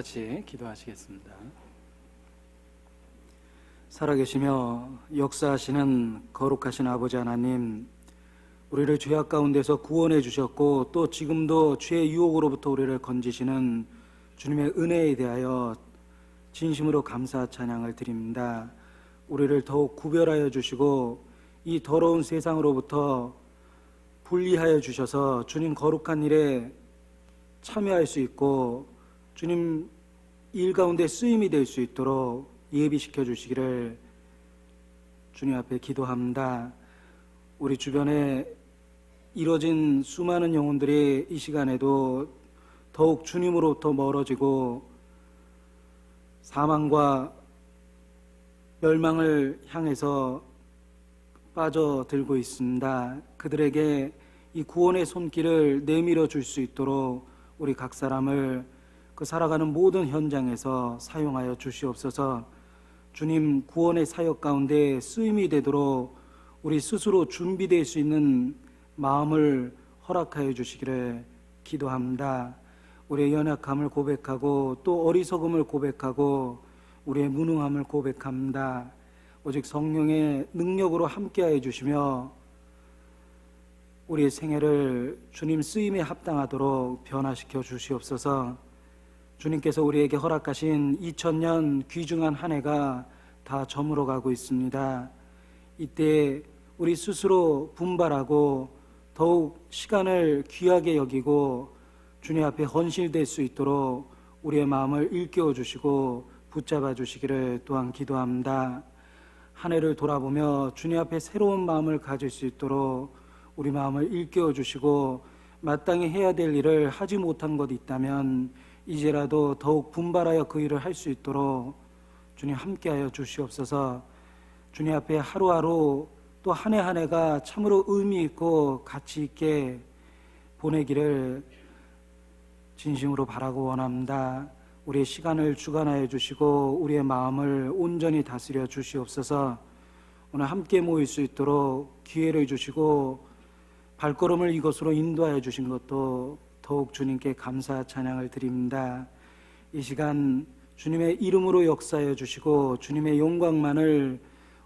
같이 기도하시겠습니다. 살아계시며 역사하시는 거룩하신 아버지 하나님, 우리를 죄악 가운데서 구원해 주셨고 또 지금도 죄의 유혹으로부터 우리를 건지시는 주님의 은혜에 대하여 진심으로 감사 찬양을 드립니다. 우리를 더욱 구별하여 주시고 이 더러운 세상으로부터 분리하여 주셔서 주님 거룩한 일에 참여할 수 있고 주님 일 가운데 쓰임이 될 수 있도록 예비시켜 주시기를 주님 앞에 기도합니다. 우리 주변에 이뤄진 수많은 영혼들이 이 시간에도 더욱 주님으로부터 멀어지고 사망과 멸망을 향해서 빠져들고 있습니다. 그들에게 이 구원의 손길을 내밀어 줄 수 있도록 우리 각 사람을 그 살아가는 모든 현장에서 사용하여 주시옵소서. 주님 구원의 사역 가운데 쓰임이 되도록 우리 스스로 준비될 수 있는 마음을 허락하여 주시기를 기도합니다. 우리의 연약함을 고백하고 또 어리석음을 고백하고 우리의 무능함을 고백합니다. 오직 성령의 능력으로 함께하여 주시며 우리의 생애를 주님 쓰임에 합당하도록 변화시켜 주시옵소서. 주님께서 우리에게 허락하신 2000년 귀중한 한 해가 다 저물어 가고 있습니다. 이때 우리 스스로 분발하고 더욱 시간을 귀하게 여기고 주님 앞에 헌신될 수 있도록 우리의 마음을 일깨워 주시고 붙잡아 주시기를 또한 기도합니다. 한 해를 돌아보며 주님 앞에 새로운 마음을 가질 수 있도록 우리 마음을 일깨워 주시고 마땅히 해야 될 일을 하지 못한 것 있다면 이제라도 더욱 분발하여 그 일을 할 수 있도록 주님 함께하여 주시옵소서. 주님 앞에 하루하루 또 한 해 한 해가 참으로 의미 있고 가치 있게 보내기를 진심으로 바라고 원합니다. 우리의 시간을 주관하여 주시고 우리의 마음을 온전히 다스려 주시옵소서. 오늘 함께 모일 수 있도록 기회를 주시고 발걸음을 이곳으로 인도하여 주신 것도 더욱 주님께 감사 찬양을 드립니다. 이 시간 주님의 이름으로 역사하여 주시고 주님의 영광만을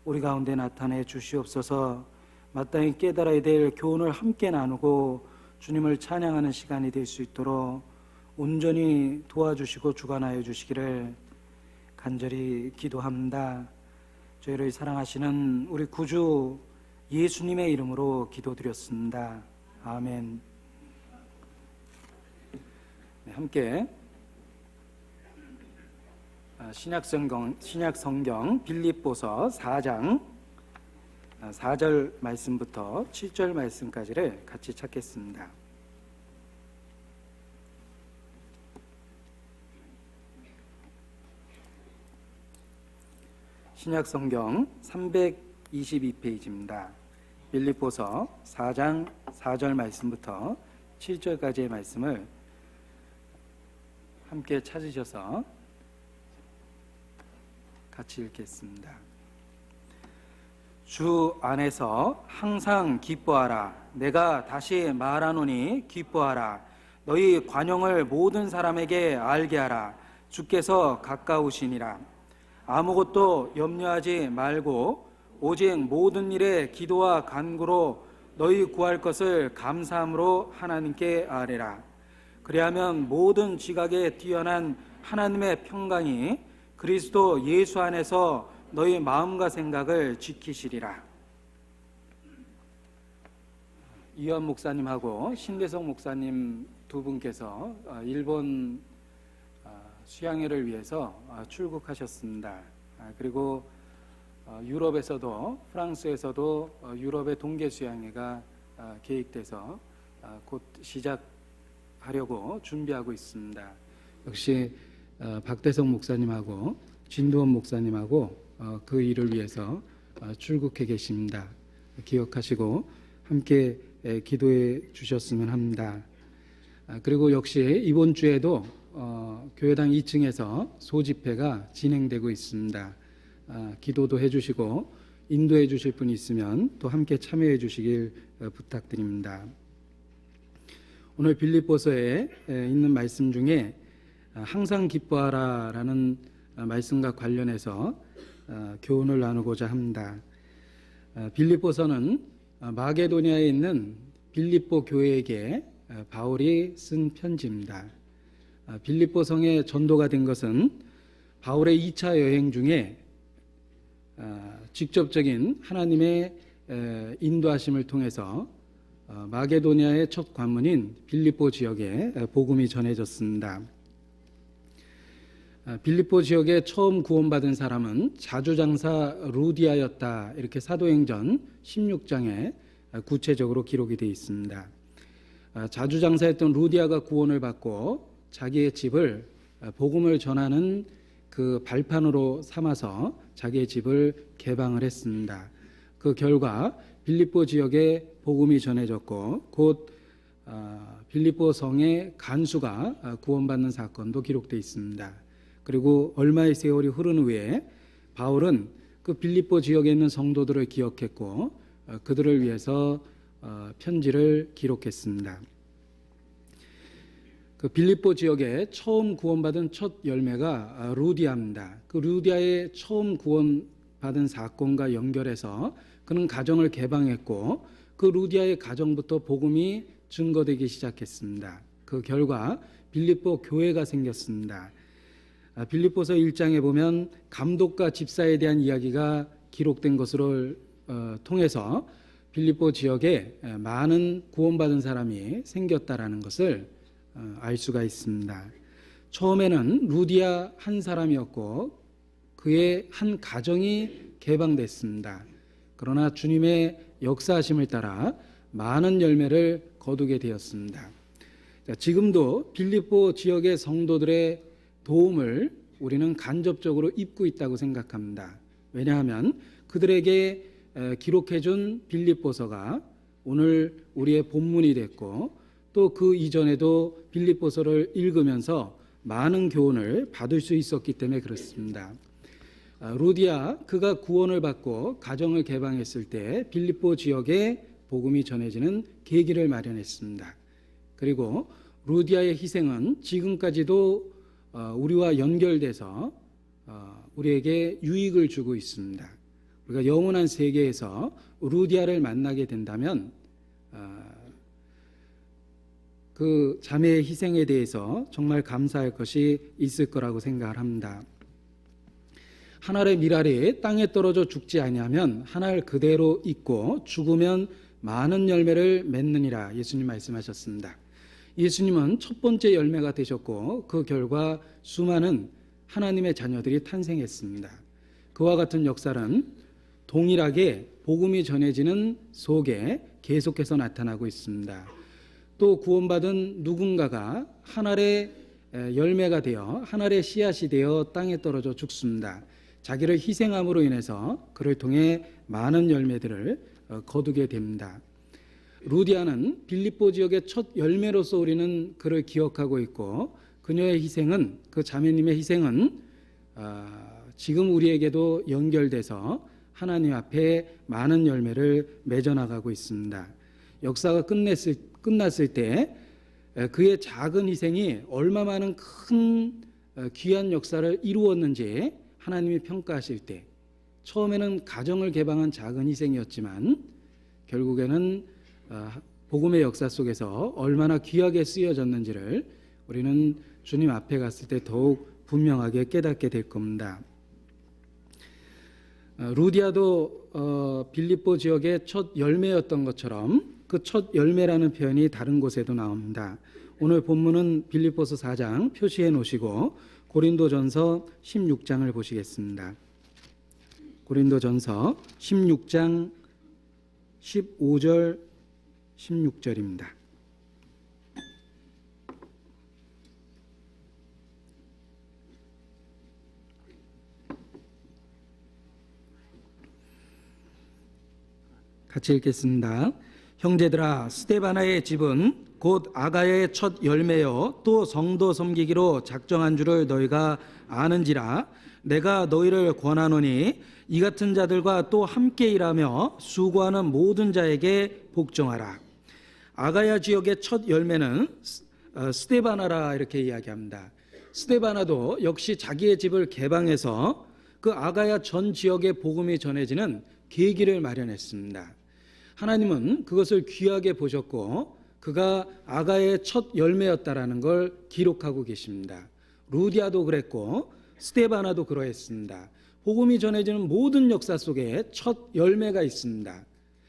우리 가운데 나타내 주시옵소서. 마땅히 깨달아야 될 교훈을 함께 나누고 주님을 찬양하는 시간이 될 수 있도록 온전히 도와주시고 주관하여 주시기를 간절히 기도합니다. 저희를 사랑하시는 우리 구주 예수님의 이름으로 기도드렸습니다. 아멘. 네, 함께 신약성경 빌립보서 4장 4절 말씀부터 7절 말씀까지를 같이 찾겠습니다. 신약성경 322페이지입니다. 빌립보서 4장 4절 말씀부터 7절까지의 말씀을 함께 찾으셔서 같이 읽겠습니다. 주 안에서 항상 기뻐하라. 내가 다시 말하노니 기뻐하라. 너희 관용을 모든 사람에게 알게 하라. 주께서 가까우시니라. 아무것도 염려하지 말고 오직 모든 일에 기도와 간구로 너희 구할 것을 감사함으로 하나님께 아뢰라. 그리하면 모든 지각에 뛰어난 하나님의 평강이 그리스도 예수 안에서 너희 마음과 생각을 지키시리라. 이현 목사님하고 신대성 목사님 두 분께서 일본 수양회를 위해서 출국하셨습니다. 그리고 유럽에서도 프랑스에서도 유럽의 동계 수양회가 계획돼서 곧 시작하려고 준비하고 있습니다. 역시 박대성 목사님하고 진도원 목사님하고 그 일을 위해서 출국해 계십니다. 기억하시고 함께 기도해 주셨으면 합니다. 그리고 역시 이번 주에도 교회당 2층에서 소집회가 진행되고 있습니다. 기도도 해주시고 인도해 주실 분이 있으면 또 함께 참여해 주시길 부탁드립니다. 오늘 빌립보서에 있는 말씀 중에 항상 기뻐하라라는 말씀과 관련해서 교훈을 나누고자 합니다. 빌립보서는 마게도니아에 있는 빌립보 교회에게 바울이 쓴 편지입니다. 빌립보 성에 전도가 된 것은 바울의 2차 여행 중에 직접적인 하나님의 인도하심을 통해서 마게도니아의 첫 관문인 빌립보 지역에 복음이 전해졌습니다. 빌립보 지역에 처음 구원받은 사람은 자주장사 루디아였다. 이렇게 사도행전 16장에 구체적으로 기록이 되어 있습니다. 자주장사했던 루디아가 구원을 받고 자기의 집을 복음을 전하는 그 발판으로 삼아서 자기의 집을 개방을 했습니다. 그 결과 빌립보 지역에 복음이 전해졌고 곧 빌립보 성의 간수가 구원받는 사건도 기록되어 있습니다. 그리고 얼마의 세월이 흐른 후에 바울은 그 빌립보 지역에 있는 성도들을 기억했고 그들을 위해서 편지를 기록했습니다. 그 빌립보 지역에 처음 구원받은 첫 열매가 루디아입니다. 그 루디아의 처음 구원받은 사건과 연결해서 그는 가정을 개방했고 그 루디아의 가정부터 복음이 증거되기 시작했습니다. 그 결과 빌립보 교회가 생겼습니다. 빌립보서 1장에 보면 감독과 집사에 대한 이야기가 기록된 것으로 통해서 빌립보 지역에 많은 구원받은 사람이 생겼다라는 것을 알 수가 있습니다. 처음에는 루디아 한 사람이었고 그의 한 가정이 개방됐습니다. 그러나 주님의 역사하심을 따라 많은 열매를 거두게 되었습니다. 지금도 빌립보 지역의 성도들의 도움을 우리는 간접적으로 입고 있다고 생각합니다. 왜냐하면 그들에게 기록해준 빌립보서가 오늘 우리의 본문이 됐고 또 그 이전에도 빌립보서를 읽으면서 많은 교훈을 받을 수 있었기 때문에 그렇습니다. 루디아 그가 구원을 받고 가정을 개방했을 때 빌립보 지역에 복음이 전해지는 계기를 마련했습니다. 그리고 루디아의 희생은 지금까지도 우리와 연결돼서 우리에게 유익을 주고 있습니다. 우리가 영원한 세계에서 루디아를 만나게 된다면 그 자매의 희생에 대해서 정말 감사할 것이 있을 거라고 생각을 합니다. 한 알의 밀알이 땅에 떨어져 죽지 아니하면 한 알 그대로 있고 죽으면 많은 열매를 맺느니라 예수님 말씀하셨습니다. 예수님은 첫 번째 열매가 되셨고 그 결과 수많은 하나님의 자녀들이 탄생했습니다. 그와 같은 역사는 동일하게 복음이 전해지는 속에 계속해서 나타나고 있습니다. 또 구원받은 누군가가 한 알의 열매가 되어 한 알의 씨앗이 되어 땅에 떨어져 죽습니다. 자기를 희생함으로 인해서 그를 통해 많은 열매들을 거두게 됩니다. 루디아는 빌립보 지역의 첫 열매로서 우리는 그를 기억하고 있고 그녀의 희생은 그 자매님의 희생은 지금 우리에게도 연결돼서 하나님 앞에 많은 열매를 맺어나가고 있습니다. 역사가 끝났을 때 그의 작은 희생이 얼마 많은 큰 귀한 역사를 이루었는지 하나님이 평가하실 때 처음에는 가정을 개방한 작은 희생이었지만 결국에는 복음의 역사 속에서 얼마나 귀하게 쓰여졌는지를 우리는 주님 앞에 갔을 때 더욱 분명하게 깨닫게 될 겁니다. 루디아도 빌립보 지역의 첫 열매였던 것처럼 그 첫 열매라는 표현이 다른 곳에도 나옵니다. 오늘 본문은 빌립보서 4장 표시해 놓으시고 고린도전서 16장을 보시겠습니다. 고린도전서 16장 15절 16절입니다. 같이 읽겠습니다. 형제들아, 스데바나의 집은 곧 아가야의 첫 열매요 또 성도 섬기기로 작정한 줄을 너희가 아는지라. 내가 너희를 권하노니 이 같은 자들과 또 함께 일하며 수고하는 모든 자에게 복종하라. 아가야 지역의 첫 열매는 스데바나라 이렇게 이야기합니다. 스데바나도 역시 자기의 집을 개방해서 그 아가야 전 지역에 복음이 전해지는 계기를 마련했습니다. 하나님은 그것을 귀하게 보셨고 그가 아가의 첫 열매였다라는 걸 기록하고 계십니다. 루디아도 그랬고 스데바나도 그러했습니다. 복음이 전해지는 모든 역사 속에 첫 열매가 있습니다.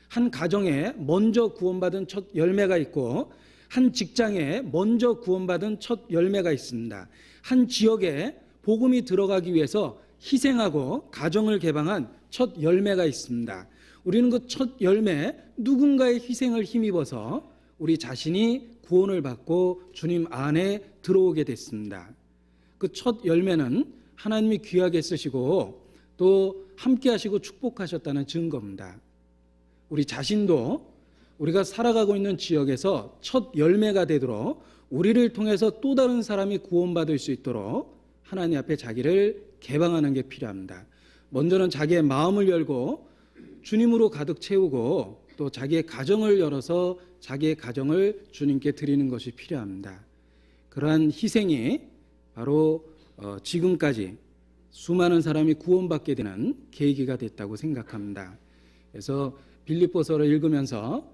한 가정에 먼저 구원받은 첫 열매가 있고 한 직장에 먼저 구원받은 첫 열매가 있습니다. 한 지역에 복음이 들어가기 위해서 희생하고 가정을 개방한 첫 열매가 있습니다. 우리는 그 첫 열매, 누군가의 희생을 힘입어서 우리 자신이 구원을 받고 주님 안에 들어오게 됐습니다. 그 첫 열매는 하나님이 귀하게 쓰시고 또 함께 하시고 축복하셨다는 증거입니다. 우리 자신도 우리가 살아가고 있는 지역에서 첫 열매가 되도록 우리를 통해서 또 다른 사람이 구원받을 수 있도록 하나님 앞에 자기를 개방하는 게 필요합니다. 먼저는 자기의 마음을 열고 주님으로 가득 채우고 또 자기의 가정을 열어서 자기의 가정을 주님께 드리는 것이 필요합니다. 그러한 희생이 바로 지금까지 수많은 사람이 구원받게 되는 계기가 됐다고 생각합니다. 그래서 빌립보서를 읽으면서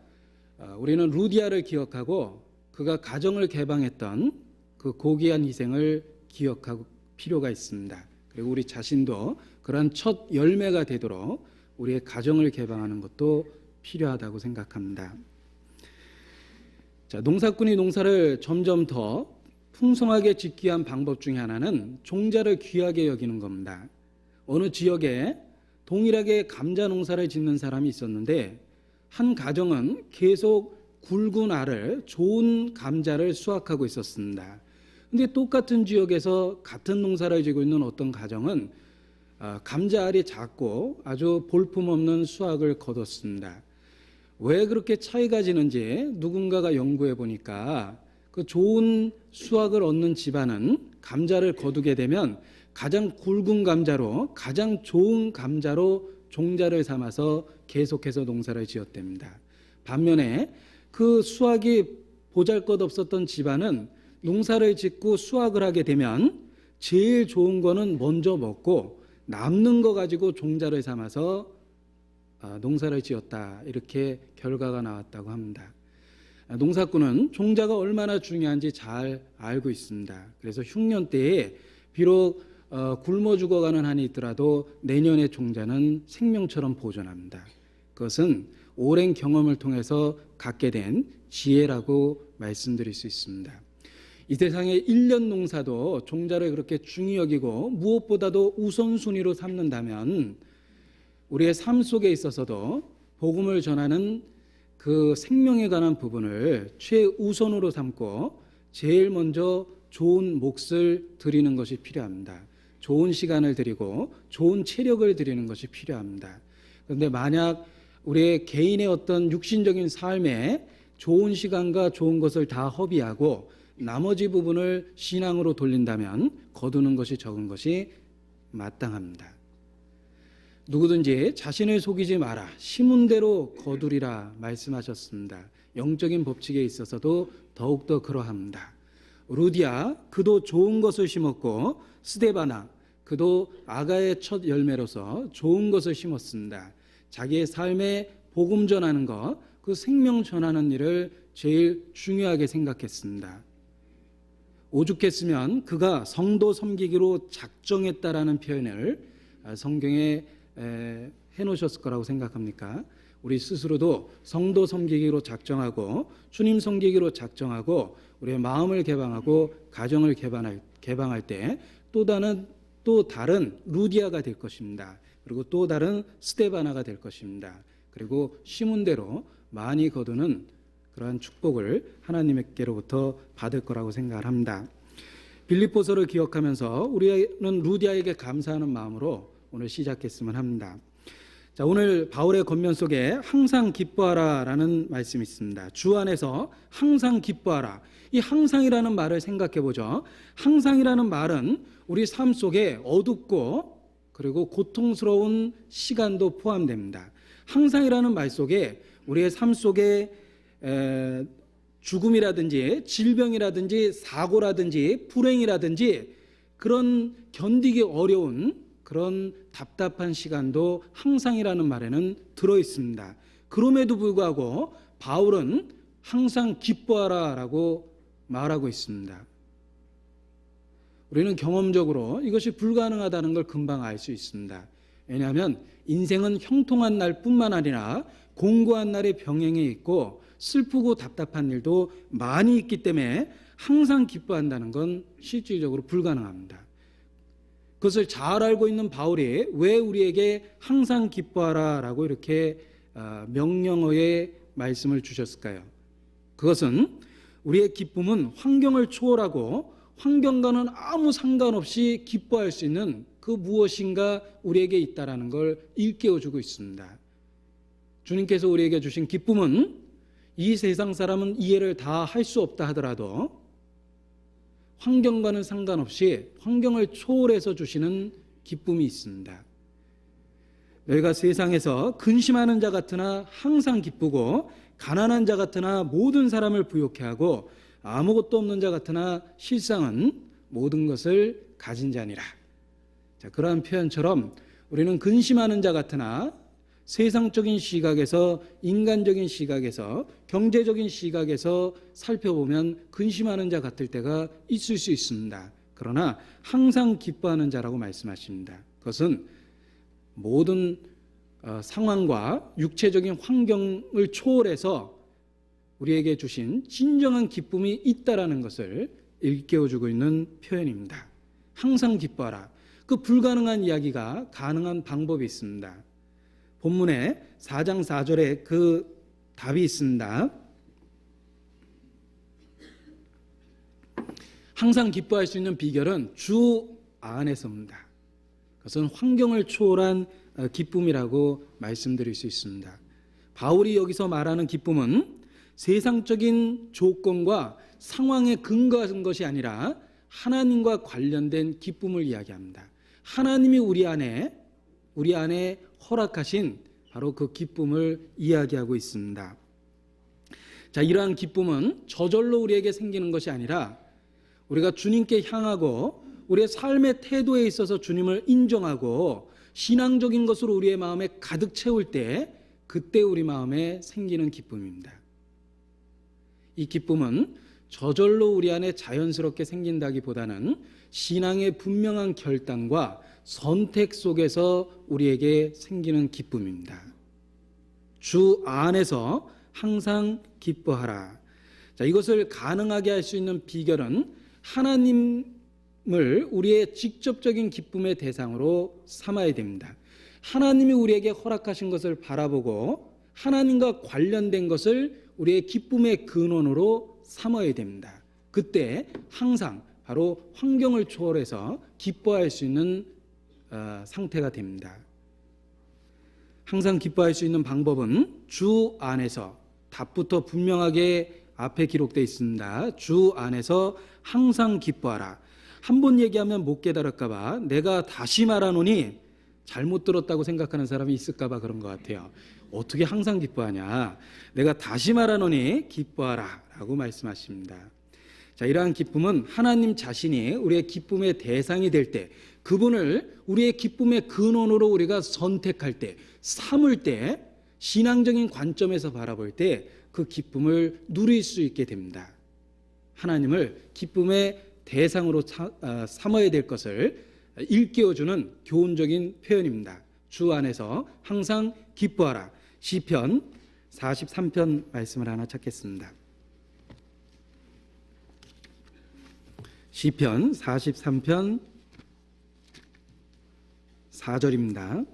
우리는 루디아를 기억하고 그가 가정을 개방했던 그 고귀한 희생을 기억할 필요가 있습니다. 그리고 우리 자신도 그러한 첫 열매가 되도록 우리의 가정을 개방하는 것도 필요하다고 생각합니다. 자, 농사꾼이 농사를 점점 더 풍성하게 짓기 위한 방법 중에 하나는 종자를 귀하게 여기는 겁니다. 어느 지역에 동일하게 감자 농사를 짓는 사람이 있었는데 한 가정은 계속 굵은 알을 좋은 감자를 수확하고 있었습니다. 근데 똑같은 지역에서 같은 농사를 지고 있는 어떤 가정은 감자 알이 작고 아주 볼품없는 수확을 거뒀습니다. 왜 그렇게 차이가 지는지 누군가가 연구해 보니까 그 좋은 수확을 얻는 집안은 감자를 거두게 되면 가장 굵은 감자로 가장 좋은 감자로 종자를 삼아서 계속해서 농사를 지었답니다. 반면에 그 수확이 보잘것없었던 집안은 농사를 짓고 수확을 하게 되면 제일 좋은 거는 먼저 먹고 남는 거 가지고 종자를 삼아서 농사를 지었다, 이렇게 결과가 나왔다고 합니다. 농사꾼은 종자가 얼마나 중요한지 잘 알고 있습니다. 그래서 흉년 때에 비록 굶어 죽어가는 한이 있더라도 내년의 종자는 생명처럼 보존합니다. 그것은 오랜 경험을 통해서 갖게 된 지혜라고 말씀드릴 수 있습니다. 이 세상의 1년 농사도 종자를 그렇게 중히 여기고 무엇보다도 우선순위로 삼는다면 우리의 삶 속에 있어서도 복음을 전하는 그 생명에 관한 부분을 최우선으로 삼고 제일 먼저 좋은 몫을 드리는 것이 필요합니다. 좋은 시간을 드리고 좋은 체력을 드리는 것이 필요합니다. 그런데 만약 우리의 개인의 어떤 육신적인 삶에 좋은 시간과 좋은 것을 다 허비하고 나머지 부분을 신앙으로 돌린다면 거두는 것이 적은 것이 마땅합니다. 누구든지 자신을 속이지 마라, 심은 대로 거두리라 말씀하셨습니다. 영적인 법칙에 있어서도 더욱더 그러합니다. 루디아, 그도 좋은 것을 심었고 스데바나, 그도 아가의 첫 열매로서 좋은 것을 심었습니다. 자기의 삶에 복음 전하는 것, 그 생명 전하는 일을 제일 중요하게 생각했습니다. 오죽했으면 그가 성도 섬기기로 작정했다라는 표현을 성경에 해놓으셨을 거라고 생각합니까? 우리 스스로도 성도 섬기기로 작정하고 주님 섬기기로 작정하고 우리의 마음을 개방하고 가정을 개방할 때 또 다른 루디아가 될 것입니다. 그리고 또 다른 스데바나가 될 것입니다. 그리고 심은 대로 많이 거두는 그러한 축복을 하나님께로부터 받을 거라고 생각을 합니다. 빌립보서를 기억하면서 우리는 루디아에게 감사하는 마음으로 오늘 시작했으면 합니다. 자, 오늘 바울의 권면 속에 항상 기뻐하라라는 말씀이 있습니다. 주 안에서 항상 기뻐하라. 이 항상이라는 말을 생각해 보죠. 항상이라는 말은 우리 삶 속에 어둡고 그리고 고통스러운 시간도 포함됩니다. 항상이라는 말 속에 우리의 삶 속에 죽음이라든지 질병이라든지 사고라든지 불행이라든지 그런 견디기 어려운 그런 답답한 시간도 항상이라는 말에는 들어 있습니다. 그럼에도 불구하고 바울은 항상 기뻐하라라고 말하고 있습니다. 우리는 경험적으로 이것이 불가능하다는 걸 금방 알 수 있습니다. 왜냐하면 인생은 형통한 날뿐만 아니라 공고한 날의 병행에 있고 슬프고 답답한 일도 많이 있기 때문에 항상 기뻐한다는 건 실질적으로 불가능합니다. 그것을 잘 알고 있는 바울이 왜 우리에게 항상 기뻐하라라고 이렇게 명령어의 말씀을 주셨을까요? 그것은 우리의 기쁨은 환경을 초월하고 환경과는 아무 상관없이 기뻐할 수 있는 그 무엇인가 우리에게 있다라는 걸 일깨워주고 있습니다. 주님께서 우리에게 주신 기쁨은 이 세상 사람은 이해를 다 할 수 없다 하더라도 환경과는 상관없이 환경을 초월해서 주시는 기쁨이 있습니다. 너희가 세상에서 근심하는 자 같으나 항상 기쁘고 가난한 자 같으나 모든 사람을 부욕해 하고 아무것도 없는 자 같으나 실상은 모든 것을 가진 자니라. 자, 그러한 표현처럼 우리는 근심하는 자 같으나 세상적인 시각에서, 인간적인 시각에서, 경제적인 시각에서 살펴보면 근심하는 자 같을 때가 있을 수 있습니다. 그러나 항상 기뻐하는 자라고 말씀하십니다. 그것은 모든 상황과 육체적인 환경을 초월해서 우리에게 주신 진정한 기쁨이 있다라는 것을 일깨워주고 있는 표현입니다. 항상 기뻐하라. 그 불가능한 이야기가 가능한 방법이 있습니다. 본문에 4장 4절에 그 답이 있습니다. 항상 기뻐할 수 있는 비결은 주 안에서입니다. 그것은 환경을 초월한 기쁨이라고 말씀드릴 수 있습니다. 바울이 여기서 말하는 기쁨은 세상적인 조건과 상황에 근거한 것이 아니라 하나님과 관련된 기쁨을 이야기합니다. 하나님이 우리 안에 허락하신 바로 그 기쁨을 이야기하고 있습니다. 자, 이러한 기쁨은 저절로 우리에게 생기는 것이 아니라 우리가 주님께 향하고 우리의 삶의 태도에 있어서 주님을 인정하고 신앙적인 것으로 우리의 마음에 가득 채울 때 그때 우리 마음에 생기는 기쁨입니다. 이 기쁨은 저절로 우리 안에 자연스럽게 생긴다기보다는 신앙의 분명한 결단과 선택 속에서 우리에게 생기는 기쁨입니다. 주 안에서 항상 기뻐하라. 자, 이것을 가능하게 할 수 있는 비결은 하나님을 우리의 직접적인 기쁨의 대상으로 삼아야 됩니다. 하나님이 우리에게 허락하신 것을 바라보고 하나님과 관련된 것을 우리의 기쁨의 근원으로 삼아야 됩니다. 그때 항상 바로 환경을 초월해서 기뻐할 수 있는 상태가 됩니다. 항상 기뻐할 수 있는 방법은 주 안에서, 답부터 분명하게 앞에 기록되어 있습니다. 주 안에서 항상 기뻐하라. 한 번 얘기하면 못 깨달을까 봐 내가 다시 말하노니 잘못 들었다고 생각하는 사람이 있을까 봐 그런 것 같아요. 어떻게 항상 기뻐하냐? 내가 다시 말하노니 기뻐하라 라고 말씀하십니다. 자, 이러한 기쁨은 하나님 자신이 우리의 기쁨의 대상이 될 때, 그분을 우리의 기쁨의 근원으로 우리가 선택할 때, 삼을 때, 신앙적인 관점에서 바라볼 때 그 기쁨을 누릴 수 있게 됩니다. 하나님을 기쁨의 대상으로 삼아야 될 것을 일깨워주는 교훈적인 표현입니다. 주 안에서 항상 기뻐하라. 시편 43편 말씀을 하나 찾겠습니다. 시편 43편 4절입니다.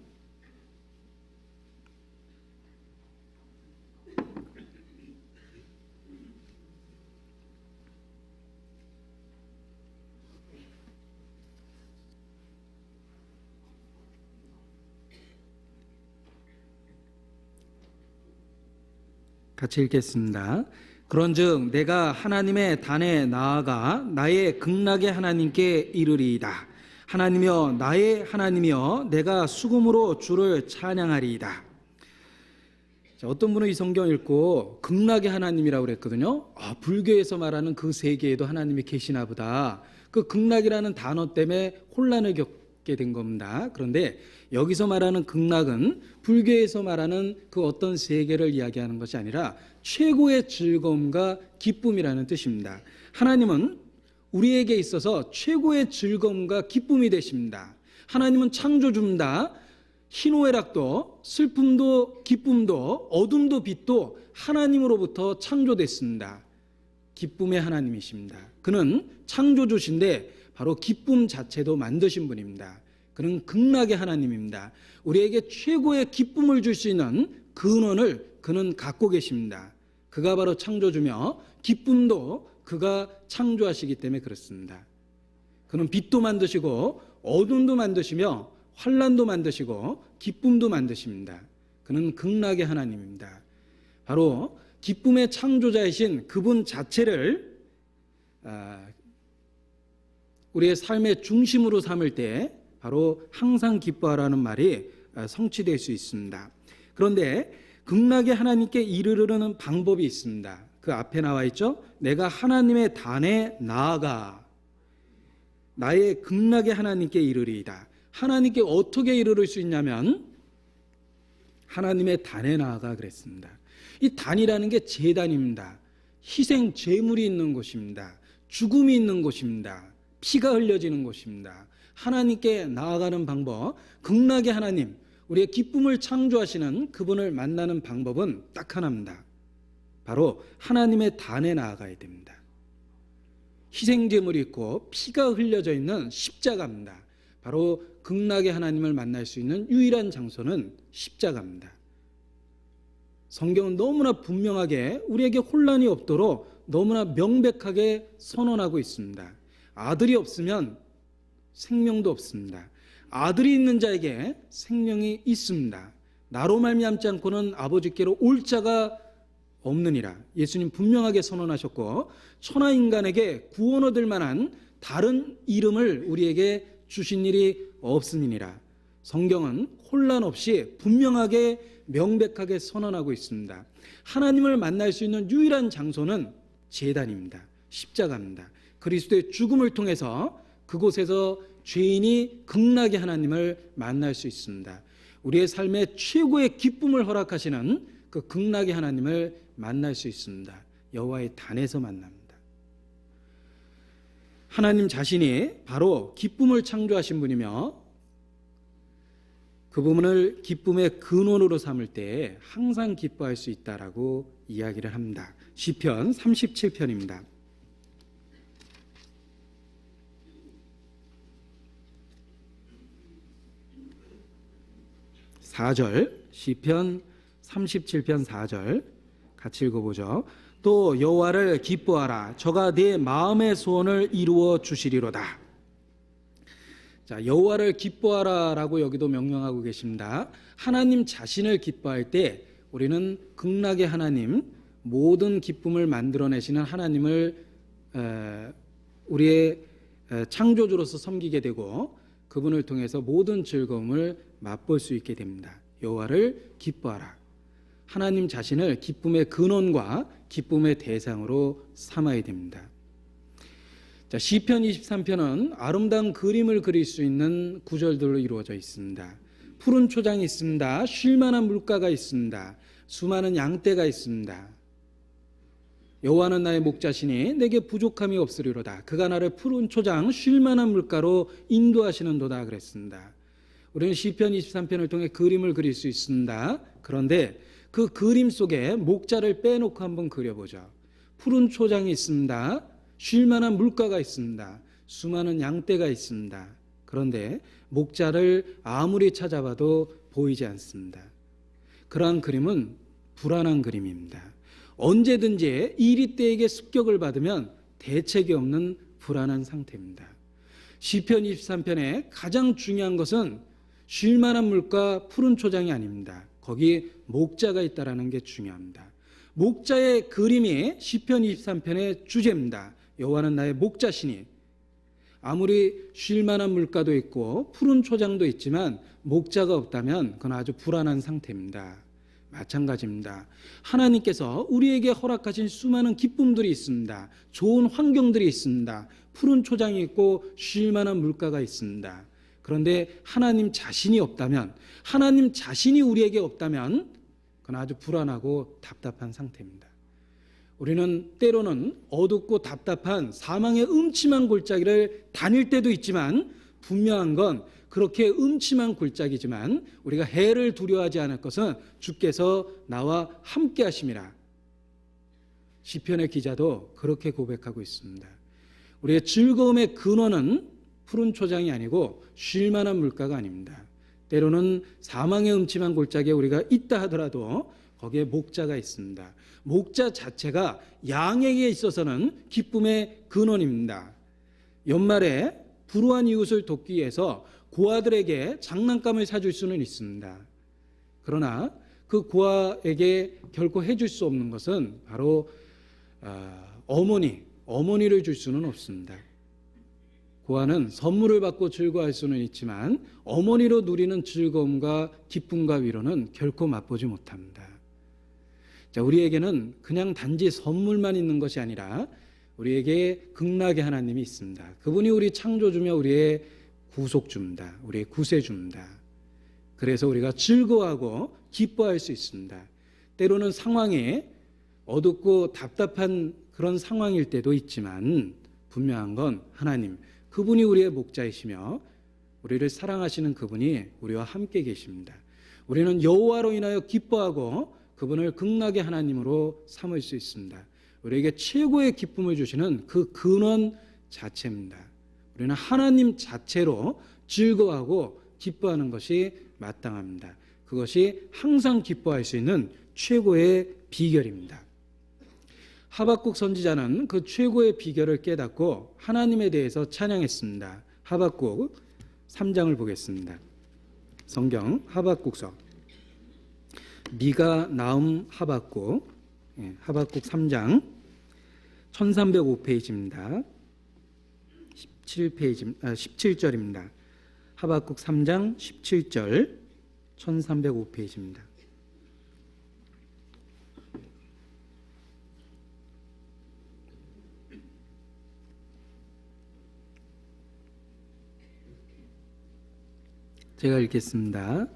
같이 읽겠습니다. 그런즉 내가 하나님의 단에 나아가 나의 극락의 하나님께 이르리이다. 하나님이여 나의 하나님이여 내가 수금으로 주를 찬양하리이다. 자, 어떤 분은 이 성경 읽고 극락의 하나님이라고 그랬거든요. 아, 불교에서 말하는 그 세계에도 하나님이 계시나 보다. 그 극락이라는 단어 때문에 혼란을 겪게 된 겁니다. 그런데 여기서 말하는 극락은 불교에서 말하는 그 어떤 세계를 이야기하는 것이 아니라 최고의 즐거움과 기쁨이라는 뜻입니다. 하나님은 우리에게 있어서 최고의 즐거움과 기쁨이 되십니다. 하나님은 창조주입니다. 희노애락도 슬픔도 기쁨도 어둠도 빛도 하나님으로부터 창조됐습니다. 기쁨의 하나님이십니다. 그는 창조주신데 바로 기쁨 자체도 만드신 분입니다. 그는 극락의 하나님입니다. 우리에게 최고의 기쁨을 줄 수 있는 근원을 그는 갖고 계십니다. 그가 바로 창조주며 기쁨도 그가 창조하시기 때문에 그렇습니다. 그는 빛도 만드시고 어둠도 만드시며 환난도 만드시고 기쁨도 만드십니다. 그는 극락의 하나님입니다. 바로 기쁨의 창조자이신 그분 자체를 우리의 삶의 중심으로 삼을 때 바로 항상 기뻐하라는 말이 성취될 수 있습니다. 그런데 극락의 하나님께 이르르는 방법이 있습니다. 그 앞에 나와 있죠. 내가 하나님의 단에 나아가 나의 극락의 하나님께 이르리이다. 하나님께 어떻게 이르를 수 있냐면 하나님의 단에 나아가 그랬습니다. 이 단이라는 게 제단입니다. 희생 제물이 있는 곳입니다. 죽음이 있는 곳입니다. 피가 흘려지는 곳입니다. 하나님께 나아가는 방법, 극락의 하나님, 우리의 기쁨을 창조하시는 그분을 만나는 방법은 딱 하나입니다. 바로 하나님의 단에 나아가야 됩니다. 희생 제물이 있고 피가 흘려져 있는 십자가입니다. 바로 극락의 하나님을 만날 수 있는 유일한 장소는 십자가입니다. 성경은 너무나 분명하게 우리에게 혼란이 없도록 너무나 명백하게 선언하고 있습니다. 아들이 없으면 생명도 없습니다. 아들이 있는 자에게 생명이 있습니다. 나로 말미암지 않고는 아버지께로 올 자가 없느니라. 예수님 분명하게 선언하셨고 천하 인간에게 구원 얻을 만한 다른 이름을 우리에게 주신 일이 없으니라. 성경은 혼란 없이 분명하게 명백하게 선언하고 있습니다. 하나님을 만날 수 있는 유일한 장소는 제단입니다. 십자가입니다. 그리스도의 죽음을 통해서 그곳에서 죄인이 극락의 하나님을 만날 수 있습니다. 우리의 삶에 최고의 기쁨을 허락하시는 그 극락의 하나님을 만날 수 있습니다. 여호와의 단에서 만납니다. 하나님 자신이 바로 기쁨을 창조하신 분이며 그 부분을 기쁨의 근원으로 삼을 때 항상 기뻐할 수 있다라고 이야기를 합니다. 시편 37편입니다. 4절, 시편 37편 4절 같이 읽어보죠. 또 여호와를 기뻐하라. 저가 네 마음의 소원을 이루어 주시리로다. 자, 여호와를 기뻐하라라고 여기도 명령하고 계십니다. 하나님 자신을 기뻐할 때 우리는 극락의 하나님, 모든 기쁨을 만들어내시는 하나님을 우리의 창조주로서 섬기게 되고 그분을 통해서 모든 즐거움을 맛볼 수 있게 됩니다. 여호와를 기뻐하라. 하나님 자신을 기쁨의 근원과 기쁨의 대상으로 삼아야 됩니다. 자, 시편 23편은 아름다운 그림을 그릴 수 있는 구절들로 이루어져 있습니다. 푸른 초장이 있습니다. 쉴만한 물가가 있습니다. 수많은 양떼가 있습니다. 여호와는 나의 목자시니 내게 부족함이 없으리로다. 그가 나를 푸른 초장 쉴만한 물가로 인도하시는도다 그랬습니다. 우리는 시편 23편을 통해 그림을 그릴 수 있습니다. 그런데 그 그림 속에 목자를 빼놓고 한번 그려보죠. 푸른 초장이 있습니다. 쉴만한 물가가 있습니다. 수많은 양떼가 있습니다. 그런데 목자를 아무리 찾아봐도 보이지 않습니다. 그러한 그림은 불안한 그림입니다. 언제든지 이리떼에게 습격을 받으면 대책이 없는 불안한 상태입니다. 시편 23편의 가장 중요한 것은 쉴만한 물과 푸른 초장이 아닙니다. 거기 목자가 있다는 게 중요합니다. 목자의 그림이 시편 23편의 주제입니다. 여호와는 나의 목자시니. 아무리 쉴만한 물가도 있고 푸른 초장도 있지만 목자가 없다면 그건 아주 불안한 상태입니다. 마찬가지입니다. 하나님께서 우리에게 허락하신 수많은 기쁨들이 있습니다. 좋은 환경들이 있습니다. 푸른 초장이 있고 쉴 만한 물가가 있습니다. 그런데 하나님 자신이 없다면, 하나님 자신이 우리에게 없다면 그건 아주 불안하고 답답한 상태입니다. 우리는 때로는 어둡고 답답한 사망의 음침한 골짜기를 다닐 때도 있지만, 분명한 건 그렇게 음침한 골짜기지만 우리가 해를 두려워하지 않을 것은 주께서 나와 함께 하심이라. 시편의 기자도 그렇게 고백하고 있습니다. 우리의 즐거움의 근원은 푸른 초장이 아니고 쉴 만한 물가가 아닙니다. 때로는 사망의 음침한 골짜기에 우리가 있다 하더라도 거기에 목자가 있습니다. 목자 자체가 양에게 있어서는 기쁨의 근원입니다. 연말에 불우한 이웃을 돕기 위해서 고아들에게 장난감을 사줄 수는 있습니다. 그러나 그 고아에게 결코 해줄 수 없는 것은 바로 어머니를 줄 수는 없습니다. 고아는 선물을 받고 즐거워할 수는 있지만 어머니로 누리는 즐거움과 기쁨과 위로는 결코 맛보지 못합니다. 자, 우리에게는 그냥 단지 선물만 있는 것이 아니라 우리에게 극락의 하나님이 있습니다. 그분이 우리 창조주며 우리의 구속주입니다. 우리의 구세주입니다. 그래서 우리가 즐거워하고 기뻐할 수 있습니다. 때로는 상황이 어둡고 답답한 그런 상황일 때도 있지만 분명한 건 하나님, 그분이 우리의 목자이시며 우리를 사랑하시는 그분이 우리와 함께 계십니다. 우리는 여호와로 인하여 기뻐하고 그분을 극락의 하나님으로 삼을 수 있습니다. 우리에게 최고의 기쁨을 주시는 그 근원 자체입니다. 우리는 하나님 자체로 즐거워하고 기뻐하는 것이 마땅합니다. 그것이 항상 기뻐할 수 있는 최고의 비결입니다. 하박국 선지자는 그 최고의 비결을 깨닫고 하나님에 대해서 찬양했습니다. 하박국 3장을 보겠습니다. 성경 하박국서 미가, 나움, 하박국, 하박국 3장 1305페이지입니다. 17절입니다. 하박국 3장 17절 1305페이지입니다. 제가 읽겠습니다.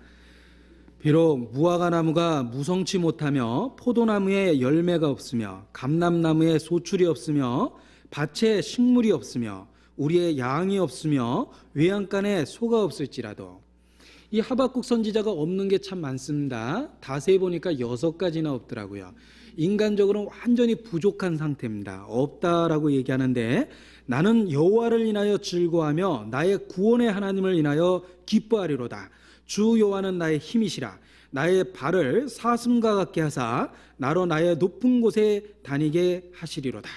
비록 무화과 나무가 무성치 못하며 포도나무에 열매가 없으며 감람나무에 소출이 없으며 밭에 식물이 없으며 우리의 양이 없으며 외양간에 소가 없을지라도. 이 하박국 선지자가 없는 게 참 많습니다. 다 세보니까 6가지나 없더라고요. 인간적으로는 완전히 부족한 상태입니다. 없다라고 얘기하는데, 나는 여호와를 인하여 즐거워하며 나의 구원의 하나님을 인하여 기뻐하리로다. 주 여호와는 나의 힘이시라. 나의 발을 사슴과 같게 하사 나로 나의 높은 곳에 다니게 하시리로다.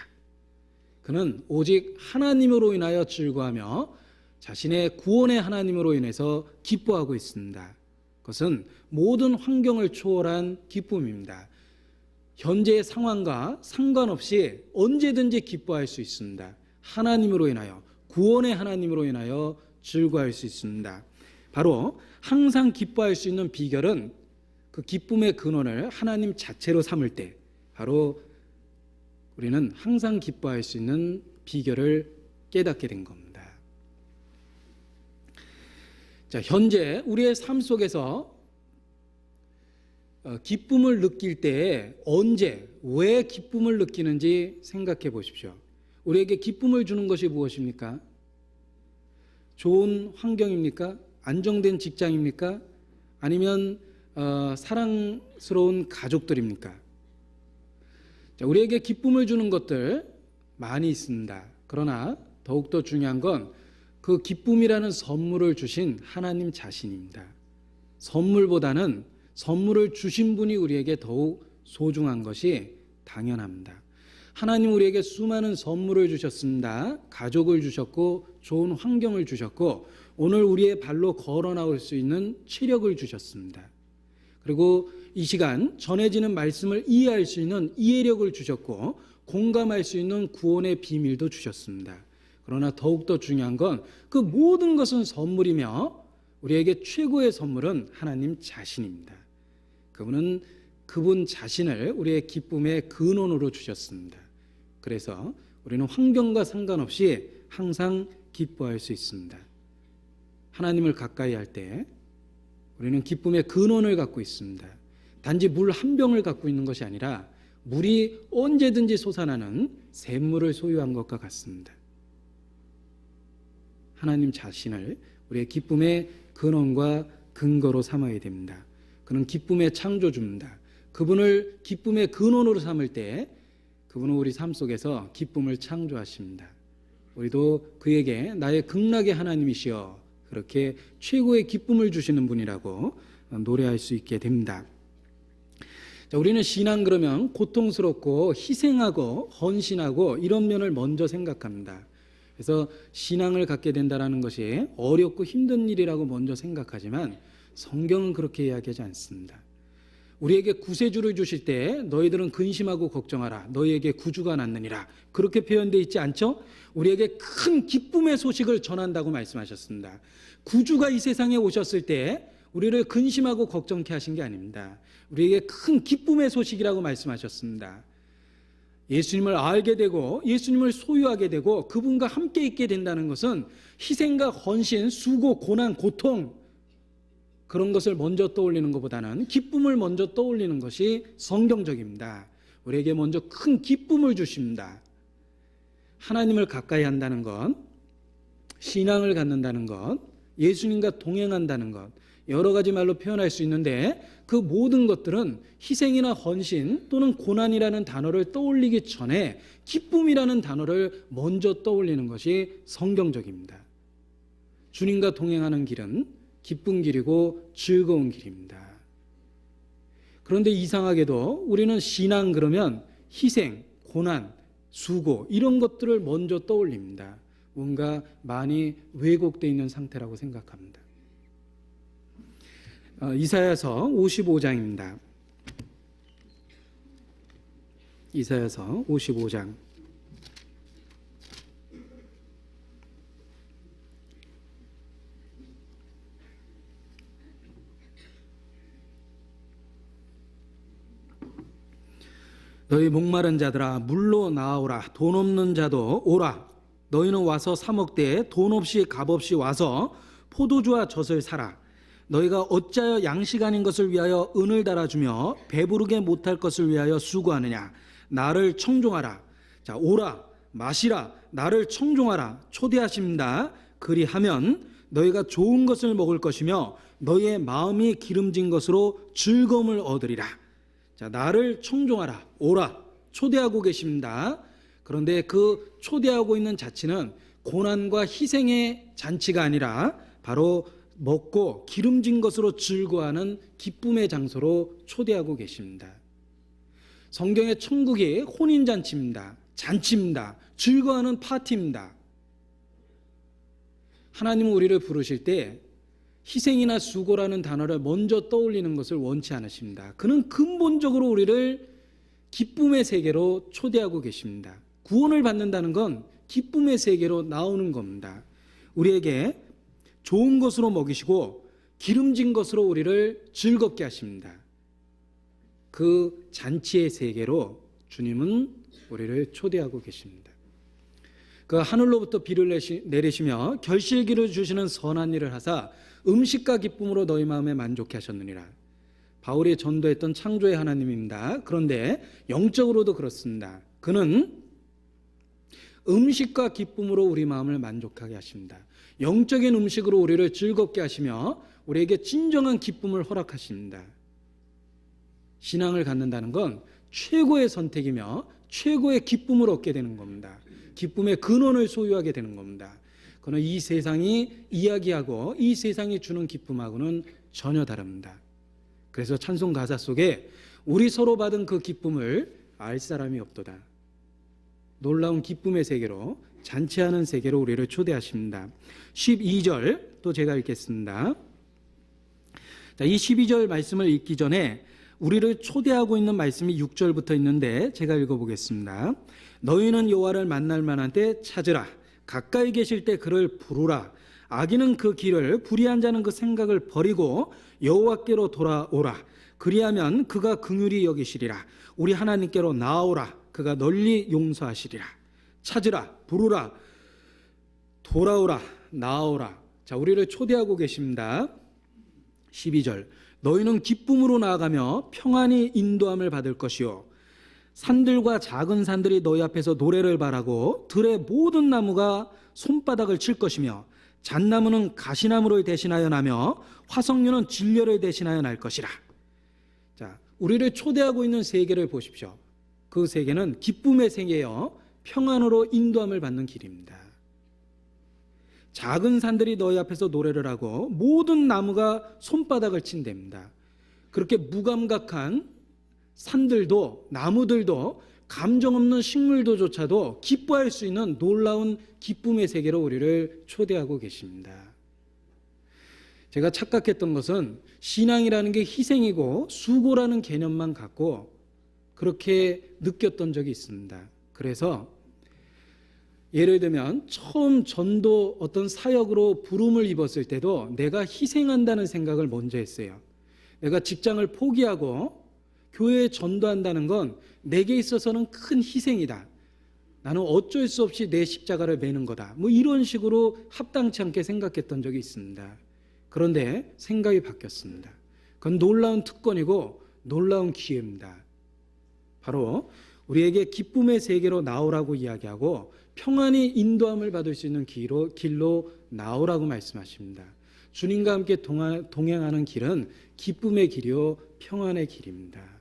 그는 오직 하나님으로 인하여 즐거워하며 자신의 구원의 하나님으로 인해서 기뻐하고 있습니다. 그것은 모든 환경을 초월한 기쁨입니다. 현재의 상황과 상관없이 언제든지 기뻐할 수 있습니다. 하나님으로 인하여, 구원의 하나님으로 인하여 즐거워할 수 있습니다. 바로 항상 기뻐할 수 있는 비결은 그 기쁨의 근원을 하나님 자체로 삼을 때 바로 우리는 항상 기뻐할 수 있는 비결을 깨닫게 된 겁니다. 자, 현재 우리의 삶 속에서 기쁨을 느낄 때 언제, 왜 기쁨을 느끼는지 생각해 보십시오. 우리에게 기쁨을 주는 것이 무엇입니까? 좋은 환경입니까? 안정된 직장입니까? 아니면 사랑스러운 가족들입니까? 자, 우리에게 기쁨을 주는 것들 많이 있습니다. 그러나 더욱더 중요한 건 그 기쁨이라는 선물을 주신 하나님 자신입니다. 선물보다는 선물을 주신 분이 우리에게 더욱 소중한 것이 당연합니다. 하나님 우리에게 수많은 선물을 주셨습니다. 가족을 주셨고 좋은 환경을 주셨고 오늘 우리의 발로 걸어 나올 수 있는 체력을 주셨습니다. 그리고 이 시간 전해지는 말씀을 이해할 수 있는 이해력을 주셨고 공감할 수 있는 구원의 비밀도 주셨습니다. 그러나 더욱더 중요한 건 그 모든 것은 선물이며 우리에게 최고의 선물은 하나님 자신입니다. 그분은 그분 자신을 우리의 기쁨의 근원으로 주셨습니다. 그래서 우리는 환경과 상관없이 항상 기뻐할 수 있습니다. 하나님을 가까이 할 때 우리는 기쁨의 근원을 갖고 있습니다. 단지 물 한 병을 갖고 있는 것이 아니라 물이 언제든지 솟아나는 샘물을 소유한 것과 같습니다. 하나님 자신을 우리의 기쁨의 근원과 근거로 삼아야 됩니다. 그는 기쁨의 창조주입니다. 그분을 기쁨의 근원으로 삼을 때 그분은 우리 삶 속에서 기쁨을 창조하십니다. 우리도 그에게 나의 극락의 하나님이시여 그렇게 최고의 기쁨을 주시는 분이라고 노래할 수 있게 됩니다. 자, 우리는 신앙 그러면 고통스럽고 희생하고 헌신하고 이런 면을 먼저 생각합니다. 그래서 신앙을 갖게 된다는 것이 어렵고 힘든 일이라고 먼저 생각하지만 성경은 그렇게 이야기하지 않습니다. 우리에게 구세주를 주실 때 너희들은 근심하고 걱정하라 너희에게 구주가 났느니라 그렇게 표현되어 있지 않죠? 우리에게 큰 기쁨의 소식을 전한다고 말씀하셨습니다. 구주가 이 세상에 오셨을 때 우리를 근심하고 걱정케 하신 게 아닙니다. 우리에게 큰 기쁨의 소식이라고 말씀하셨습니다. 예수님을 알게 되고 예수님을 소유하게 되고 그분과 함께 있게 된다는 것은 희생과 헌신, 수고, 고난, 고통 그런 것을 먼저 떠올리는 것보다는 기쁨을 먼저 떠올리는 것이 성경적입니다. 우리에게 먼저 큰 기쁨을 주십니다. 하나님을 가까이 한다는 것, 신앙을 갖는다는 것, 예수님과 동행한다는 것 여러 가지 말로 표현할 수 있는데 그 모든 것들은 희생이나 헌신 또는 고난이라는 단어를 떠올리기 전에 기쁨이라는 단어를 먼저 떠올리는 것이 성경적입니다. 주님과 동행하는 길은 기쁜 길이고 즐거운 길입니다. 그런데 이상하게도 우리는 신앙 그러면 희생, 고난, 수고 이런 것들을 먼저 떠올립니다. 뭔가 많이 왜곡되어 있는 상태라고 생각합니다. 이사야서 55장입니다. 이사야서 55장 너희 목마른 자들아 물로 나아오라 돈 없는 자도 오라 너희는 와서 사 먹되 돈 없이 값 없이 와서 포도주와 젖을 사라 너희가 어찌하여 양식 아닌 것을 위하여 은을 달아주며 배부르게 못할 것을 위하여 수고하느냐 나를 청종하라 자 오라 마시라 나를 청종하라 초대하십니다 그리하면 너희가 좋은 것을 먹을 것이며 너희의 마음이 기름진 것으로 즐거움을 얻으리라 자, 나를 청종하라, 오라, 초대하고 계십니다. 그런데 그 초대하고 있는 자체는 고난과 희생의 잔치가 아니라 바로 먹고 기름진 것으로 즐거워하는 기쁨의 장소로 초대하고 계십니다. 성경의 천국이 혼인잔치입니다. 잔치입니다. 즐거워하는 파티입니다. 하나님은 우리를 부르실 때 희생이나 수고라는 단어를 먼저 떠올리는 것을 원치 않으십니다. 그는 근본적으로 우리를 기쁨의 세계로 초대하고 계십니다. 구원을 받는다는 건 기쁨의 세계로 나오는 겁니다. 우리에게 좋은 것으로 먹이시고 기름진 것으로 우리를 즐겁게 하십니다. 그 잔치의 세계로 주님은 우리를 초대하고 계십니다. 그 하늘로부터 비를 내리시며 결실기를 주시는 선한 일을 하사 음식과 기쁨으로 너희 마음에 만족해 하셨느니라. 바울이 전도했던 창조의 하나님입니다. 그런데 영적으로도 그렇습니다. 그는 음식과 기쁨으로 우리 마음을 만족하게 하십니다. 영적인 음식으로 우리를 즐겁게 하시며 우리에게 진정한 기쁨을 허락하십니다. 신앙을 갖는다는 건 최고의 선택이며 최고의 기쁨을 얻게 되는 겁니다. 기쁨의 근원을 소유하게 되는 겁니다. 그러나 이 세상이 이야기하고 이 세상이 주는 기쁨하고는 전혀 다릅니다. 그래서 찬송 가사 속에 우리 서로 받은 그 기쁨을 알 사람이 없도다. 놀라운 기쁨의 세계로 잔치하는 세계로 우리를 초대하십니다. 12절 또 제가 읽겠습니다. 자, 이 12절 말씀을 읽기 전에 우리를 초대하고 있는 말씀이 6절부터 있는데 제가 읽어보겠습니다. 너희는 여호와를 만날 만한 때 찾으라. 가까이 계실 때 그를 부르라. 악인은 그 길을 불의한 자는 그 생각을 버리고 여호와께로 돌아오라. 그리하면 그가 긍휼히 여기시리라. 우리 하나님께로 나아오라. 그가 널리 용서하시리라. 찾으라, 부르라, 돌아오라, 나아오라. 자, 우리를 초대하고 계십니다. 12절. 너희는 기쁨으로 나아가며 평안히 인도함을 받을 것이요 산들과 작은 산들이 너희 앞에서 노래를 바라고 들의 모든 나무가 손바닥을 칠 것이며 잣나무는 가시나무를 대신하여 나며 화석류는 진려를 대신하여 날 것이라. 자, 우리를 초대하고 있는 세계를 보십시오. 그 세계는 기쁨의 세계여 평안으로 인도함을 받는 길입니다. 작은 산들이 너희 앞에서 노래를 하고 모든 나무가 손바닥을 친답니다. 그렇게 무감각한 산들도 나무들도 감정 없는 식물도조차도 기뻐할 수 있는 놀라운 기쁨의 세계로 우리를 초대하고 계십니다. 제가 착각했던 것은 신앙이라는 게 희생이고 수고라는 개념만 갖고 그렇게 느꼈던 적이 있습니다. 그래서 예를 들면 처음 전도 어떤 사역으로 부름을 입었을 때도 내가 희생한다는 생각을 먼저 했어요. 내가 직장을 포기하고 교회에 전도한다는 건 내게 있어서는 큰 희생이다. 나는 어쩔 수 없이 내 십자가를 매는 거다. 뭐 이런 식으로 합당치 않게 생각했던 적이 있습니다. 그런데 생각이 바뀌었습니다. 그건 놀라운 특권이고 놀라운 기회입니다. 바로 우리에게 기쁨의 세계로 나오라고 이야기하고 평안히 인도함을 받을 수 있는 길로 나오라고 말씀하십니다. 주님과 함께 동행하는 길은 기쁨의 길이요 평안의 길입니다.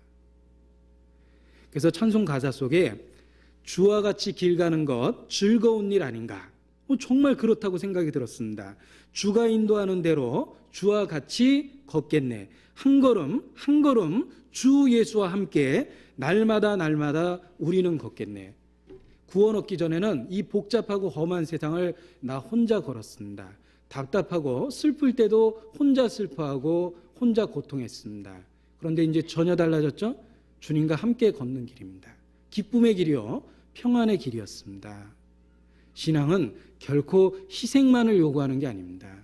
그래서 찬송 가사 속에 주와 같이 길 가는 것 즐거운 일 아닌가? 정말 그렇다고 생각이 들었습니다. 주가 인도하는 대로 주와 같이 걷겠네. 한 걸음 한 걸음 주 예수와 함께 날마다 우리는 걷겠네. 구원 얻기 전에는 이 복잡하고 험한 세상을 나 혼자 걸었습니다. 답답하고 슬플 때도 혼자 슬퍼하고 혼자 고통했습니다. 그런데 이제 전혀 달라졌죠? 주님과 함께 걷는 길입니다. 기쁨의 길이요 평안의 길이었습니다. 신앙은 결코 희생만을 요구하는 게 아닙니다.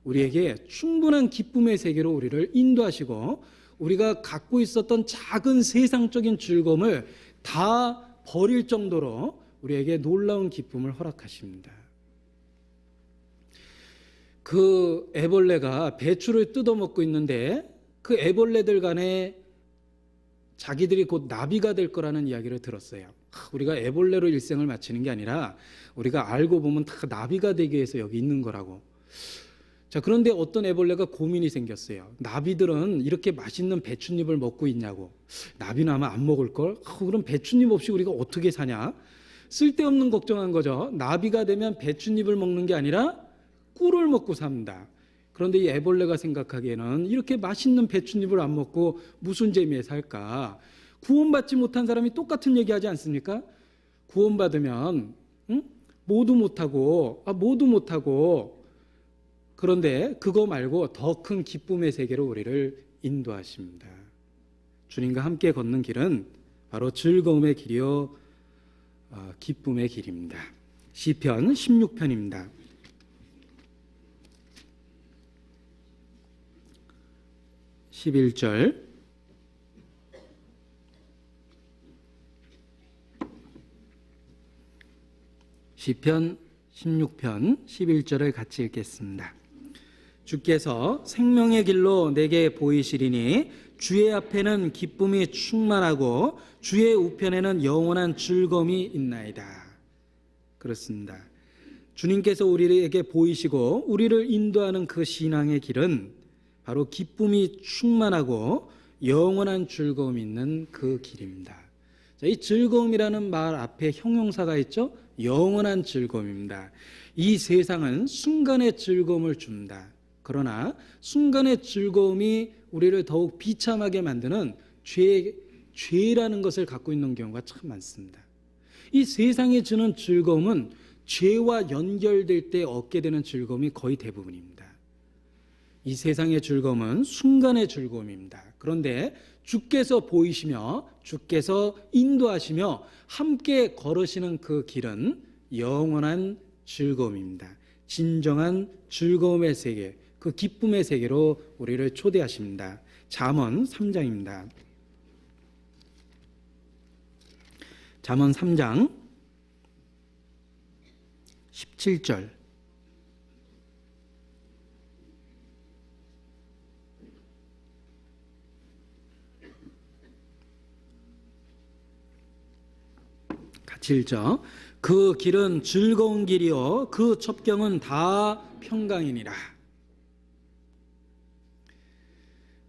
우리에게 충분한 기쁨의 세계로 우리를 인도하시고 우리가 갖고 있었던 작은 세상적인 즐거움을 다 버릴 정도로 우리에게 놀라운 기쁨을 허락하십니다. 그 애벌레가 배추를 뜯어먹고 있는데 그 애벌레들 간에 자기들이 곧 나비가 될 거라는 이야기를 들었어요. 우리가 애벌레로 일생을 마치는 게 아니라 우리가 알고 보면 다 나비가 되기 위해서 여기 있는 거라고. 자, 그런데 어떤 애벌레가 고민이 생겼어요. 나비들은 이렇게 맛있는 배춧잎을 먹고 있냐고. 나비는 아마 안 먹을걸? 그럼 배춧잎 없이 우리가 어떻게 사냐? 쓸데없는 걱정한 거죠. 나비가 되면 배춧잎을 먹는 게 아니라 꿀을 먹고 삽니다. 그런데 이 애벌레가 생각하기에는 이렇게 맛있는 배춧잎을 안 먹고 무슨 재미에 살까? 구원받지 못한 사람이 똑같은 얘기하지 않습니까? 구원받으면 모두 못하고 그런데 그거 말고 더 큰 기쁨의 세계로 우리를 인도하십니다. 주님과 함께 걷는 길은 바로 즐거움의 길이요 기쁨의 길입니다. 시편 16편입니다. 11절 시편 16편 11절을 같이 읽겠습니다. 주께서 생명의 길로 내게 보이시리니 주의 앞에는 기쁨이 충만하고 주의 우편에는 영원한 즐거움이 있나이다. 그렇습니다. 주님께서 우리에게 보이시고 우리를 인도하는 그 신앙의 길은 바로 기쁨이 충만하고 영원한 즐거움이 있는 그 길입니다. 자, 이 즐거움이라는 말 앞에 형용사가 있죠? 영원한 즐거움입니다. 이 세상은 순간의 즐거움을 줍니다. 그러나 순간의 즐거움이 우리를 더욱 비참하게 만드는 죄라는 것을 갖고 있는 경우가 참 많습니다. 이 세상이 주는 즐거움은 죄와 연결될 때 얻게 되는 즐거움이 거의 대부분입니다. 이 세상의 즐거움은 순간의 즐거움입니다. 그런데 주께서 보이시며 주께서 인도하시며 함께 걸으시는 그 길은 영원한 즐거움입니다. 진정한 즐거움의 세계, 그 기쁨의 세계로 우리를 초대하십니다. 잠언 3장입니다. 잠언 3장 17절. 같이 읽죠. 그 길은 즐거운 길이요 그 첩경은 다 평강이니라.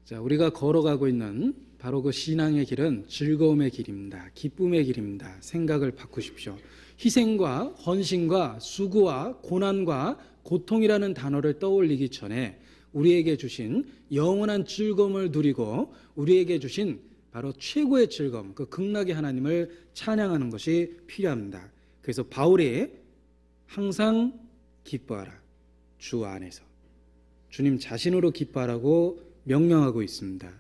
자, 우리가 걸어가고 있는 바로 그 신앙의 길은 즐거움의 길입니다. 기쁨의 길입니다. 생각을 바꾸십시오. 희생과 헌신과 수고와 고난과 고통이라는 단어를 떠올리기 전에 우리에게 주신 영원한 즐거움을 누리고 우리에게 주신 바로 최고의 즐거움, 그 극락의 하나님을 찬양하는 것이 필요합니다. 그래서 바울이 항상 기뻐하라. 주 안에서. 주님 자신으로 기뻐하라고 명령하고 있습니다.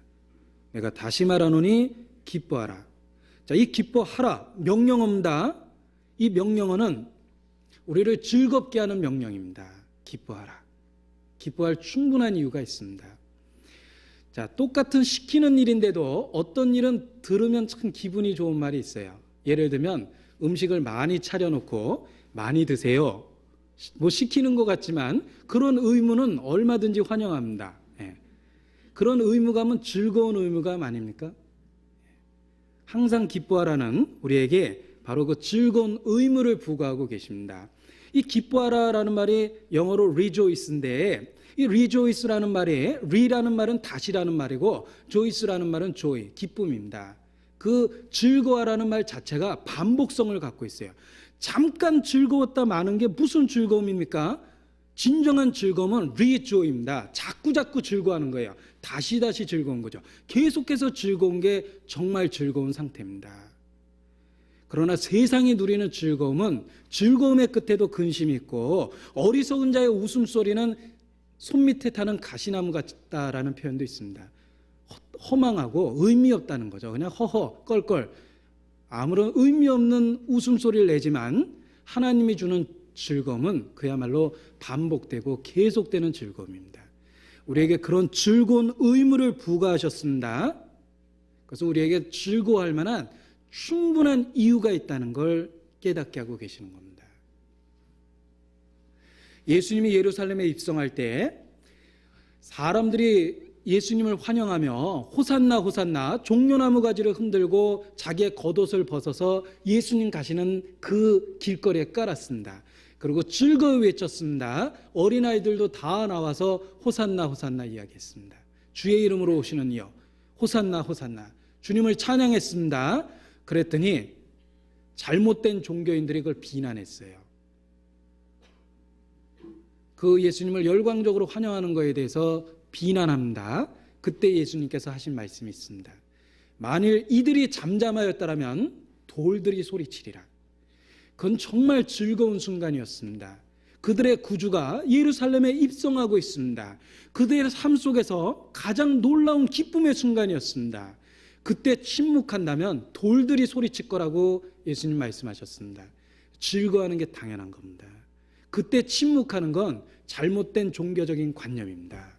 내가 다시 말하노니 기뻐하라. 자, 이 기뻐하라 명령어입니다. 이 명령어는 우리를 즐겁게 하는 명령입니다. 기뻐하라. 기뻐할 충분한 이유가 있습니다. 자, 똑같은 시키는 일인데도 어떤 일은 들으면 참 기분이 좋은 말이 있어요. 예를 들면 음식을 많이 차려놓고 많이 드세요. 뭐 시키는 것 같지만 그런 의무는 얼마든지 환영합니다. 예. 그런 의무감은 즐거운 의무감 아닙니까? 항상 기뻐하라는 우리에게 바로 그 즐거운 의무를 부과하고 계십니다. 이 기뻐하라라는 말이 영어로 rejoice인데 이 rejoice라는 말이 re라는 말은 다시라는 말이고 joyce라는 말은 joy, 기쁨입니다. 그 즐거워라는 말 자체가 반복성을 갖고 있어요. 잠깐 즐거웠다 마는 게 무슨 즐거움입니까? 진정한 즐거움은 rejoy입니다. 자꾸 즐거워하는 거예요. 다시 즐거운 거죠. 계속해서 즐거운 게 정말 즐거운 상태입니다. 그러나 세상이 누리는 즐거움은 즐거움의 끝에도 근심이 있고 어리석은 자의 웃음소리는 손밑에 타는 가시나무 같다라는 표현도 있습니다. 허망하고 의미 없다는 거죠. 그냥 허허 껄껄 아무런 의미 없는 웃음소리를 내지만 하나님이 주는 즐거움은 그야말로 반복되고 계속되는 즐거움입니다. 우리에게 그런 즐거운 의무를 부과하셨습니다. 그래서 우리에게 즐거워할 만한 충분한 이유가 있다는 걸 깨닫게 하고 계시는 겁니다. 예수님이 예루살렘에 입성할 때 사람들이 예수님을 환영하며 호산나 호산나 종려나무 가지를 흔들고 자기의 겉옷을 벗어서 예수님 가시는 그 길거리에 깔았습니다. 그리고 즐거이 외쳤습니다. 어린아이들도 다 나와서 호산나 호산나 이야기했습니다. 주의 이름으로 오시는 이여 호산나 호산나 주님을 찬양했습니다. 그랬더니 잘못된 종교인들이 그걸 비난했어요. 그 예수님을 열광적으로 환영하는 것에 대해서 비난합니다. 그때 예수님께서 하신 말씀이 있습니다. 만일 이들이 잠잠하였다면 돌들이 소리치리라. 그건 정말 즐거운 순간이었습니다. 그들의 구주가 예루살렘에 입성하고 있습니다. 그들의 삶 속에서 가장 놀라운 기쁨의 순간이었습니다. 그때 침묵한다면 돌들이 소리칠 거라고 예수님 말씀하셨습니다. 즐거워하는 게 당연한 겁니다. 그때 침묵하는 건 잘못된 종교적인 관념입니다.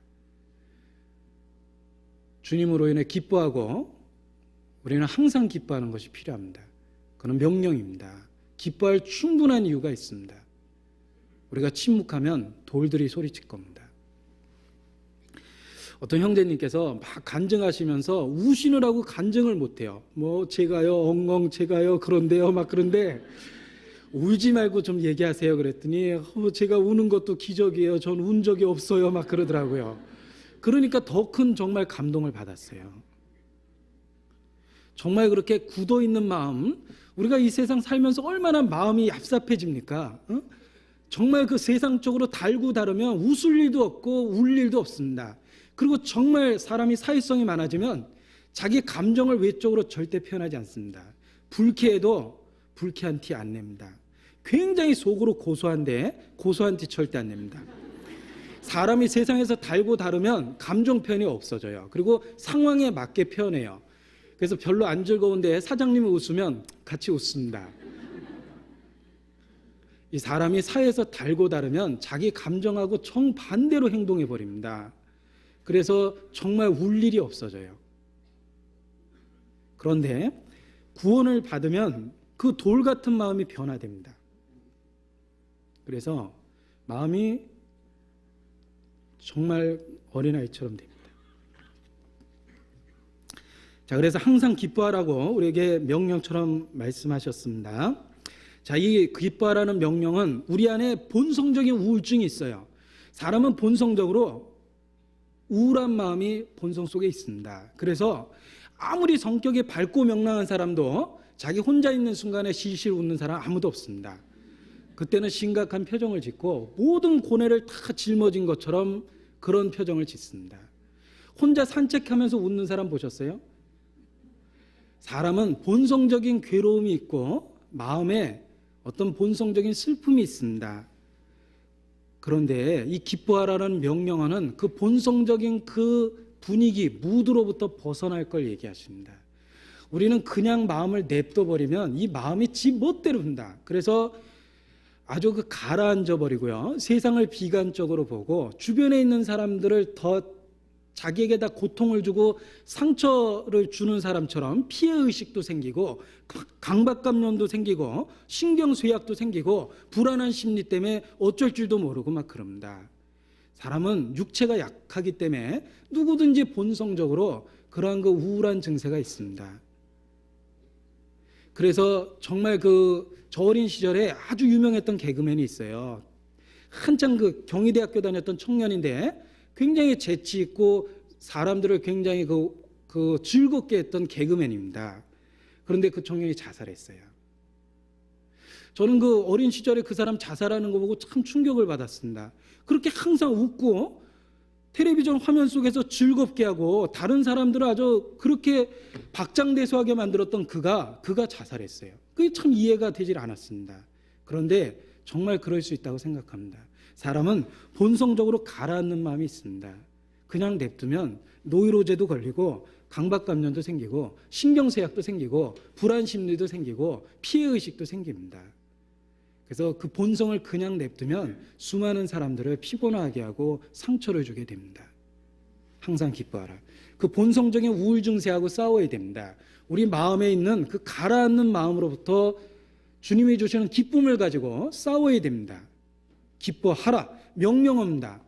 주님으로 인해 기뻐하고 우리는 항상 기뻐하는 것이 필요합니다. 그건 명령입니다. 기뻐할 충분한 이유가 있습니다. 우리가 침묵하면 돌들이 소리칠 겁니다. 어떤 형제님께서 막 간증하시면서 우시느라고 간증을 못해요. 뭐 제가요 엉엉 제가요 그런데요 막 그런데 울지 말고 좀 얘기하세요 그랬더니 제가 우는 것도 기적이에요. 전 운 적이 없어요 막 그러더라고요. 그러니까 더 큰 정말 감동을 받았어요. 정말 그렇게 굳어있는 마음, 우리가 이 세상 살면서 얼마나 마음이 얍삽해집니까? 정말 그 세상적으로 달고 다르면 웃을 일도 없고 울 일도 없습니다. 그리고 정말 사람이 사회성이 많아지면 자기 감정을 외적으로 절대 표현하지 않습니다. 불쾌해도 불쾌한 티 안 냅니다. 굉장히 속으로 고소한데 고소한 티 절대 안 냅니다. 사람이 세상에서 달고 다르면 감정 표현이 없어져요. 그리고 상황에 맞게 표현해요. 그래서 별로 안 즐거운데 사장님이 웃으면 같이 웃습니다. 이 사람이 사회에서 달고 다르면 자기 감정하고 정반대로 행동해 버립니다. 그래서 정말 울 일이 없어져요. 그런데 구원을 받으면 그 돌 같은 마음이 변화됩니다. 그래서 마음이 정말 어린아이처럼 됩니다. 자, 그래서 항상 기뻐하라고 우리에게 명령처럼 말씀하셨습니다. 자, 이 기뻐하라는 명령은 우리 안에 본성적인 우울증이 있어요. 사람은 본성적으로 우울한 마음이 본성 속에 있습니다. 그래서 아무리 성격이 밝고 명랑한 사람도 자기 혼자 있는 순간에 실실 웃는 사람 아무도 없습니다. 그때는 심각한 표정을 짓고 모든 고뇌를 다 짊어진 것처럼 그런 표정을 짓습니다. 혼자 산책하면서 웃는 사람 보셨어요? 사람은 본성적인 괴로움이 있고 마음에 어떤 본성적인 슬픔이 있습니다. 그런데 이 기뻐하라는 명령어는 그 본성적인 그 분위기, 무드로부터 벗어날 걸 얘기하십니다. 우리는 그냥 마음을 냅둬버리면 이 마음이 지 멋대로 한다. 그래서 아주 그 가라앉아 버리고요. 세상을 비관적으로 보고 주변에 있는 사람들을 더 자기에게 다 고통을 주고 상처를 주는 사람처럼 피해의식도 생기고 강박감염도 생기고 신경쇠약도 생기고 불안한 심리 때문에 어쩔 줄도 모르고 막 그럽니다. 사람은 육체가 약하기 때문에 누구든지 본성적으로 그러한 그 우울한 증세가 있습니다. 그래서 정말 저 어린 시절에 아주 유명했던 개그맨이 있어요. 한창 그 경희대학교 다녔던 청년인데 굉장히 재치 있고 사람들을 굉장히 즐겁게 했던 개그맨입니다. 그런데 그 청년이 자살했어요. 저는 그 어린 시절에 그 사람 자살하는 거 보고 참 충격을 받았습니다. 그렇게 항상 웃고 텔레비전 화면 속에서 즐겁게 하고 다른 사람들을 아주 그렇게 박장대소하게 만들었던 그가 자살했어요. 그게 참 이해가 되질 않았습니다. 그런데 정말 그럴 수 있다고 생각합니다. 사람은 본성적으로 가라앉는 마음이 있습니다. 그냥 냅두면 노이로제도 걸리고 강박감염도 생기고 신경쇠약도 생기고 불안심리도 생기고 피해의식도 생깁니다. 그래서 그 본성을 그냥 냅두면 수많은 사람들을 피곤하게 하고 상처를 주게 됩니다. 항상 기뻐하라. 그 본성적인 우울 증세하고 싸워야 됩니다. 우리 마음에 있는 그 가라앉는 마음으로부터 주님이 주시는 기쁨을 가지고 싸워야 됩니다. 기뻐하라. 명령합니다.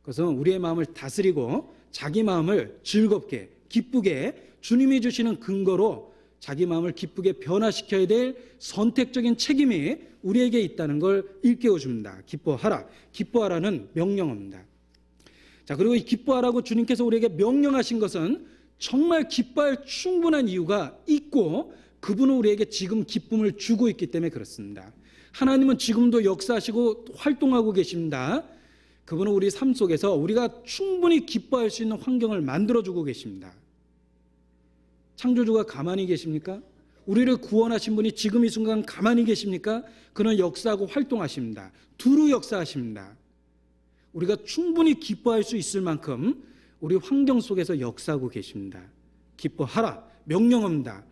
그것은 우리의 마음을 다스리고 자기 마음을 즐겁게 기쁘게 주님이 주시는 근거로 자기 마음을 기쁘게 변화시켜야 될 선택적인 책임이 우리에게 있다는 걸 일깨워 줍니다. 기뻐하라. 기뻐하라는 명령어입니다. 자, 그리고 이 기뻐하라고 주님께서 우리에게 명령하신 것은 정말 기뻐할 충분한 이유가 있고 그분은 우리에게 지금 기쁨을 주고 있기 때문에 그렇습니다. 하나님은 지금도 역사하시고 활동하고 계십니다. 그분은 우리 삶 속에서 우리가 충분히 기뻐할 수 있는 환경을 만들어주고 계십니다. 창조주가 가만히 계십니까? 우리를 구원하신 분이 지금 이 순간 가만히 계십니까? 그는 역사하고 활동하십니다. 두루 역사하십니다. 우리가 충분히 기뻐할 수 있을 만큼 우리 환경 속에서 역사하고 계십니다. 기뻐하라. 명령합니다.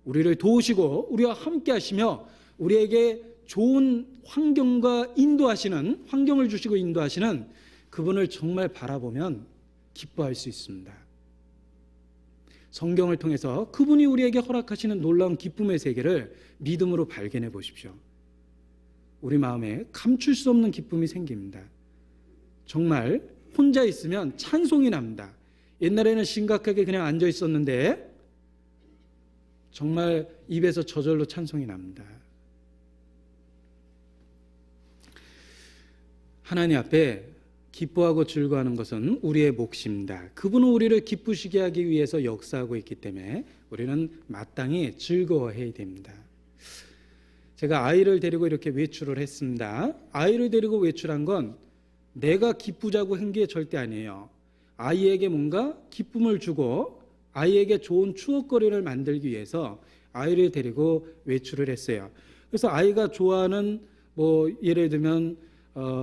우리를 도우시고 우리와 함께 하시며 우리에게 좋은 환경과 인도하시는, 환경을 주시고 인도하시는 그분을 정말 바라보면 기뻐할 수 있습니다. 성경을 통해서 그분이 우리에게 허락하시는 놀라운 기쁨의 세계를 믿음으로 발견해 보십시오. 우리 마음에 감출 수 없는 기쁨이 생깁니다. 정말 혼자 있으면 찬송이 납니다. 옛날에는 심각하게 그냥 앉아 있었는데 정말 입에서 저절로 찬송이 납니다. 하나님 앞에 기뻐하고 즐거워하는 것은 우리의 몫입니다. 그분은 우리를 기쁘시게 하기 위해서 역사하고 있기 때문에 우리는 마땅히 즐거워해야 됩니다. 제가 아이를 데리고 이렇게 외출을 했습니다. 아이를 데리고 외출한 건 내가 기쁘자고 한 게 절대 아니에요. 아이에게 뭔가 기쁨을 주고 아이에게 좋은 추억거리를 만들기 위해서 아이를 데리고 외출을 했어요. 그래서 아이가 좋아하는 예를 들면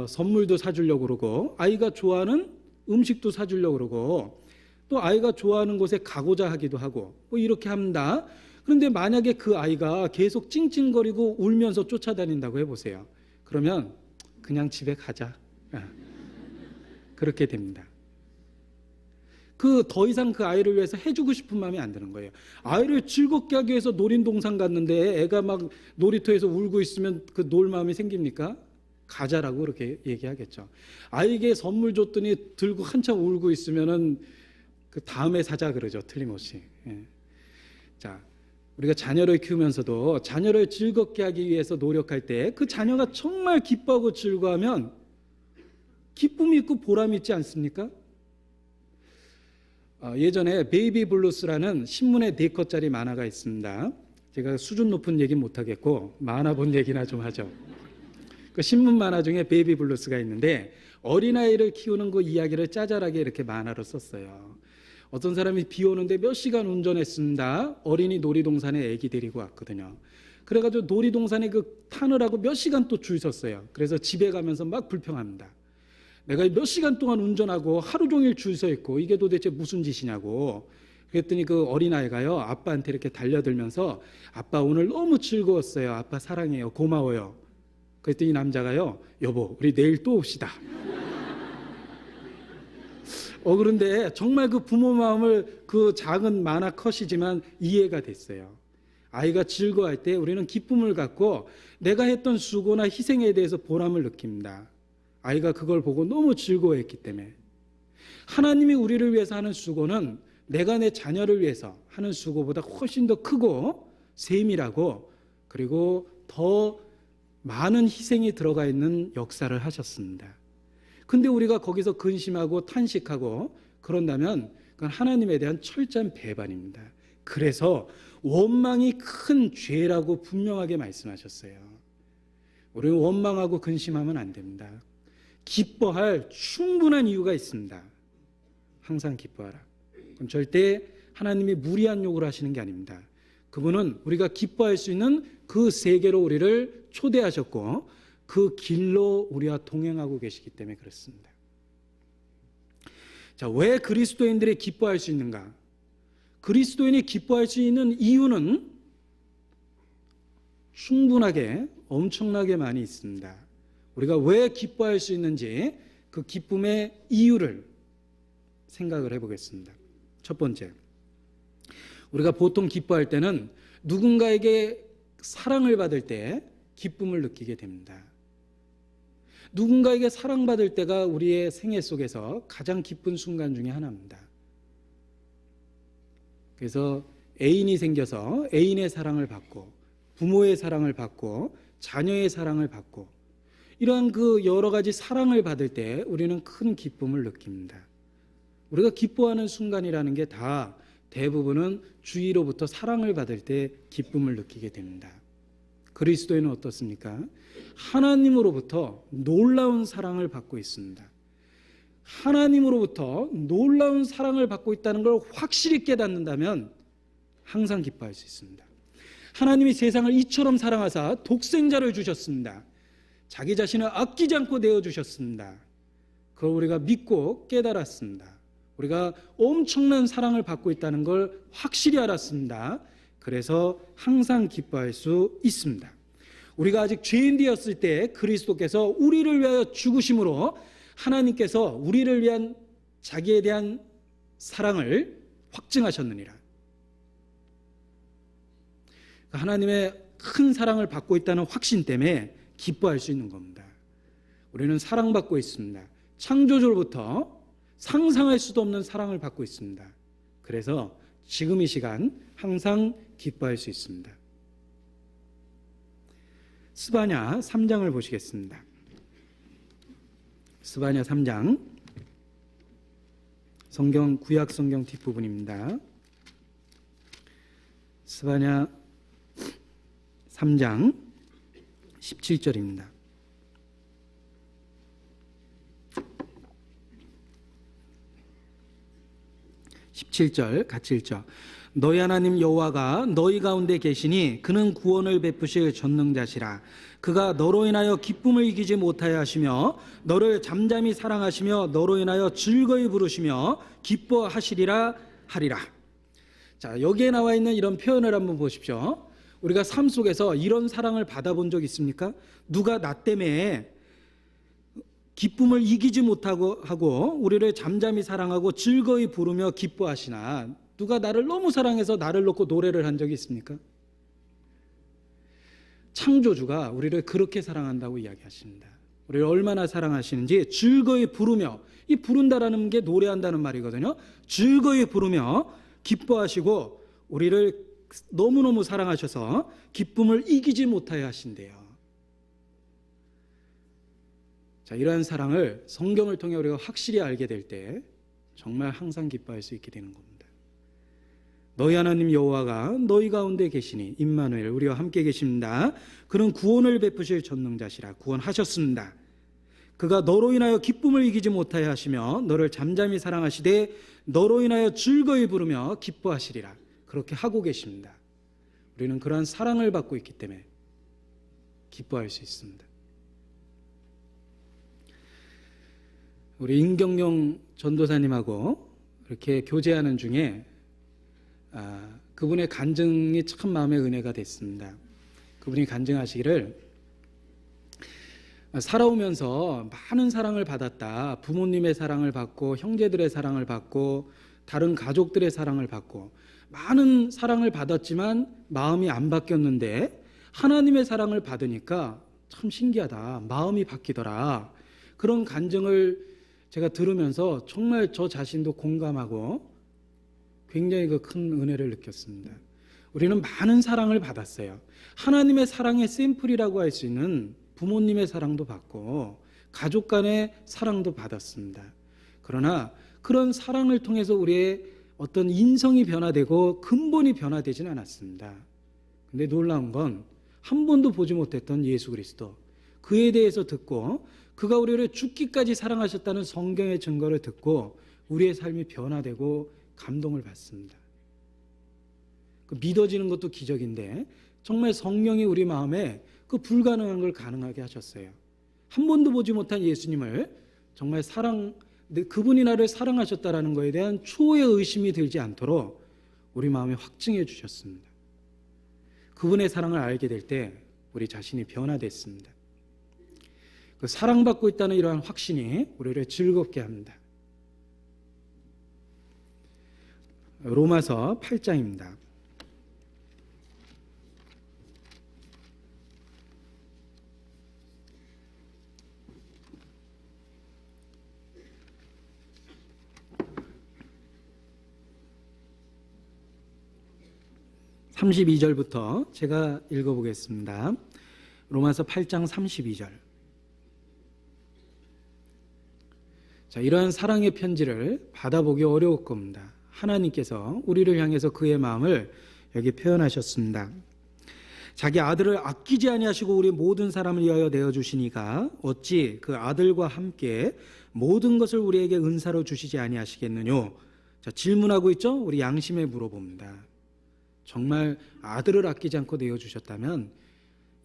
선물도 사주려고 그러고 아이가 좋아하는 음식도 사주려고 그러고 또 아이가 좋아하는 곳에 가고자 하기도 하고 이렇게 합니다. 그런데 만약에 그 아이가 계속 찡찡거리고 울면서 쫓아다닌다고 해보세요. 그러면 그냥 집에 가자. 그렇게 됩니다. 더 이상 그 아이를 위해서 해주고 싶은 마음이 안 드는 거예요. 아이를 즐겁게 하기 위해서 놀이동산 갔는데 애가 막 놀이터에서 울고 있으면 그 놀 마음이 생깁니까? 가자라고 그렇게 얘기하겠죠. 아이에게 선물 줬더니 들고 한참 울고 있으면은 그 다음에 사자 그러죠. 틀림없이. 예. 자, 우리가 자녀를 키우면서도 자녀를 즐겁게 하기 위해서 노력할 때 그 자녀가 정말 기뻐하고 즐거워하면 기쁨이 있고 보람이 있지 않습니까? 예전에 베이비 블루스라는 신문에 4컷짜리 만화가 있습니다. 제가 수준 높은 얘기는 못하겠고 만화 본 얘기나 좀 하죠. 그 신문 만화 중에 베이비 블루스가 있는데 어린아이를 키우는 그 이야기를 짜잘하게 이렇게 만화로 썼어요. 어떤 사람이 비 오는데 몇 시간 운전했습니다. 어린이 놀이동산에 애기 데리고 왔거든요. 그래가지고 놀이동산에 그 타느라고 몇 시간 또 줄 섰어요. 그래서 집에 가면서 막 불평합니다. 내가 몇 시간 동안 운전하고 하루 종일 줄 서 있고 이게 도대체 무슨 짓이냐고. 그랬더니 그 어린아이가요, 아빠한테 이렇게 달려들면서 아빠 오늘 너무 즐거웠어요. 아빠 사랑해요. 고마워요. 그랬더니 남자가요, 여보 우리 내일 또 옵시다. 그런데 정말 그 부모 마음을 그 작은 만화 컷이지만 이해가 됐어요. 아이가 즐거워할 때 우리는 기쁨을 갖고 내가 했던 수고나 희생에 대해서 보람을 느낍니다. 아이가 그걸 보고 너무 즐거워했기 때문에. 하나님이 우리를 위해서 하는 수고는 내가 내 자녀를 위해서 하는 수고보다 훨씬 더 크고 세밀하고 그리고 더 많은 희생이 들어가 있는 역사를 하셨습니다. 근데 우리가 거기서 근심하고 탄식하고 그런다면 그건 하나님에 대한 철저한 배반입니다. 그래서 원망이 큰 죄라고 분명하게 말씀하셨어요. 우리는 원망하고 근심하면 안 됩니다. 기뻐할 충분한 이유가 있습니다. 항상 기뻐하라. 그럼 절대 하나님이 무리한 요구를 하시는 게 아닙니다. 그분은 우리가 기뻐할 수 있는 그 세계로 우리를 초대하셨고 그 길로 우리와 동행하고 계시기 때문에 그렇습니다. 자, 왜 그리스도인들이 기뻐할 수 있는가? 그리스도인이 기뻐할 수 있는 이유는 충분하게 엄청나게 많이 있습니다. 우리가 왜 기뻐할 수 있는지 그 기쁨의 이유를 생각을 해보겠습니다. 첫 번째, 우리가 보통 기뻐할 때는 누군가에게 사랑을 받을 때 기쁨을 느끼게 됩니다. 누군가에게 사랑받을 때가 우리의 생애 속에서 가장 기쁜 순간 중에 하나입니다. 그래서 애인이 생겨서 애인의 사랑을 받고 부모의 사랑을 받고 자녀의 사랑을 받고 이러한 그 여러 가지 사랑을 받을 때 우리는 큰 기쁨을 느낍니다. 우리가 기뻐하는 순간이라는 게 다 대부분은 주위로부터 사랑을 받을 때 기쁨을 느끼게 됩니다. 그리스도인은 어떻습니까? 하나님으로부터 놀라운 사랑을 받고 있습니다. 하나님으로부터 놀라운 사랑을 받고 있다는 걸 확실히 깨닫는다면 항상 기뻐할 수 있습니다. 하나님이 세상을 이처럼 사랑하사 독생자를 주셨습니다. 자기 자신을 아끼지 않고 내어주셨습니다. 그걸 우리가 믿고 깨달았습니다. 우리가 엄청난 사랑을 받고 있다는 걸 확실히 알았습니다. 그래서 항상 기뻐할 수 있습니다. 우리가 아직 죄인 되었을 때 그리스도께서 우리를 위하여 죽으심으로 하나님께서 우리를 위한 자기에 대한 사랑을 확증하셨느니라. 하나님의 큰 사랑을 받고 있다는 확신 때문에 기뻐할 수 있는 겁니다. 우리는 사랑받고 있습니다. 창조주로부터 상상할 수도 없는 사랑을 받고 있습니다. 그래서 지금 이 시간 항상 기뻐할 수 있습니다. 스바냐 3장을 보시겠습니다. 스바냐 3장, 성경 구약 성경 뒷부분입니다. 스바냐 3장 17절입니다. 17절 같이 읽죠. 너희 하나님 여호와가 너희 가운데 계시니 그는 구원을 베푸실 전능자시라. 그가 너로 인하여 기쁨을 이기지 못하여 하시며 너를 잠잠히 사랑하시며 너로 인하여 즐거이 부르시며 기뻐하시리라 하리라. 자, 여기에 나와 있는 이런 표현을 한번 보십시오. 우리가 삶 속에서 이런 사랑을 받아본 적 있습니까? 누가 나 때문에 기쁨을 이기지 못하고 하고 우리를 잠잠히 사랑하고 즐거이 부르며 기뻐하시나 누가 나를 너무 사랑해서 나를 놓고 노래를 한 적이 있습니까? 창조주가 우리를 그렇게 사랑한다고 이야기하십니다. 우리를 얼마나 사랑하시는지 즐거이 부르며, 이 부른다라는 게 노래한다는 말이거든요. 즐거이 부르며 기뻐하시고 우리를 너무너무 사랑하셔서 기쁨을 이기지 못하여 하신대요. 자, 이러한 사랑을 성경을 통해 우리가 확실히 알게 될 때 정말 항상 기뻐할 수 있게 되는 겁니다. 너희 하나님 여호와가 너희 가운데 계시니 임마누엘 우리와 함께 계십니다. 그는 구원을 베푸실 전능자시라. 구원하셨습니다. 그가 너로 인하여 기쁨을 이기지 못하여 하시며 너를 잠잠히 사랑하시되 너로 인하여 즐거이 부르며 기뻐하시리라. 그렇게 하고 계십니다. 우리는 그러한 사랑을 받고 있기 때문에 기뻐할 수 있습니다. 우리 임경영 전도사님하고 이렇게 교제하는 중에 그분의 간증이 참 마음의 은혜가 됐습니다. 그분이 간증하시기를 살아오면서 많은 사랑을 받았다. 부모님의 사랑을 받고 형제들의 사랑을 받고 다른 가족들의 사랑을 받고 많은 사랑을 받았지만 마음이 안 바뀌었는데 하나님의 사랑을 받으니까 참 신기하다. 마음이 바뀌더라. 그런 간증을 제가 들으면서 정말 저 자신도 공감하고 굉장히 그 큰 은혜를 느꼈습니다. 우리는 많은 사랑을 받았어요. 하나님의 사랑의 샘플이라고 할 수 있는 부모님의 사랑도 받고 가족 간의 사랑도 받았습니다. 그러나 그런 사랑을 통해서 우리의 어떤 인성이 변화되고 근본이 변화되지는 않았습니다. 근데 놀라운 건 한 번도 보지 못했던 예수 그리스도, 그에 대해서 듣고 그가 우리를 죽기까지 사랑하셨다는 성경의 증거를 듣고 우리의 삶이 변화되고 감동을 받습니다. 믿어지는 것도 기적인데 정말 성령이 우리 마음에 그 불가능한 걸 가능하게 하셨어요. 한 번도 보지 못한 예수님을 정말 그분이 나를 사랑하셨다라는 것에 대한 초의 의심이 들지 않도록 우리 마음에 확증해 주셨습니다. 그분의 사랑을 알게 될 때 우리 자신이 변화됐습니다. 그 사랑받고 있다는 이러한 확신이 우리를 즐겁게 합니다. 로마서 8장입니다. (32절부터) 제가 읽어보겠습니다. 로마서 8장 32절. 자, 이러한 사랑의 편지를 받아보기 어려울 겁니다. 하나님께서 우리를 향해서 그의 마음을 여기 표현하셨습니다. 자기 아들을 아끼지 아니하시고 우리 모든 사람을 위하여 내어주시니가 어찌 그 아들과 함께 모든 것을 우리에게 은사로 주시지 아니하시겠느뇨. 자, 질문하고 있죠? 우리 양심에 물어봅니다. 정말 아들을 아끼지 않고 내어주셨다면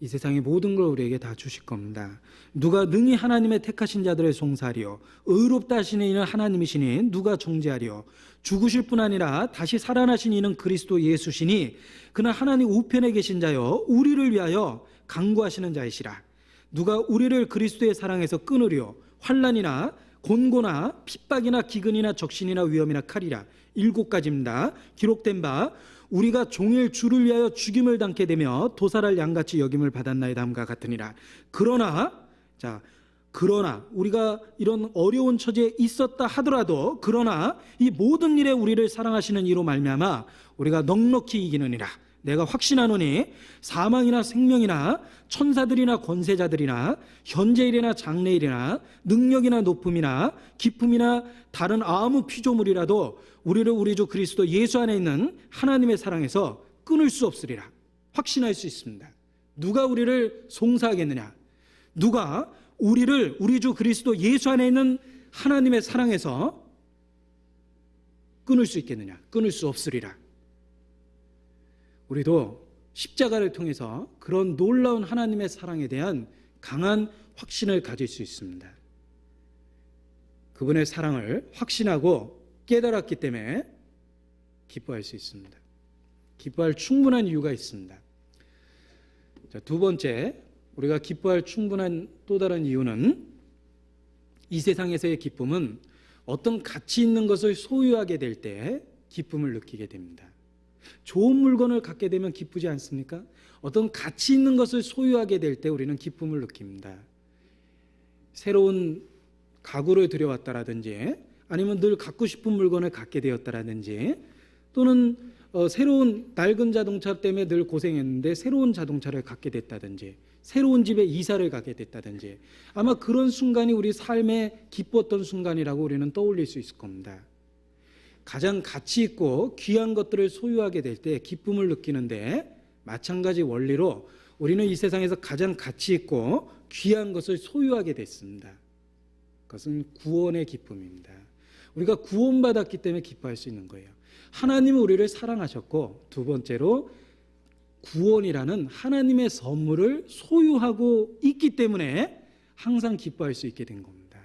이 세상의 모든 걸 우리에게 다 주실 겁니다. 누가 능히 하나님의 택하신 자들의 송사하리요 의롭다 하시는 이는 하나님이시니 누가 정죄하리요. 죽으실 뿐 아니라 다시 살아나신 이는 그리스도 예수시니 그는 하나님 우편에 계신 자요 우리를 위하여 강구하시는 자이시라. 누가 우리를 그리스도의 사랑에서 끊으리요. 환난이나 곤고나 핍박이나 기근이나 적신이나 위험이나 칼이라. 7가지입니다. 기록된 바 우리가 종일 주를 위하여 죽임을 당게 되며 도살할 양같이 여김을 받았나이다 함과 같으니라. 그러나 우리가 이런 어려운 처지에 있었다 하더라도 그러나 이 모든 일에 우리를 사랑하시는 이로 말미암아 우리가 넉넉히 이기느니라. 내가 확신하노니 사망이나 생명이나 천사들이나 권세자들이나 현재일이나 장래일이나 능력이나 높음이나 기품이나 다른 아무 피조물이라도 우리를 우리 주 그리스도 예수 안에 있는 하나님의 사랑에서 끊을 수 없으리라. 확신할 수 있습니다. 누가 우리를 송사하겠느냐? 누가 우리를 우리 주 그리스도 예수 안에 있는 하나님의 사랑에서 끊을 수 있겠느냐? 끊을 수 없으리라. 우리도 십자가를 통해서 그런 놀라운 하나님의 사랑에 대한 강한 확신을 가질 수 있습니다. 그분의 사랑을 확신하고 깨달았기 때문에 기뻐할 수 있습니다. 기뻐할 충분한 이유가 있습니다. 자, 두 번째, 우리가 기뻐할 충분한 또 다른 이유는 이 세상에서의 기쁨은 어떤 가치 있는 것을 소유하게 될 때 기쁨을 느끼게 됩니다. 좋은 물건을 갖게 되면 기쁘지 않습니까? 어떤 가치 있는 것을 소유하게 될 때 우리는 기쁨을 느낍니다. 새로운 가구를 들여왔다라든지 아니면 늘 갖고 싶은 물건을 갖게 되었다라든지 또는 새로운 낡은 자동차 때문에 늘 고생했는데 새로운 자동차를 갖게 됐다든지 새로운 집에 이사를 가게 됐다든지 아마 그런 순간이 우리 삶에 기뻤던 순간이라고 우리는 떠올릴 수 있을 겁니다. 가장 가치 있고 귀한 것들을 소유하게 될 때 기쁨을 느끼는데 마찬가지 원리로 우리는 이 세상에서 가장 가치 있고 귀한 것을 소유하게 됐습니다. 그것은 구원의 기쁨입니다. 우리가 구원받았기 때문에 기뻐할 수 있는 거예요. 하나님은 우리를 사랑하셨고 두 번째로 구원이라는 하나님의 선물을 소유하고 있기 때문에 항상 기뻐할 수 있게 된 겁니다.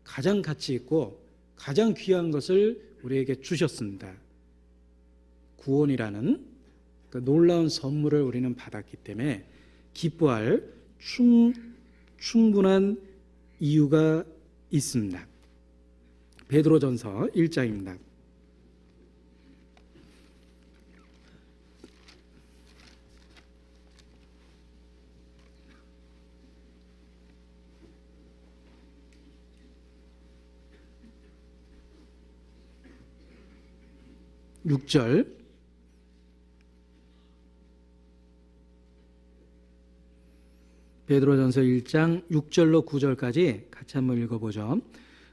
가장 가치 있고 가장 귀한 것을 우리에게 주셨습니다. 구원이라는 그 놀라운 선물을 우리는 받았기 때문에 기뻐할 충분한 이유가 있습니다. 베드로전서 1장입니다. 육 절 베드로전서 1장 6절로 9절까지 같이 한번 읽어보죠.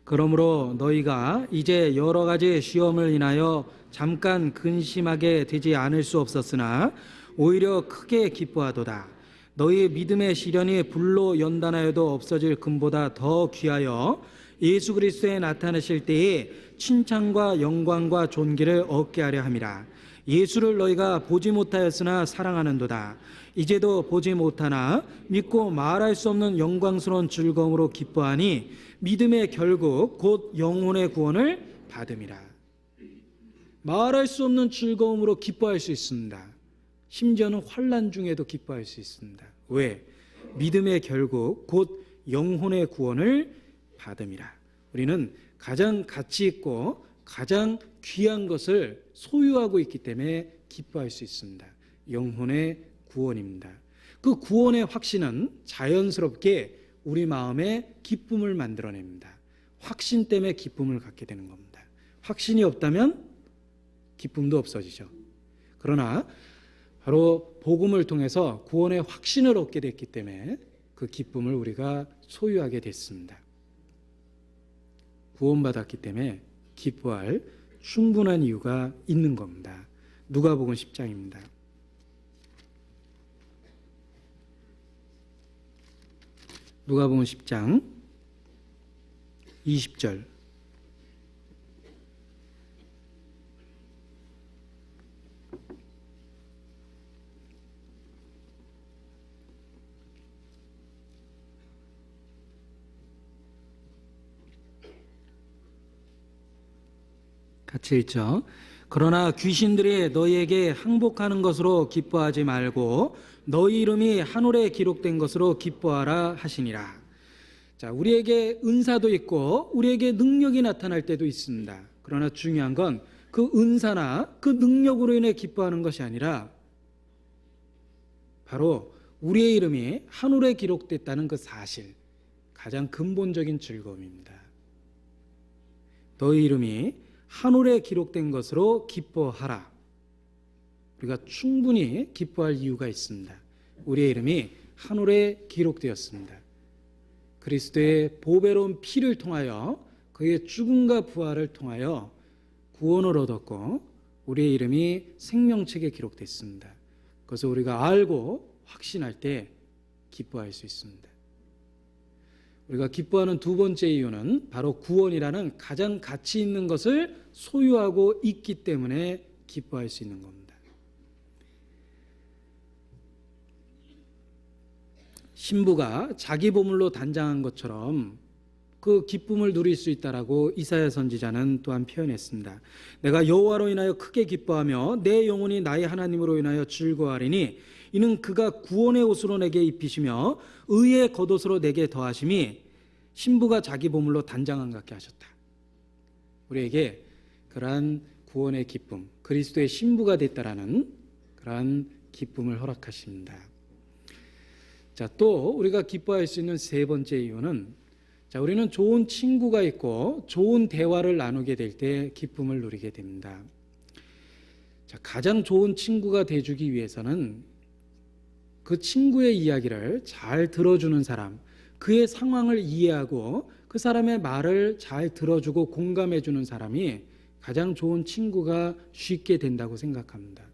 그러므로 너희가 이제 여러 가지 시험을 인하여 잠깐 근심하게 되지 않을 수 없었으나 오히려 크게 기뻐하도다. 너희 믿음의 시련이 불로 연단하여도 없어질 금보다 더 귀하여 예수 그리스도에 나타나실 때에 칭찬과 영광과 존귀를 얻게 하려 함이라. 예수를 너희가 보지 못하였으나 사랑하는도다. 이제도 보지 못하나 믿고 말할 수 없는 영광스러운 즐거움으로 기뻐하니 믿음의 결국 곧 영혼의 구원을 받음이라. 말할 수 없는 즐거움으로 기뻐할 수 있습니다. 심지어는 환난 중에도 기뻐할 수 있습니다. 왜? 믿음의 결국 곧 영혼의 구원을 받음이라. 우리는 가장 가치 있고 가장 귀한 것을 소유하고 있기 때문에 기뻐할 수 있습니다. 영혼의 구원입니다. 그 구원의 확신은 자연스럽게 우리 마음에 기쁨을 만들어냅니다. 확신 때문에 기쁨을 갖게 되는 겁니다. 확신이 없다면 기쁨도 없어지죠. 그러나 바로 복음을 통해서 구원의 확신을 얻게 됐기 때문에 그 기쁨을 우리가 소유하게 됐습니다. 구원받았기 때문에 기뻐할 충분한 이유가 있는 겁니다. 누가복음 10장입니다. 누가복음 10장 20절 같이 읽죠. 그러나 귀신들이 너희에게 항복하는 것으로 기뻐하지 말고 너희 이름이 하늘에 기록된 것으로 기뻐하라 하시니라. 자, 우리에게 은사도 있고 우리에게 능력이 나타날 때도 있습니다. 그러나 중요한 건 그 은사나 그 능력으로 인해 기뻐하는 것이 아니라 바로 우리의 이름이 하늘에 기록됐다는 그 사실, 가장 근본적인 즐거움입니다. 너희 이름이 하늘에 기록된 것으로 기뻐하라. 우리가 충분히 기뻐할 이유가 있습니다. 우리의 이름이 하늘에 기록되었습니다. 그리스도의 보배로운 피를 통하여 그의 죽음과 부활을 통하여 구원을 얻었고 우리의 이름이 생명책에 기록됐습니다. 그것을 우리가 알고 확신할 때 기뻐할 수 있습니다. 우리가 기뻐하는 두 번째 이유는 바로 구원이라는 가장 가치 있는 것을 소유하고 있기 때문에 기뻐할 수 있는 겁니다. 신부가 자기 보물로 단장한 것처럼 그 기쁨을 누릴 수 있다라고 이사야 선지자는 또한 표현했습니다. 내가 여호와로 인하여 크게 기뻐하며 내 영혼이 나의 하나님으로 인하여 즐거워하리니 이는 그가 구원의 옷으로 내게 입히시며 의의 겉옷으로 내게 더하심이 신부가 자기 보물로 단장한 것 같게 하셨다. 우리에게 그러한 구원의 기쁨, 그리스도의 신부가 됐다라는 그러한 기쁨을 허락하십니다. 자, 또 우리가 기뻐할 수 있는 세 번째 이유는, 자, 우리는 좋은 친구가 있고 좋은 대화를 나누게 될 때 기쁨을 누리게 됩니다. 자, 가장 좋은 친구가 돼주기 위해서는 그 친구의 이야기를 잘 들어주는 사람, 그의 상황을 이해하고 그 사람의 말을 잘 들어주고 공감해주는 사람이 가장 좋은 친구가 쉽게 된다고 생각합니다.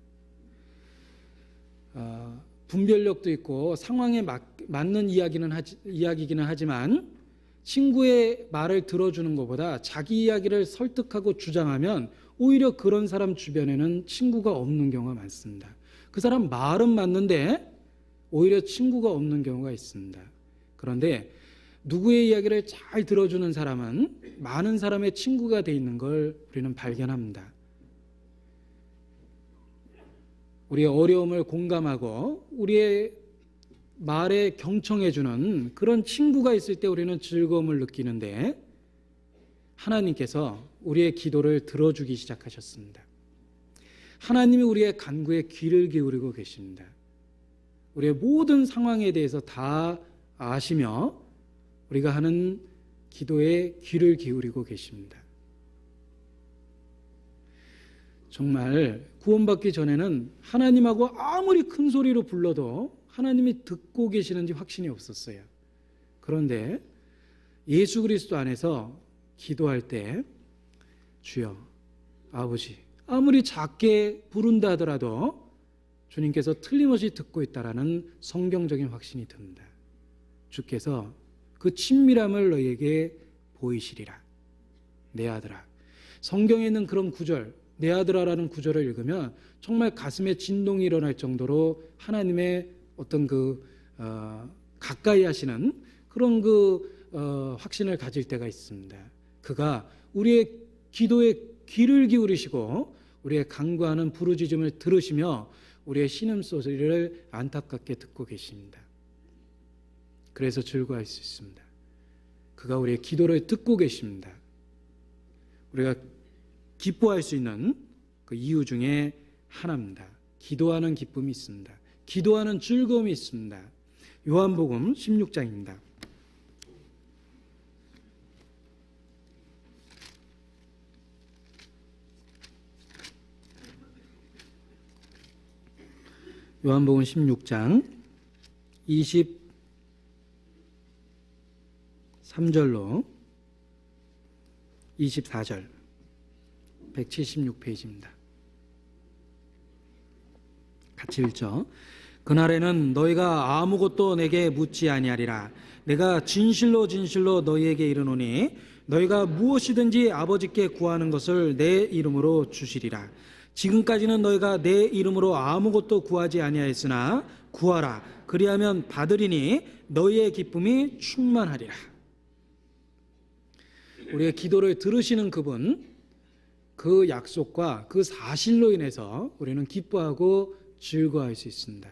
분별력도 있고 상황에 맞는 이야기기는 하지만 친구의 말을 들어주는 것보다 자기 이야기를 설득하고 주장하면 오히려 그런 사람 주변에는 친구가 없는 경우가 많습니다. 그 사람 말은 맞는데 오히려 친구가 없는 경우가 있습니다. 그런데 누구의 이야기를 잘 들어주는 사람은 많은 사람의 친구가 돼 있는 걸 우리는 발견합니다. 우리의 어려움을 공감하고 우리의 말에 경청해주는 그런 친구가 있을 때 우리는 즐거움을 느끼는데, 하나님께서 우리의 기도를 들어주기 시작하셨습니다. 하나님이 우리의 간구에 귀를 기울이고 계십니다. 우리의 모든 상황에 대해서 다 아시며 우리가 하는 기도에 귀를 기울이고 계십니다. 정말 구원받기 전에는 하나님하고 아무리 큰 소리로 불러도 하나님이 듣고 계시는지 확신이 없었어요. 그런데 예수 그리스도 안에서 기도할 때 주여, 아버지, 아무리 작게 부른다 하더라도 주님께서 틀림없이 듣고 있다라는 성경적인 확신이 듭니다. 주께서 그 친밀함을 너희에게 보이시리라. 내 아들아. 성경에 있는 그런 구절, 내 아들아라는 구절을 읽으면 정말 가슴에 진동이 일어날 정도로 하나님의 어떤 가까이 하시는 그런 확신을 가질 때가 있습니다. 그가 우리의 기도에 귀를 기울이시고 우리의 간구하는 부르짖음을 들으시며 우리의 신음소리를 안타깝게 듣고 계십니다. 그래서 즐거워할 수 있습니다. 그가 우리의 기도를 듣고 계십니다. 우리가 기뻐할 수 있는 그 이유 중에 하나입니다. 기도하는 기쁨이 있습니다. 기도하는 즐거움이 있습니다. 요한복음 16장입니다. 요한복음 16장 23절로 24절 176페이지입니다. 같이 읽죠. 그날에는 너희가 아무것도 내게 묻지 아니하리라. 내가 진실로 진실로 너희에게 이르노니 너희가 무엇이든지 아버지께 구하는 것을 내 이름으로 주시리라. 지금까지는 너희가 내 이름으로 아무것도 구하지 아니하였으나 구하라. 그리하면 받으리니 너희의 기쁨이 충만하리라. 우리의 기도를 들으시는 그분, 그 약속과 그 사실로 인해서 우리는 기뻐하고 즐거워할 수 있습니다.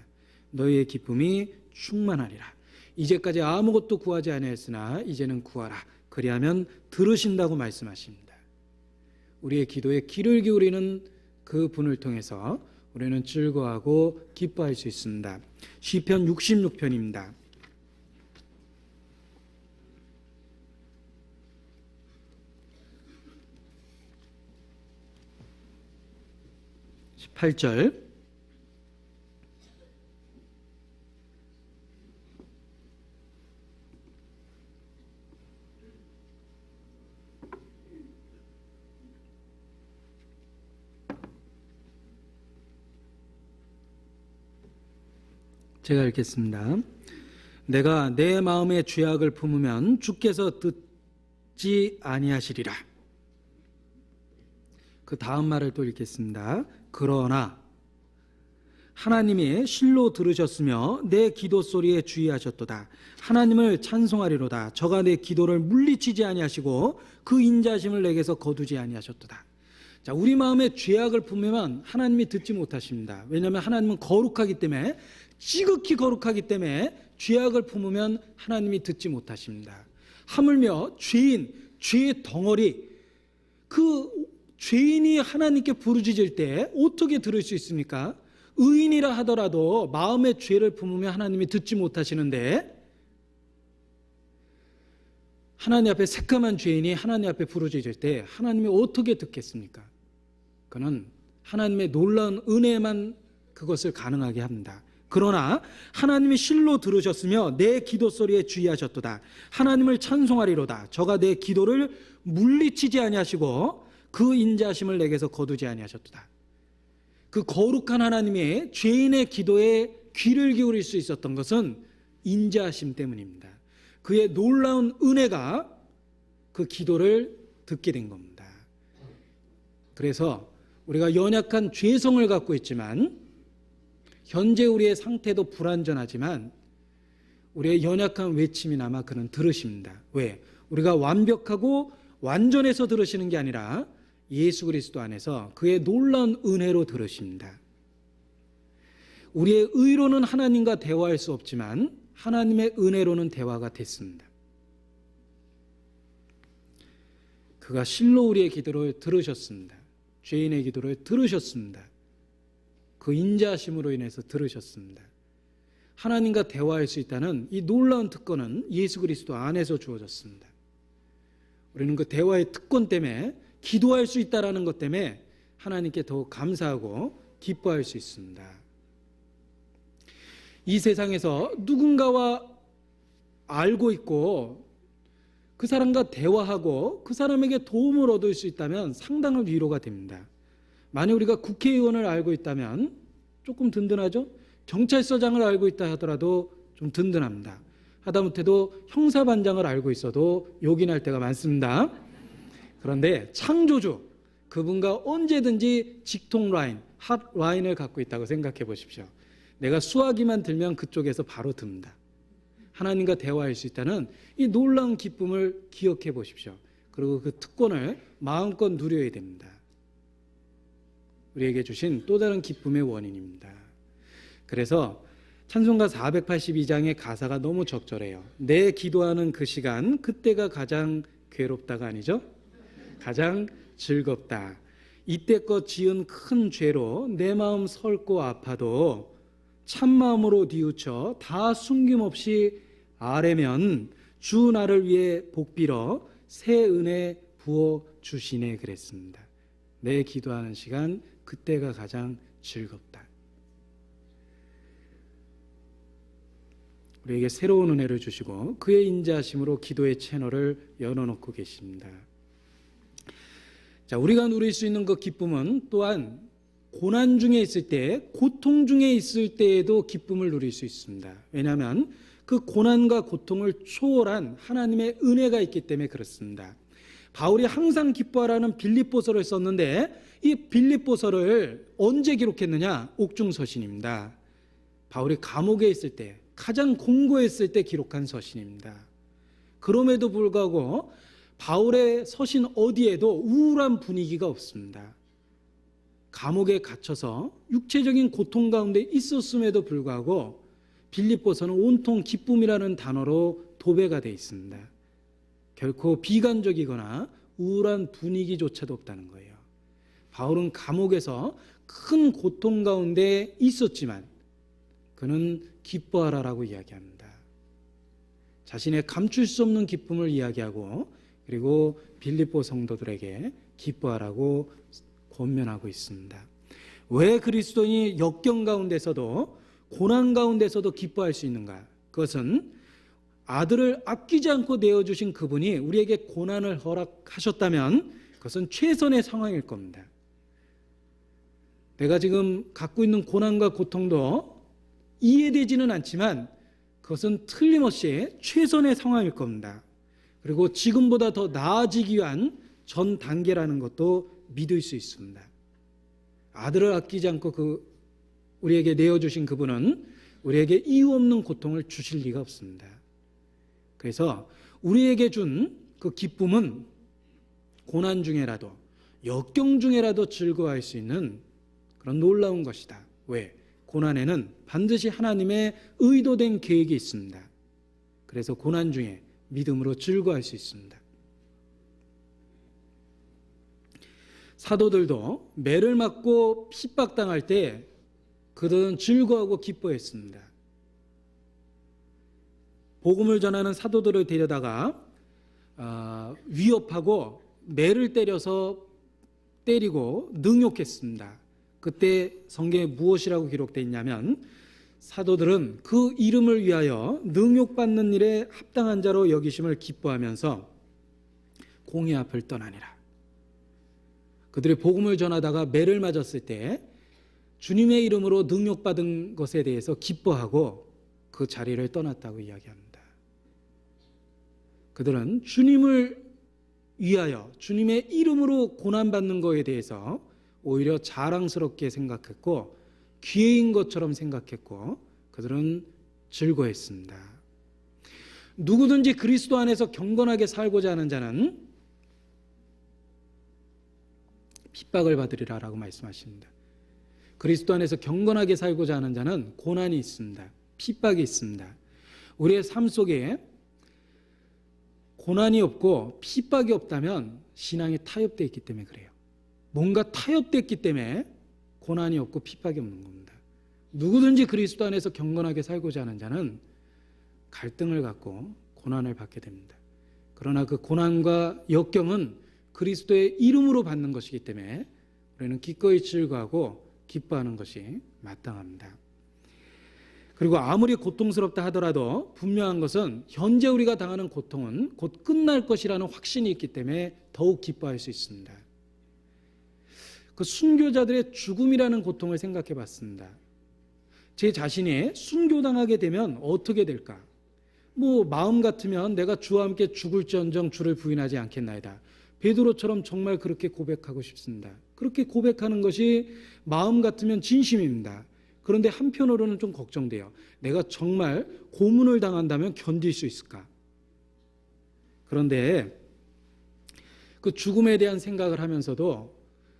너희의 기쁨이 충만하리라. 이제까지 아무것도 구하지 아니하였으나 이제는 구하라. 그리하면 들으신다고 말씀하십니다. 우리의 기도에 귀를 기울이는 그 분을 통해서 우리는 즐거워하고 기뻐할 수 있습니다. 시편 66편입니다. (18절) 제가 읽겠습니다. 내가 내 마음의 죄악을 품으면 주께서 듣지 아니하시리라. 그 다음 말을 또 읽겠습니다. 그러나 하나님이 실로 들으셨으며 내 기도 소리에 주의하셨도다. 하나님을 찬송하리로다. 저가 내 기도를 물리치지 아니하시고 그 인자심을 내게서 거두지 아니하셨도다. 자, 우리 마음에 죄악을 품으면 하나님이 듣지 못하십니다. 왜냐하면 하나님은 거룩하기 때문에, 지극히 거룩하기 때문에 죄악을 품으면 하나님이 듣지 못하십니다. 하물며 죄인, 죄의 덩어리, 그 죄인이 하나님께 부르짖을 때 어떻게 들을 수 있습니까? 의인이라 하더라도 마음의 죄를 품으면 하나님이 듣지 못하시는데, 하나님 앞에 새까만 죄인이 하나님 앞에 부르짖을 때 하나님이 어떻게 듣겠습니까? 그는 하나님의 놀라운 은혜만 그것을 가능하게 합니다. 그러나 하나님이 실로 들으셨으며 내 기도 소리에 주의하셨도다. 하나님을 찬송하리로다. 저가 내 기도를 물리치지 아니하시고 그 인자하심을 내게서 거두지 아니하셨도다. 그 거룩한 하나님이 죄인의 기도에 귀를 기울일 수 있었던 것은 인자하심 때문입니다. 그의 놀라운 은혜가 그 기도를 듣게 된 겁니다. 그래서 우리가 연약한 죄성을 갖고 있지만, 현재 우리의 상태도 불완전하지만 우리의 연약한 외침이나마 그는 들으십니다. 왜? 우리가 완벽하고 완전해서 들으시는 게 아니라 예수 그리스도 안에서 그의 놀라운 은혜로 들으십니다. 우리의 의로는 하나님과 대화할 수 없지만 하나님의 은혜로는 대화가 됐습니다. 그가 실로 우리의 기도를 들으셨습니다. 죄인의 기도를 들으셨습니다. 그 인자하심으로 인해서 들으셨습니다. 하나님과 대화할 수 있다는 이 놀라운 특권은 예수 그리스도 안에서 주어졌습니다. 우리는 그 대화의 특권 때문에, 기도할 수 있다는 것 때문에 하나님께 더욱 감사하고 기뻐할 수 있습니다. 이 세상에서 누군가와 알고 있고 그 사람과 대화하고 그 사람에게 도움을 얻을 수 있다면 상당한 위로가 됩니다. 만약 우리가 국회의원을 알고 있다면 조금 든든하죠? 경찰서장을 알고 있다 하더라도 좀 든든합니다. 하다못해도 형사반장을 알고 있어도 욕이 날 때가 많습니다. 그런데 창조주, 그분과 언제든지 직통 라인, 핫 라인을 갖고 있다고 생각해 보십시오. 내가 수화기만 들면 그쪽에서 바로 듭니다. 하나님과 대화할 수 있다는 이 놀라운 기쁨을 기억해 보십시오. 그리고 그 특권을 마음껏 누려야 됩니다. 우리에게 주신 또 다른 기쁨의 원인입니다. 그래서 찬송가 482장의 가사가 너무 적절해요. 내 기도하는 그 시간, 그때가 가장 괴롭다가 아니죠? 가장 즐겁다. 이때껏 지은 큰 죄로 내 마음 설고 아파도 참마음으로 뉘우쳐 다 숨김없이 아뢰면 주 나를 위해 복빌어 새 은혜 부어 주시네 그랬습니다. 내 기도하는 시간, 그때가 가장 즐겁다. 우리에게 새로운 은혜를 주시고 그의 인자하심으로 기도의 채널을 열어놓고 계십니다. 자, 우리가 누릴 수 있는 그 기쁨은 또한 고난 중에 있을 때, 고통 중에 있을 때에도 기쁨을 누릴 수 있습니다. 왜냐하면 그 고난과 고통을 초월한 하나님의 은혜가 있기 때문에 그렇습니다. 바울이 항상 기뻐하라는 빌립보서를 썼는데 이 빌립보서를 언제 기록했느냐? 옥중 서신입니다. 바울이 감옥에 있을 때, 가장 공고했을 때 기록한 서신입니다. 그럼에도 불구하고 바울의 서신 어디에도 우울한 분위기가 없습니다. 감옥에 갇혀서 육체적인 고통 가운데 있었음에도 불구하고 빌립보서는 온통 기쁨이라는 단어로 도배가 되어 있습니다. 결코 비관적이거나 우울한 분위기조차도 없다는 거예요. 바울은 감옥에서 큰 고통 가운데 있었지만 그는 기뻐하라라고 이야기합니다. 자신의 감출 수 없는 기쁨을 이야기하고, 그리고 빌립보 성도들에게 기뻐하라고 권면하고 있습니다. 왜 그리스도인이 역경 가운데서도, 고난 가운데서도 기뻐할 수 있는가? 그것은 아들을 아끼지 않고 내어주신 그분이 우리에게 고난을 허락하셨다면 그것은 최선의 상황일 겁니다. 내가 지금 갖고 있는 고난과 고통도 이해되지는 않지만 그것은 틀림없이 최선의 상황일 겁니다. 그리고 지금보다 더 나아지기 위한 전 단계라는 것도 믿을 수 있습니다. 아들을 아끼지 않고 우리에게 내어주신 그분은 우리에게 이유 없는 고통을 주실 리가 없습니다. 그래서 우리에게 준 그 기쁨은 고난 중에라도, 역경 중에라도 즐거워할 수 있는 그런 놀라운 것이다. 왜? 고난에는 반드시 하나님의 의도된 계획이 있습니다. 그래서 고난 중에 믿음으로 즐거워할 수 있습니다. 사도들도 매를 맞고 핍박당할 때 그들은 즐거워하고 기뻐했습니다. 복음을 전하는 사도들을 데려다가 위협하고 매를 때리고 능욕했습니다. 그때 성경에 무엇이라고 기록되어 있냐면 사도들은 그 이름을 위하여 능욕받는 일에 합당한 자로 여기심을 기뻐하면서 공의 앞을 떠나니라. 그들이 복음을 전하다가 매를 맞았을 때 주님의 이름으로 능욕받은 것에 대해서 기뻐하고 그 자리를 떠났다고 이야기합니다. 그들은 주님을 위하여 주님의 이름으로 고난받는 것에 대해서 오히려 자랑스럽게 생각했고 기회인 것처럼 생각했고 그들은 즐거워했습니다. 누구든지 그리스도 안에서 경건하게 살고자 하는 자는 핍박을 받으리라라고 말씀하십니다. 그리스도 안에서 경건하게 살고자 하는 자는 고난이 있습니다. 핍박이 있습니다. 우리의 삶 속에 고난이 없고 핍박이 없다면 신앙이 타협되어 있기 때문에 그래요. 뭔가 타협됐기 때문에 고난이 없고 핍박이 없는 겁니다. 누구든지 그리스도 안에서 경건하게 살고자 하는 자는 갈등을 갖고 고난을 받게 됩니다. 그러나 그 고난과 역경은 그리스도의 이름으로 받는 것이기 때문에 우리는 기꺼이 즐거워하고 기뻐하는 것이 마땅합니다. 그리고 아무리 고통스럽다 하더라도 분명한 것은 현재 우리가 당하는 고통은 곧 끝날 것이라는 확신이 있기 때문에 더욱 기뻐할 수 있습니다. 그 순교자들의 죽음이라는 고통을 생각해 봤습니다. 제 자신이 순교당하게 되면 어떻게 될까? 마음 같으면 내가 주와 함께 죽을지언정 주를 부인하지 않겠나이다. 베드로처럼 정말 그렇게 고백하고 싶습니다. 그렇게 고백하는 것이 마음 같으면 진심입니다. 그런데 한편으로는 좀 걱정돼요. 내가 정말 고문을 당한다면 견딜 수 있을까? 그런데 그 죽음에 대한 생각을 하면서도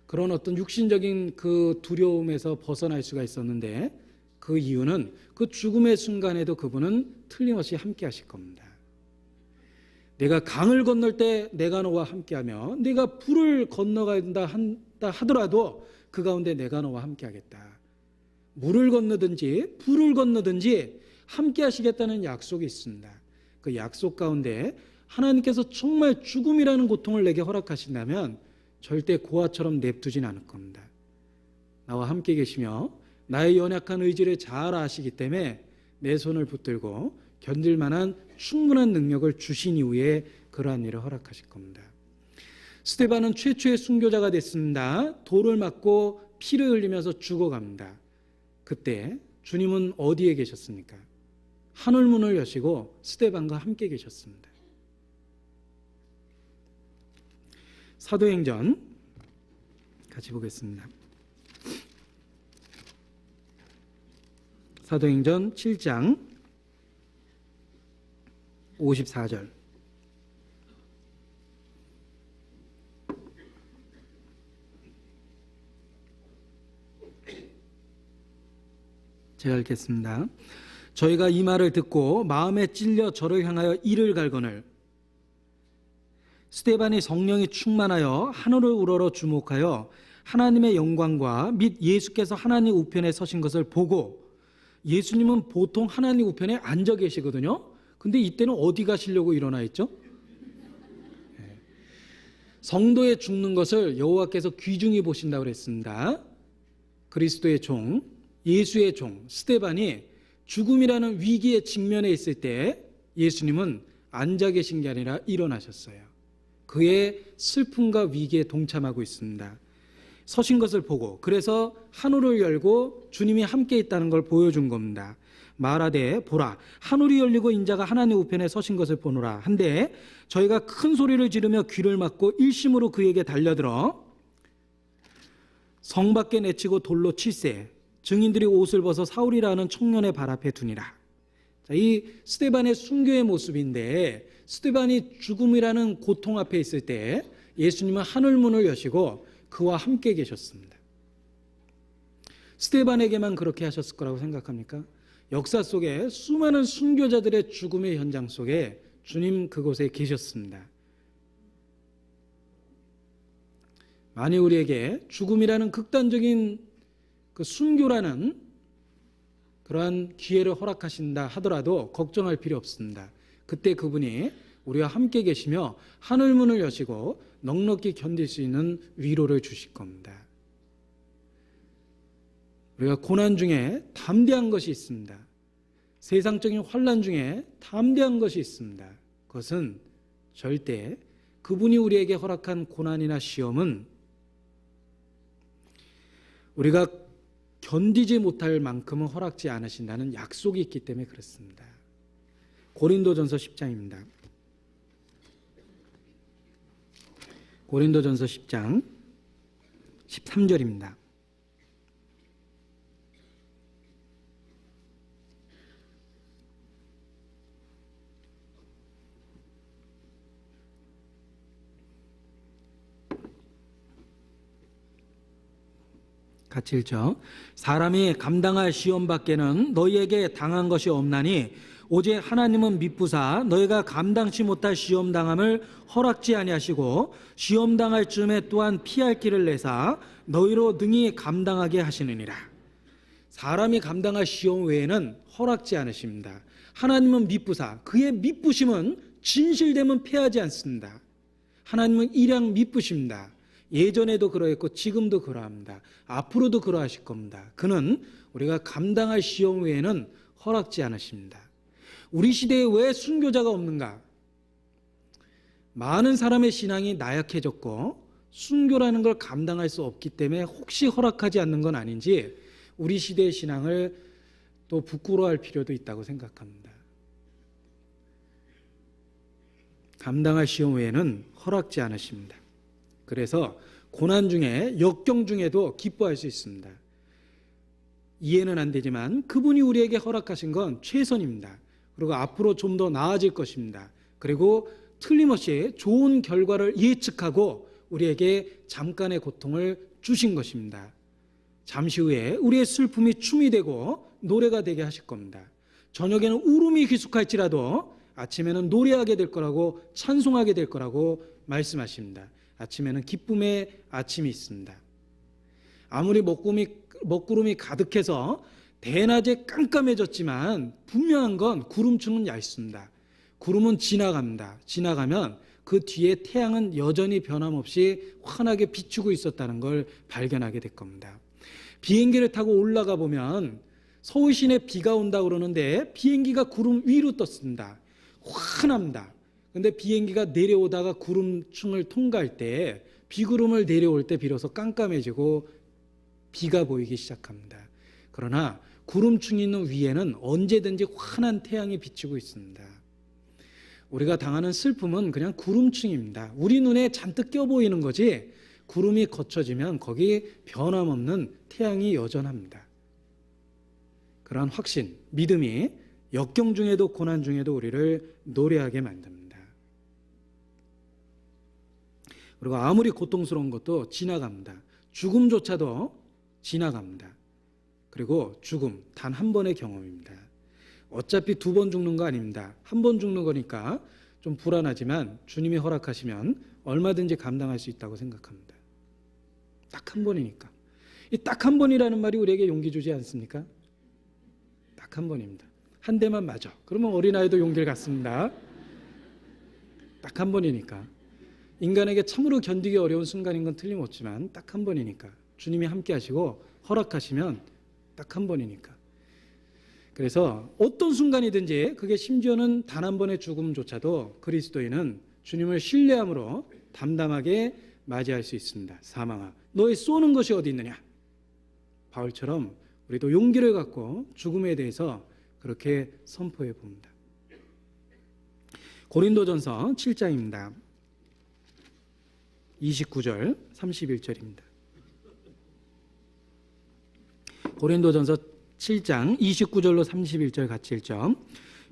그런 어떤 육신적인 그 두려움에서 벗어날 수가 있었는데 그 이유는 그 죽음의 순간에도 그분은 틀림없이 함께 하실 겁니다. 내가 강을 건널 때 내가 너와 함께하며 내가 불을 건너간다 하더라도 그 가운데 내가 너와 함께하겠다. 물을 건너든지 불을 건너든지 함께 하시겠다는 약속이 있습니다. 그 약속 가운데 하나님께서 정말 죽음이라는 고통을 내게 허락하신다면 절대 고아처럼 냅두진 않을 겁니다. 나와 함께 계시며 나의 연약한 의지를 잘 아시기 때문에 내 손을 붙들고 견딜 만한 충분한 능력을 주신 이후에 그러한 일을 허락하실 겁니다. 스데반은 최초의 순교자가 됐습니다. 돌을 맞고 피를 흘리면서 죽어갑니다. 그때 주님은 어디에 계셨습니까? 하늘문을 여시고 스데반과 함께 계셨습니다. 사도행전 같이 보겠습니다. 사도행전 7장 54절. 제가 읽겠습니다. 저희가 이 말을 듣고 마음에 찔려 저를 향하여 이를 갈거늘 스데반이 성령이 충만하여 하늘을 우러러 주목하여 하나님의 영광과 및 예수께서 하나님 우편에 서신 것을 보고, 예수님은 보통 하나님 우편에 앉아 계시거든요. 근데 이때는 어디 가시려고 일어나 있죠? 성도의 죽는 것을 여호와께서 귀중히 보신다고 그랬습니다. 그리스도의 종, 예수의 종 스데반이 죽음이라는 위기에 직면해 있을 때 예수님은 앉아 계신 게 아니라 일어나셨어요. 그의 슬픔과 위기에 동참하고 있습니다. 서신 것을 보고, 그래서 하늘을 열고 주님이 함께 있다는 걸 보여준 겁니다. 말하되 보라, 하늘이 열리고 인자가 하나님 우편에 서신 것을 보노라 한데, 저희가 큰 소리를 지르며 귀를 막고 일심으로 그에게 달려들어 성 밖에 내치고 돌로 칠세, 증인들이 옷을 벗어 사울이라는 청년의 발 앞에 두니라. 이 스데반의 순교의 모습인데, 스데반이 죽음이라는 고통 앞에 있을 때 예수님은 하늘문을 여시고 그와 함께 계셨습니다. 스데반에게만 그렇게 하셨을 거라고 생각합니까? 역사 속에 수많은 순교자들의 죽음의 현장 속에 주님 그곳에 계셨습니다. 만일 우리에게 죽음이라는 극단적인 그 순교라는 그러한 기회를 허락하신다 하더라도 걱정할 필요 없습니다. 그때 그분이 우리와 함께 계시며 하늘문을 여시고 넉넉히 견딜 수 있는 위로를 주실 겁니다. 우리가 고난 중에 담대한 것이 있습니다. 세상적인 환난 중에 담대한 것이 있습니다. 그것은 절대 그분이 우리에게 허락한 고난이나 시험은 우리가 견디지 못할 만큼은 허락지 않으신다는 약속이 있기 때문에 그렇습니다. 고린도전서 10장입니다. 고린도전서 10장 13절입니다. 같이 읽죠. 사람이 감당할 시험 밖에는 너희에게 당한 것이 없나니 오직 하나님은 미쁘사 너희가 감당치 못할 시험 당함을 허락지 아니하시고 시험 당할 즈음에 또한 피할 길을 내사 너희로 능히 감당하게 하시느니라. 사람이 감당할 시험 외에는 허락지 않으십니다. 하나님은 미쁘사 그의 미쁘심은 진실되면 패하지 않습니다. 하나님은 일양 미쁘십니다. 예전에도 그러했고 지금도 그러합니다. 앞으로도 그러하실 겁니다. 그는 우리가 감당할 시험 외에는 허락지 않으십니다. 우리 시대에 왜 순교자가 없는가? 많은 사람의 신앙이 나약해졌고 순교라는 걸 감당할 수 없기 때문에 혹시 허락하지 않는 건 아닌지 우리 시대의 신앙을 또 부끄러워할 필요도 있다고 생각합니다. 감당할 시험 외에는 허락지 않으십니다. 그래서 고난 중에 역경 중에도 기뻐할 수 있습니다. 이해는 안 되지만 그분이 우리에게 허락하신 건 최선입니다. 그리고 앞으로 좀 더 나아질 것입니다. 그리고 틀림없이 좋은 결과를 예측하고 우리에게 잠깐의 고통을 주신 것입니다. 잠시 후에 우리의 슬픔이 춤이 되고 노래가 되게 하실 겁니다. 저녁에는 울음이 기숙할지라도 아침에는 노래하게 될 거라고 찬송하게 될 거라고 말씀하십니다. 아침에는 기쁨의 아침이 있습니다. 아무리 먹구름이 가득해서 대낮에 깜깜해졌지만 분명한 건 구름층은 얇습니다. 구름은 지나갑니다. 지나가면 그 뒤에 태양은 여전히 변함없이 환하게 비추고 있었다는 걸 발견하게 될 겁니다. 비행기를 타고 올라가 보면 서울 시내 비가 온다고 그러는데 비행기가 구름 위로 떴습니다. 환합니다. 근데 비행기가 내려오다가 구름층을 통과할 때 비구름을 내려올 때 비로소 깜깜해지고 비가 보이기 시작합니다. 그러나 구름층이 있는 위에는 언제든지 환한 태양이 비치고 있습니다. 우리가 당하는 슬픔은 그냥 구름층입니다. 우리 눈에 잔뜩 껴 보이는 거지 구름이 걷혀지면 거기 변함없는 태양이 여전합니다. 그러한 확신, 믿음이 역경 중에도 고난 중에도 우리를 노래하게 만듭니다. 그리고 아무리 고통스러운 것도 지나갑니다. 죽음조차도 지나갑니다. 그리고 죽음 단 한 번의 경험입니다. 어차피 2번 죽는 거 아닙니다. 한 번 죽는 거니까 좀 불안하지만 주님이 허락하시면 얼마든지 감당할 수 있다고 생각합니다. 딱 한 번이니까. 이 딱 한 번이라는 말이 우리에게 용기 주지 않습니까? 딱 한 번입니다. 한 대만 맞아. 그러면 어린아이도 용기를 갖습니다. 딱 한 번이니까. 인간에게 참으로 견디기 어려운 순간인 건 틀림없지만 딱 한 번이니까. 주님이 함께 하시고 허락하시면 딱 한 번이니까. 그래서 어떤 순간이든지 그게 심지어는 단 한 번의 죽음조차도 그리스도인은 주님을 신뢰함으로 담담하게 맞이할 수 있습니다. 사망아, 너의 쏘는 것이 어디 있느냐? 바울처럼 우리도 용기를 갖고 죽음에 대해서 그렇게 선포해 봅니다. 고린도전서 7장입니다. 29절 31절입니다. 고린도전서 7장 29절로 31절 같이 읽죠.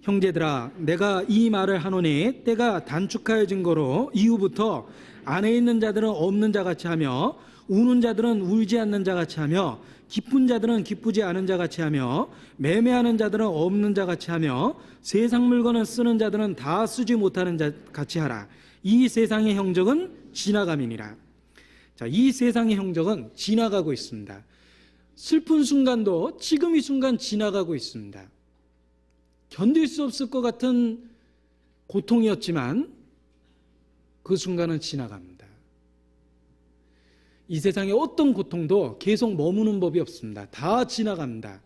형제들아 내가 이 말을 하노니 때가 단축하여진 거로 이후부터 안에 있는 자들은 없는 자같이 하며 우는 자들은 울지 않는 자같이 하며 기쁜 자들은 기쁘지 않은 자같이 하며 매매하는 자들은 없는 자같이 하며 세상 물건을 쓰는 자들은 다 쓰지 못하는 자같이 하라. 이 세상의 형적은 지나감이니라. 자, 이 세상의 형적은 지나가고 있습니다. 슬픈 순간도 지금 이 순간 지나가고 있습니다. 견딜 수 없을 것 같은 고통이었지만 그 순간은 지나갑니다. 이 세상의 어떤 고통도 계속 머무는 법이 없습니다. 다 지나갑니다.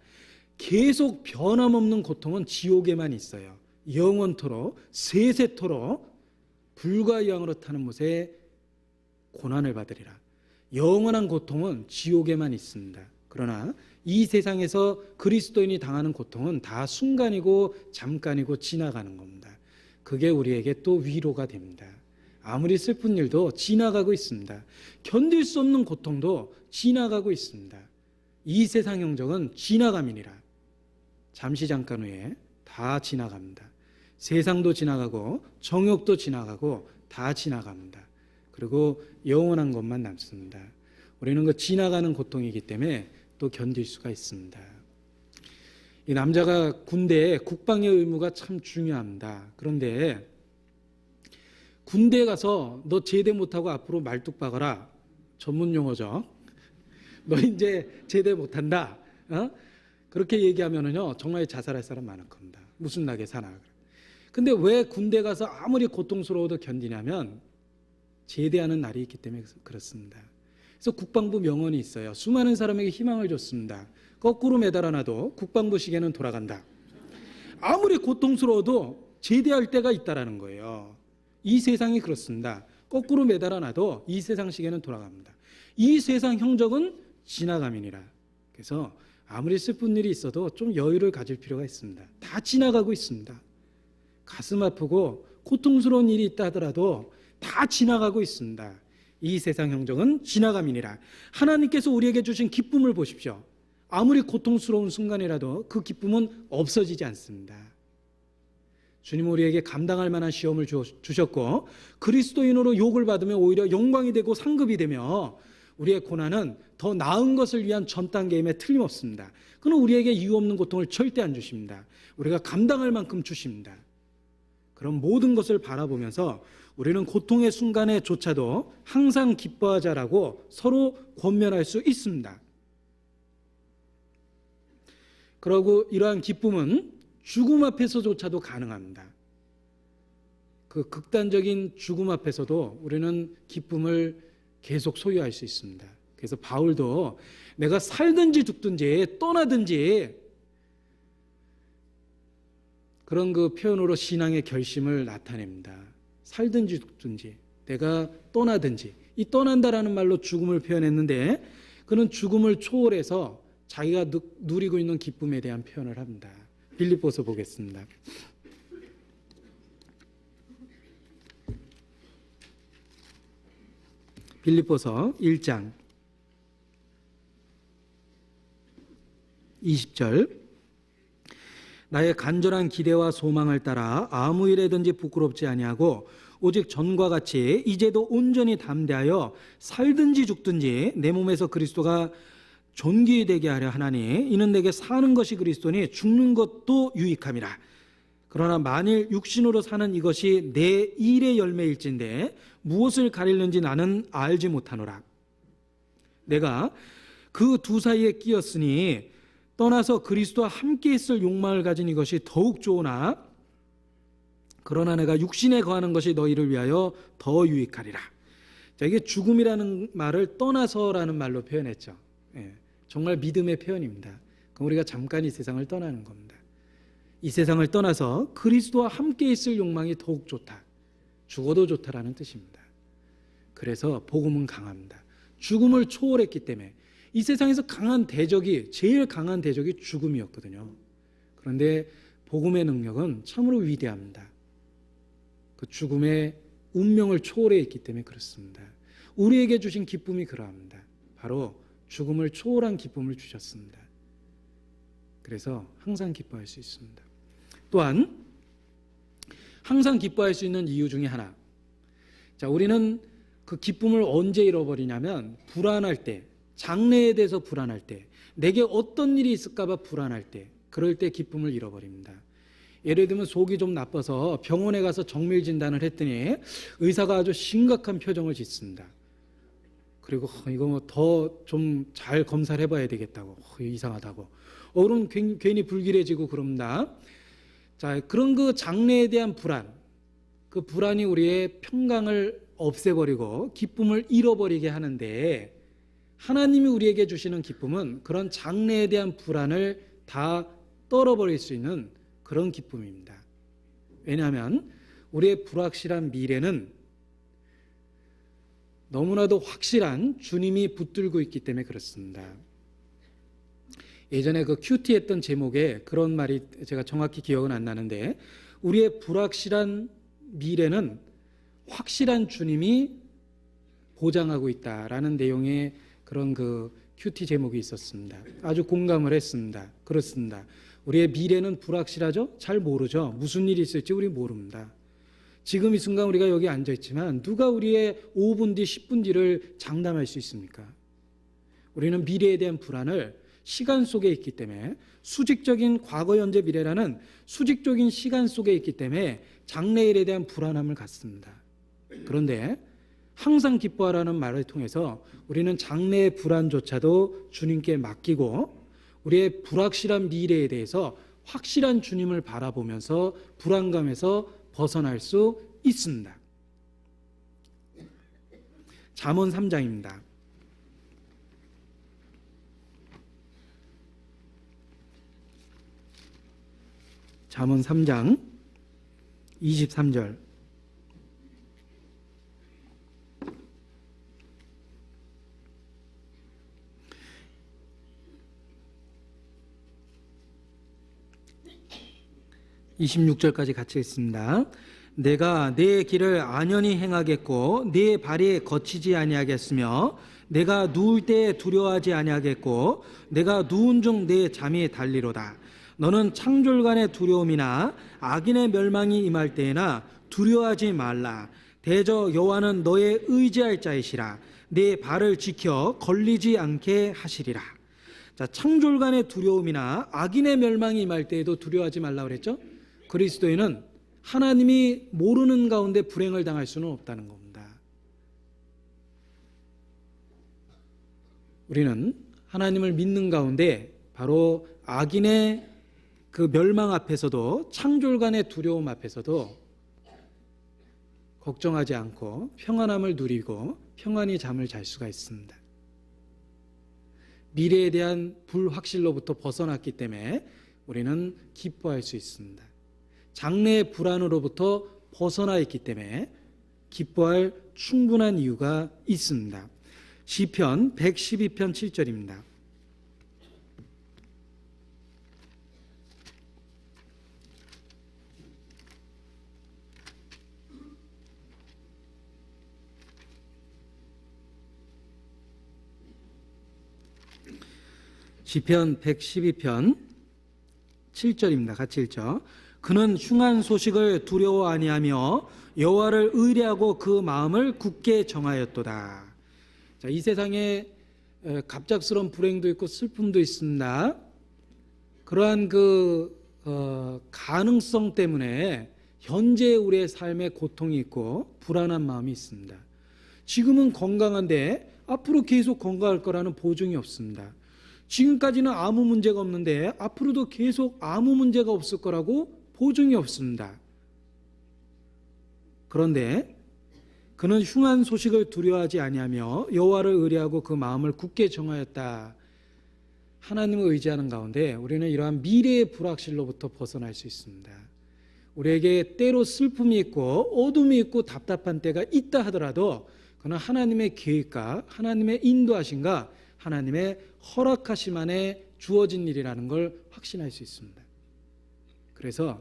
계속 변함없는 고통은 지옥에만 있어요. 영원토록 세세토록 불과 이왕으로 타는 못에 고난을 받으리라. 영원한 고통은 지옥에만 있습니다. 그러나 이 세상에서 그리스도인이 당하는 고통은 다 순간이고 잠깐이고 지나가는 겁니다. 그게 우리에게 또 위로가 됩니다. 아무리 슬픈 일도 지나가고 있습니다. 견딜 수 없는 고통도 지나가고 있습니다. 이 세상 형적은 지나감이니라. 잠시 잠깐 후에 다 지나갑니다. 세상도 지나가고 정욕도 지나가고 다 지나갑니다. 그리고 영원한 것만 남습니다. 우리는 그 지나가는 고통이기 때문에 또 견딜 수가 있습니다. 이 남자가 군대에 국방의 의무가 참 중요합니다. 그런데 군대에 가서 너 제대 못하고 앞으로 말뚝 박아라. 전문 용어죠. 너 이제 제대 못한다. 그렇게 얘기하면은요 정말 자살할 사람 많을 겁니다. 무슨 낙에 사나. 근데 왜 군대 가서 아무리 고통스러워도 견디냐면 제대하는 날이 있기 때문에 그렇습니다. 그래서 국방부 명언이 있어요. 수많은 사람에게 희망을 줬습니다. 거꾸로 매달아놔도 국방부 시계는 돌아간다. 아무리 고통스러워도 제대할 때가 있다라는 거예요. 이 세상이 그렇습니다. 거꾸로 매달아놔도 이 세상 시계는 돌아갑니다. 이 세상 형적은 지나감이니라. 그래서 아무리 슬픈 일이 있어도 좀 여유를 가질 필요가 있습니다. 다 지나가고 있습니다. 가슴 아프고 고통스러운 일이 있다 하더라도 다 지나가고 있습니다. 이 세상 형적은 지나감이니라. 하나님께서 우리에게 주신 기쁨을 보십시오. 아무리 고통스러운 순간이라도 그 기쁨은 없어지지 않습니다. 주님 우리에게 감당할 만한 시험을 주셨고 그리스도인으로 욕을 받으면 오히려 영광이 되고 상급이 되며 우리의 고난은 더 나은 것을 위한 전 단계임에 틀림없습니다. 그는 우리에게 이유 없는 고통을 절대 안 주십니다. 우리가 감당할 만큼 주십니다. 그런 모든 것을 바라보면서 우리는 고통의 순간에조차도 항상 기뻐하자라고 서로 권면할 수 있습니다. 그리고 이러한 기쁨은 죽음 앞에서조차도 가능합니다. 그 극단적인 죽음 앞에서도 우리는 기쁨을 계속 소유할 수 있습니다. 그래서 바울도 내가 살든지 죽든지 떠나든지 그런 그 표현으로 신앙의 결심을 나타냅니다. 살든지 죽든지 내가 떠나든지 이 떠난다라는 말로 죽음을 표현했는데 그는 죽음을 초월해서 자기가 누리고 있는 기쁨에 대한 표현을 합니다. 빌립보서 보겠습니다. 빌립보서 1장 20절 나의 간절한 기대와 소망을 따라 아무 일에든지 부끄럽지 아니하고 오직 전과 같이 이제도 온전히 담대하여 살든지 죽든지 내 몸에서 그리스도가 존귀되게 하려 하나니 이는 내게 사는 것이 그리스도니 죽는 것도 유익함이라. 그러나 만일 육신으로 사는 이것이 내 일의 열매일진데 무엇을 가리는지 나는 알지 못하노라. 내가 그 두 사이에 끼었으니 떠나서 그리스도와 함께 있을 욕망을 가진 이것이 더욱 좋으나 그러나 내가 육신에 거하는 것이 너희를 위하여 더 유익하리라. 자, 이게 죽음이라는 말을 떠나서라는 말로 표현했죠. 예, 정말 믿음의 표현입니다. 그럼 우리가 잠깐 이 세상을 떠나는 겁니다. 이 세상을 떠나서 그리스도와 함께 있을 욕망이 더욱 좋다. 죽어도 좋다라는 뜻입니다. 그래서 복음은 강합니다. 죽음을 초월했기 때문에 이 세상에서 제일 강한 대적이 죽음이었거든요. 그런데 복음의 능력은 참으로 위대합니다. 그 죽음의 운명을 초월해 있기 때문에 그렇습니다. 우리에게 주신 기쁨이 그러합니다. 바로 죽음을 초월한 기쁨을 주셨습니다. 그래서 항상 기뻐할 수 있습니다. 또한 항상 기뻐할 수 있는 이유 중에 하나. 자, 우리는 그 기쁨을 언제 잃어버리냐면 불안할 때, 장래에 대해서 불안할 때, 내게 어떤 일이 있을까 봐 불안할 때, 그럴 때 기쁨을 잃어버립니다. 예를 들면 속이 좀 나빠서 병원에 가서 정밀 진단을 했더니 의사가 아주 심각한 표정을 짓습니다. 그리고 이거 뭐 더 좀 잘 검사를 해봐야 되겠다고, 이상하다고. 그럼 괜히 불길해지고 그럽니다. 자, 그런 그 장래에 대한 불안, 그 불안이 우리의 평강을 없애버리고 기쁨을 잃어버리게 하는데, 하나님이 우리에게 주시는 기쁨은 그런 장래에 대한 불안을 다 떨어버릴 수 있는 그런 기쁨입니다. 왜냐하면 우리의 불확실한 미래는 너무나도 확실한 주님이 붙들고 있기 때문에 그렇습니다. 예전에 그 큐티 했던 제목에 그런 말이, 제가 정확히 기억은 안 나는데, 우리의 불확실한 미래는 확실한 주님이 보장하고 있다라는 내용의 그런 그 큐티 제목이 있었습니다. 아주 공감을 했습니다. 그렇습니다. 우리의 미래는 불확실하죠? 잘 모르죠. 무슨 일이 있을지 우리 모릅니다. 지금 이 순간 우리가 여기 앉아 있지만 누가 우리의 5분 뒤, 10분 뒤를 장담할 수 있습니까? 우리는 미래에 대한 불안을 시간 속에 있기 때문에, 수직적인 과거, 현재, 미래라는 수직적인 시간 속에 있기 때문에 장래일에 대한 불안함을 갖습니다. 그런데 항상 기뻐하라는 말을 통해서 우리는 장래의 불안조차도 주님께 맡기고 우리의 불확실한 미래에 대해서 확실한 주님을 바라보면서 불안감에서 벗어날 수 있습니다. 잠언 3장입니다. 잠언 3장 23절. (26절까지) 같이 읽습니다. 내가 내 길을 안연히 행하겠고 내 발이 거치지 아니하겠으며 내가 누울 때에 두려워하지 아니하겠고 내가 누운 중 내 잠이 달리로다. 너는 창졸간의 두려움이나 악인의 멸망이 임할 때에나 두려워하지 말라. 대저 여호와는 너의 의지할 자이시라. 내 발을 지켜 걸리지 않게 하시리라. 자, 창졸간의 두려움이나 악인의 멸망이 임할 때에도 두려워하지 말라 그랬죠? 그리스도인은 하나님이 모르는 가운데 불행을 당할 수는 없다는 겁니다. 우리는 하나님을 믿는 가운데 바로 악인의 그 멸망 앞에서도, 창졸간의 두려움 앞에서도 걱정하지 않고 평안함을 누리고 평안히 잠을 잘 수가 있습니다. 미래에 대한 불확실로부터 벗어났기 때문에 우리는 기뻐할 수 있습니다. 장래의 불안으로부터 벗어나 있기 때문에 기뻐할 충분한 이유가 있습니다. 시편 112편 7절입니다. 시편 112편 7절입니다. 같이 읽죠. 그는 흉한 소식을 두려워 아니하며 여호와를 의뢰하고 그 마음을 굳게 정하였도다. 자, 이 세상에 갑작스러운 불행도 있고 슬픔도 있습니다. 그러한 그 가능성 때문에 현재 우리의 삶에 고통이 있고 불안한 마음이 있습니다. 지금은 건강한데 앞으로 계속 건강할 거라는 보증이 없습니다. 지금까지는 아무 문제가 없는데 앞으로도 계속 아무 문제가 없을 거라고 보증이 없습니다. 그런데 그는 흉한 소식을 두려워하지 아니하며 여호와를 의뢰하고 그 마음을 굳게 정하였다. 하나님을 의지하는 가운데 우리는 이러한 미래의 불확실로부터 벗어날 수 있습니다. 우리에게 때로 슬픔이 있고 어둠이 있고 답답한 때가 있다 하더라도 그는 하나님의 계획과 하나님의 인도하심과 하나님의 허락하심 안에 주어진 일이라는 걸 확신할 수 있습니다. 그래서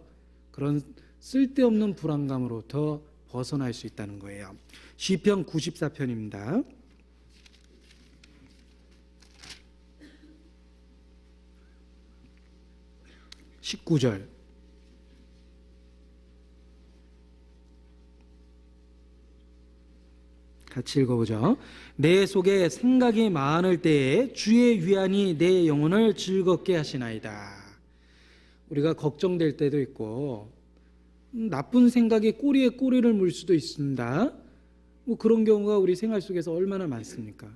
그런 쓸데없는 불안감으로부터 벗어날 수 있다는 거예요. 시편 94편입니다. (19절) 같이 읽어보죠. 내 속에 생각이 많을 때에 주의 위안이 내 영혼을 즐겁게 하시나이다. 우리가 걱정될 때도 있고 나쁜 생각이 꼬리에 꼬리를 물 수도 있습니다. 그런 경우가 우리 생활 속에서 얼마나 많습니까?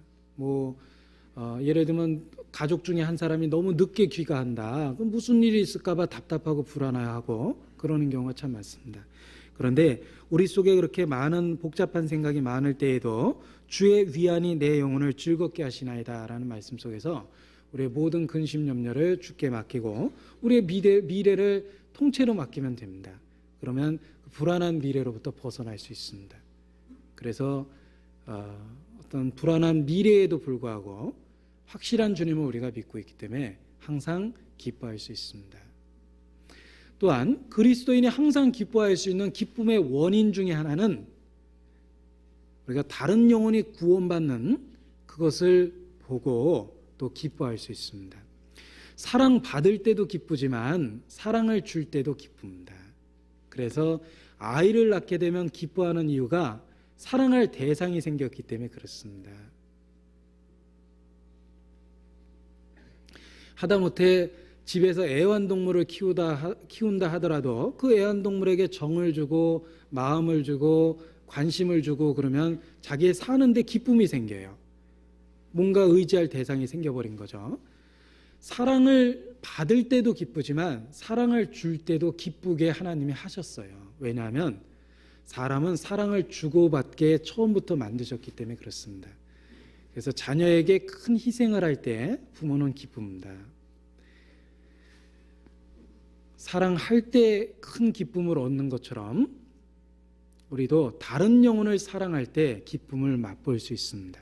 예를 들면 가족 중에 한 사람이 너무 늦게 귀가한다. 그럼 무슨 일이 있을까봐 답답하고 불안해하고 그러는 경우가 참 많습니다. 그런데 우리 속에 그렇게 많은 복잡한 생각이 많을 때에도 주의 위안이 내 영혼을 즐겁게 하시나이다 라는 말씀 속에서 우리의 모든 근심 염려를 주께 맡기고 우리의 미래를 통째로 맡기면 됩니다. 그러면 그 불안한 미래로부터 벗어날 수 있습니다. 그래서 어떤 불안한 미래에도 불구하고 확실한 주님을 우리가 믿고 있기 때문에 항상 기뻐할 수 있습니다. 또한 그리스도인이 항상 기뻐할 수 있는 기쁨의 원인 중에 하나는 우리가 다른 영혼이 구원받는 그것을 보고 또 기뻐할 수 있습니다. 사랑받을 때도 기쁘지만 사랑을 줄 때도 기쁩니다. 그래서 아이를 낳게 되면 기뻐하는 이유가 사랑할 대상이 생겼기 때문에 그렇습니다. 하다못해 집에서 애완동물을 키운다 하더라도 그 애완동물에게 정을 주고 마음을 주고 관심을 주고 그러면 자기의 사는데 기쁨이 생겨요. 뭔가 의지할 대상이 생겨버린 거죠. 사랑을 받을 때도 기쁘지만 사랑을 줄 때도 기쁘게 하나님이 하셨어요. 왜냐하면 사람은 사랑을 주고받게 처음부터 만드셨기 때문에 그렇습니다. 그래서 자녀에게 큰 희생을 할 때 부모는 기쁩니다. 사랑할 때 큰 기쁨을 얻는 것처럼 우리도 다른 영혼을 사랑할 때 기쁨을 맛볼 수 있습니다.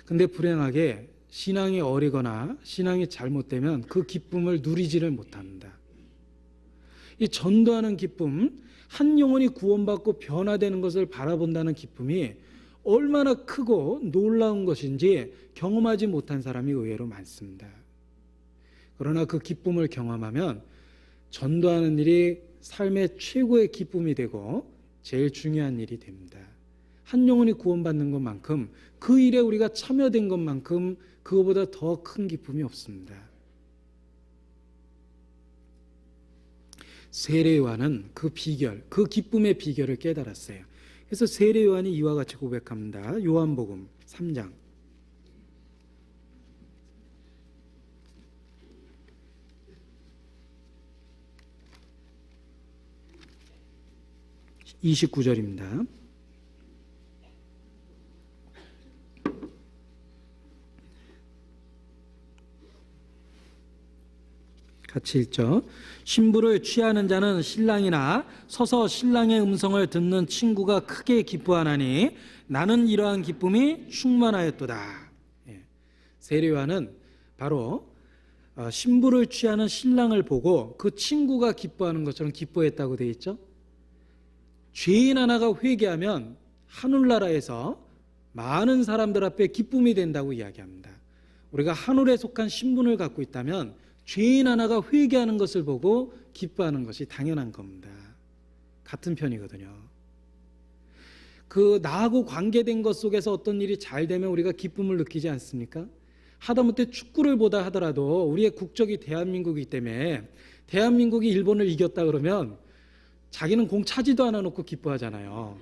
근데 불행하게 신앙이 어리거나 신앙이 잘못되면 그 기쁨을 누리지를 못합니다. 이 전도하는 기쁨, 한 영혼이 구원받고 변화되는 것을 바라본다는 기쁨이 얼마나 크고 놀라운 것인지 경험하지 못한 사람이 의외로 많습니다. 그러나 그 기쁨을 경험하면 전도하는 일이 삶의 최고의 기쁨이 되고 제일 중요한 일이 됩니다. 한 영혼이 구원받는 것만큼 그 일에 우리가 참여된 것만큼 그거보다 더 큰 기쁨이 없습니다. 세례 요한은 그 비결, 그 기쁨의 비결을 깨달았어요. 그래서 세례 요한이 이와 같이 고백합니다. 요한복음 3장 29절입니다. 같이 읽죠. 신부를 취하는 자는 신랑이나 서서 신랑의 음성을 듣는 친구가 크게 기뻐하나니 나는 이러한 기쁨이 충만하였도다. 세례 요한은 바로 신부를 취하는 신랑을 보고 그 친구가 기뻐하는 것처럼 기뻐했다고 되어 있죠. 죄인 하나가 회개하면 하늘나라에서 많은 사람들 앞에 기쁨이 된다고 이야기합니다. 우리가 하늘에 속한 신분을 갖고 있다면 죄인 하나가 회개하는 것을 보고 기뻐하는 것이 당연한 겁니다. 같은 편이거든요. 그 나하고 관계된 것 속에서 어떤 일이 잘 되면 우리가 기쁨을 느끼지 않습니까? 하다못해 축구를 보다 하더라도 우리의 국적이 대한민국이기 때문에 대한민국이 일본을 이겼다 그러면 자기는 공 차지도 않아 놓고 기뻐하잖아요.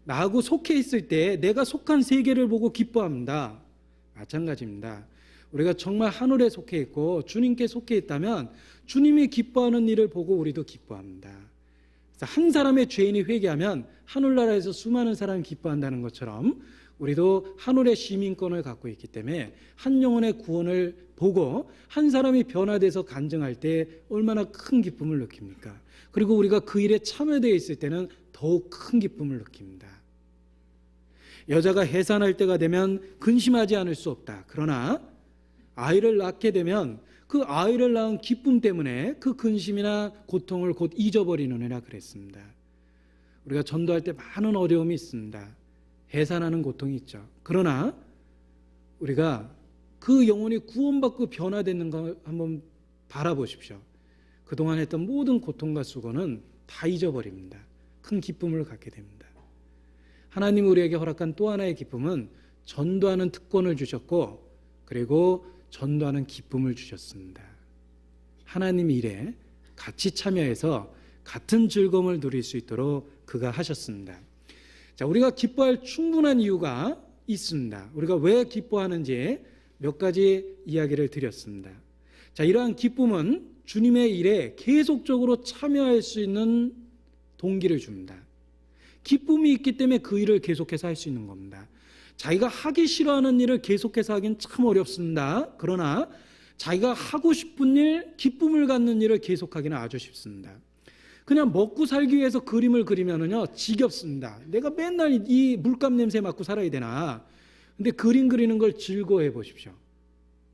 나하고 속해 있을 때 내가 속한 세계를 보고 기뻐합니다. 마찬가지입니다. 우리가 정말 하늘에 속해 있고 주님께 속해 있다면 주님이 기뻐하는 일을 보고 우리도 기뻐합니다. 그래서 한 사람의 죄인이 회개하면 하늘나라에서 수많은 사람이 기뻐한다는 것처럼 우리도 하늘의 시민권을 갖고 있기 때문에 한 영혼의 구원을 보고 한 사람이 변화돼서 간증할 때 얼마나 큰 기쁨을 느낍니까? 그리고 우리가 그 일에 참여되어 있을 때는 더욱 큰 기쁨을 느낍니다. 여자가 해산할 때가 되면 근심하지 않을 수 없다. 그러나 아이를 낳게 되면 그 아이를 낳은 기쁨 때문에 그 근심이나 고통을 곧 잊어버리느니라 그랬습니다. 우리가 전도할 때 많은 어려움이 있습니다. 해산하는 고통이 있죠. 그러나 우리가 그 영혼이 구원받고 변화되는 걸 한번 바라보십시오. 그동안 했던 모든 고통과 수고는 다 잊어버립니다. 큰 기쁨을 갖게 됩니다. 하나님이 우리에게 허락한 또 하나의 기쁨은 전도하는 특권을 주셨고, 그리고 전도하는 기쁨을 주셨습니다. 하나님 일에 같이 참여해서 같은 즐거움을 누릴 수 있도록 그가 하셨습니다. 자, 우리가 기뻐할 충분한 이유가 있습니다. 우리가 왜 기뻐하는지 몇 가지 이야기를 드렸습니다. 자, 이러한 기쁨은 주님의 일에 계속적으로 참여할 수 있는 동기를 줍니다. 기쁨이 있기 때문에 그 일을 계속해서 할 수 있는 겁니다. 자기가 하기 싫어하는 일을 계속해서 하긴 참 어렵습니다. 그러나 자기가 하고 싶은 일, 기쁨을 갖는 일을 계속하기는 아주 쉽습니다. 그냥 먹고 살기 위해서 그림을 그리면은요, 지겹습니다. 내가 맨날 이 물감 냄새 맡고 살아야 되나? 근데 그림 그리는 걸 즐거워해 보십시오.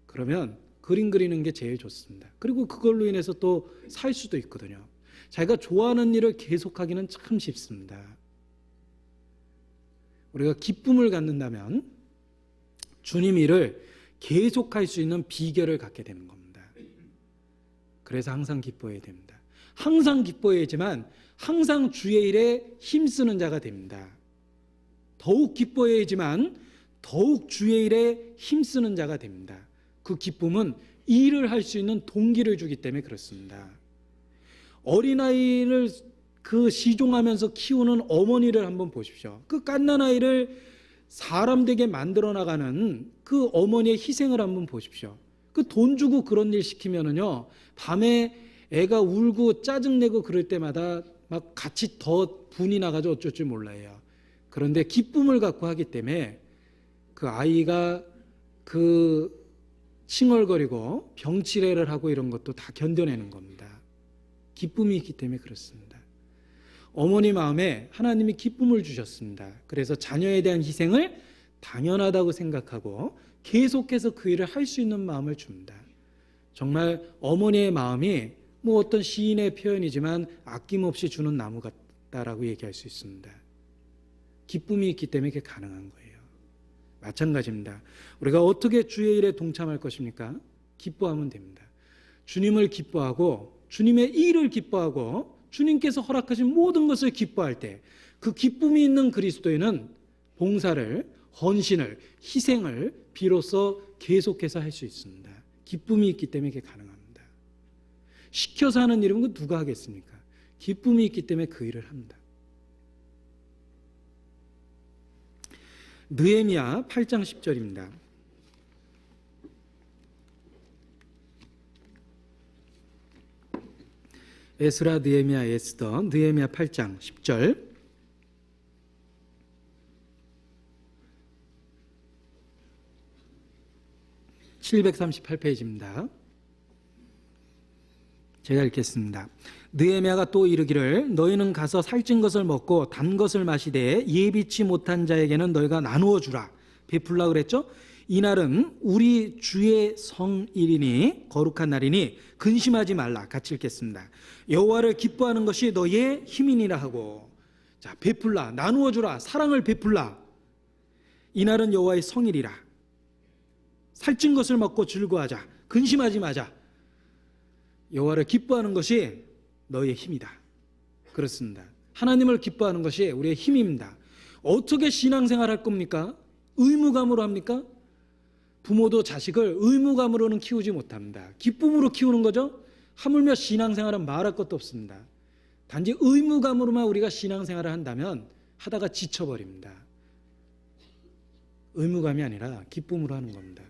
그러면 그림 그리는 게 제일 좋습니다. 그리고 그걸로 인해서 또 살 수도 있거든요. 자기가 좋아하는 일을 계속하기는 참 쉽습니다. 우리가 기쁨을 갖는다면 주님 일을 계속할 수 있는 비결을 갖게 되는 겁니다. 그래서 항상 기뻐해야 됩니다. 항상 기뻐해야지만 항상 주의 일에 힘쓰는 자가 됩니다. 더욱 기뻐해야지만 더욱 주의 일에 힘쓰는 자가 됩니다. 그 기쁨은 일을 할 수 있는 동기를 주기 때문에 그렇습니다. 어린아이를 그 시종하면서 키우는 어머니를 한번 보십시오. 그 갓난아이를 사람 되게 만들어 나가는 그 어머니의 희생을 한번 보십시오. 그 돈 주고 그런 일 시키면은요, 밤에 애가 울고 짜증내고 그럴 때마다 막 같이 더 분이 나가지고 어쩔 줄 몰라요. 그런데 기쁨을 갖고 하기 때문에 그 아이가 그 칭얼거리고 병치레를 하고 이런 것도 다 견뎌내는 겁니다. 기쁨이 있기 때문에 그렇습니다. 어머니 마음에 하나님이 기쁨을 주셨습니다. 그래서 자녀에 대한 희생을 당연하다고 생각하고 계속해서 그 일을 할 수 있는 마음을 줍니다. 정말 어머니의 마음이 뭐 어떤 시인의 표현이지만 아낌없이 주는 나무 같다라고 얘기할 수 있습니다. 기쁨이 있기 때문에 그게 가능한 거예요. 마찬가지입니다. 우리가 어떻게 주의 일에 동참할 것입니까? 기뻐하면 됩니다. 주님을 기뻐하고 주님의 일을 기뻐하고 주님께서 허락하신 모든 것을 기뻐할 때 그 기쁨이 있는 그리스도인은 봉사를, 헌신을, 희생을 비로소 계속해서 할 수 있습니다. 기쁨이 있기 때문에 그게 가능합니다. 시켜서 하는 일은 누가 하겠습니까? 기쁨이 있기 때문에 그 일을 합니다. 느헤미야 8장 10절입니다. 에스라, 느헤미야, 에스더, 느헤미야 8장 10절. (738페이지입니다) 제가 읽겠습니다. 느헤미야가 또 이르기를 너희는 가서 살찐 것을 먹고 단 것을 마시되 예비치 못한 자에게는 너희가 나누어 주라. 베풀라 그랬죠? 이날은 우리 주의 성일이니 거룩한 날이니 근심하지 말라. 같이 읽겠습니다. 여호와를 기뻐하는 것이 너희의 힘이니라 하고. 자, 베풀라, 나누어 주라, 사랑을 베풀라. 이날은 여호와의 성일이라. 살찐 것을 먹고 즐거워하자. 근심하지 마자. 여호와를 기뻐하는 것이 너희의 힘이다. 그렇습니다. 하나님을 기뻐하는 것이 우리의 힘입니다. 어떻게 신앙생활 할 겁니까? 의무감으로 합니까? 부모도 자식을 의무감으로는 키우지 못합니다. 기쁨으로 키우는 거죠. 하물며 신앙생활은 말할 것도 없습니다. 단지 의무감으로만 우리가 신앙생활을 한다면 하다가 지쳐버립니다. 의무감이 아니라 기쁨으로 하는 겁니다.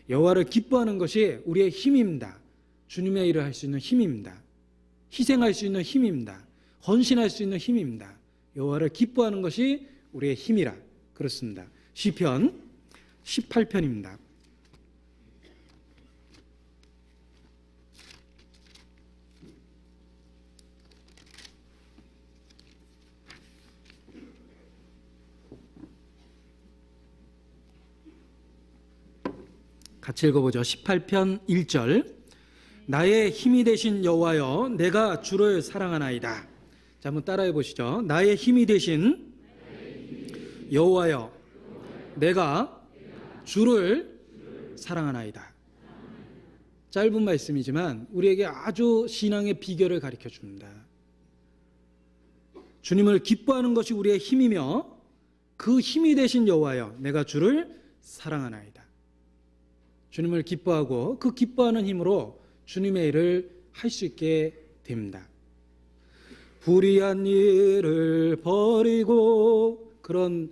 여호와를 기뻐하는 것이 우리의 힘입니다. 주님의 일을 할 수 있는 힘입니다. 희생할 수 있는 힘입니다. 헌신할 수 있는 힘입니다. 여호와를 기뻐하는 것이 우리의 힘이라. 그렇습니다. 시편 18편입니다. 같이 읽어보죠. 18편 1절. 나의 힘이 되신 여호와여, 내가 주를 사랑하나이다. 자, 한번 따라해 보시죠. 나의 힘이 되신 여호와여, 내가 주를 사랑하나이다. 짧은 말씀이지만 우리에게 아주 신앙의 비결을 가르쳐 줍니다. 주님을 기뻐하는 것이 우리의 힘이며 그 힘이 되신 여호와여 내가 주를 사랑하나이다. 주님을 기뻐하고 그 기뻐하는 힘으로 주님의 일을 할 수 있게 됩니다. 불의한 일을 버리고, 그런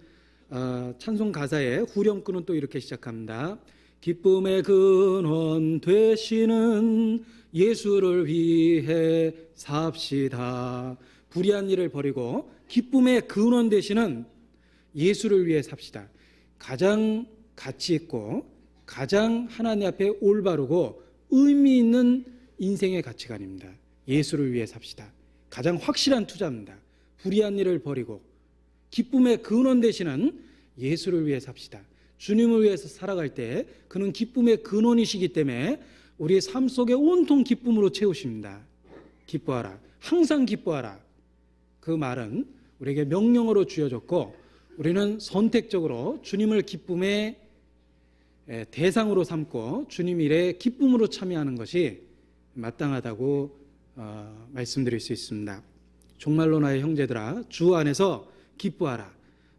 찬송 가사의 후렴구는 또 이렇게 시작합니다. 기쁨의 근원 되시는 예수를 위해 삽시다. 불의한 일을 버리고 기쁨의 근원 되시는 예수를 위해 삽시다. 가장 가치 있고 가장 하나님 앞에 올바르고 의미 있는 인생의 가치관입니다. 예수를 위해 삽시다. 가장 확실한 투자입니다. 불의한 일을 버리고 기쁨의 근원 되시는 예수를 위해 삽시다. 주님을 위해서 살아갈 때 그는 기쁨의 근원이시기 때문에 우리의 삶 속에 온통 기쁨으로 채우십니다. 기뻐하라. 항상 기뻐하라. 그 말은 우리에게 명령어로 주어졌고 우리는 선택적으로 주님을 기쁨의 대상으로 삼고 주님 일에 기쁨으로 참여하는 것이 마땅하다고 말씀드릴 수 있습니다. 종말로 나의 형제들아 주 안에서 기뻐하라.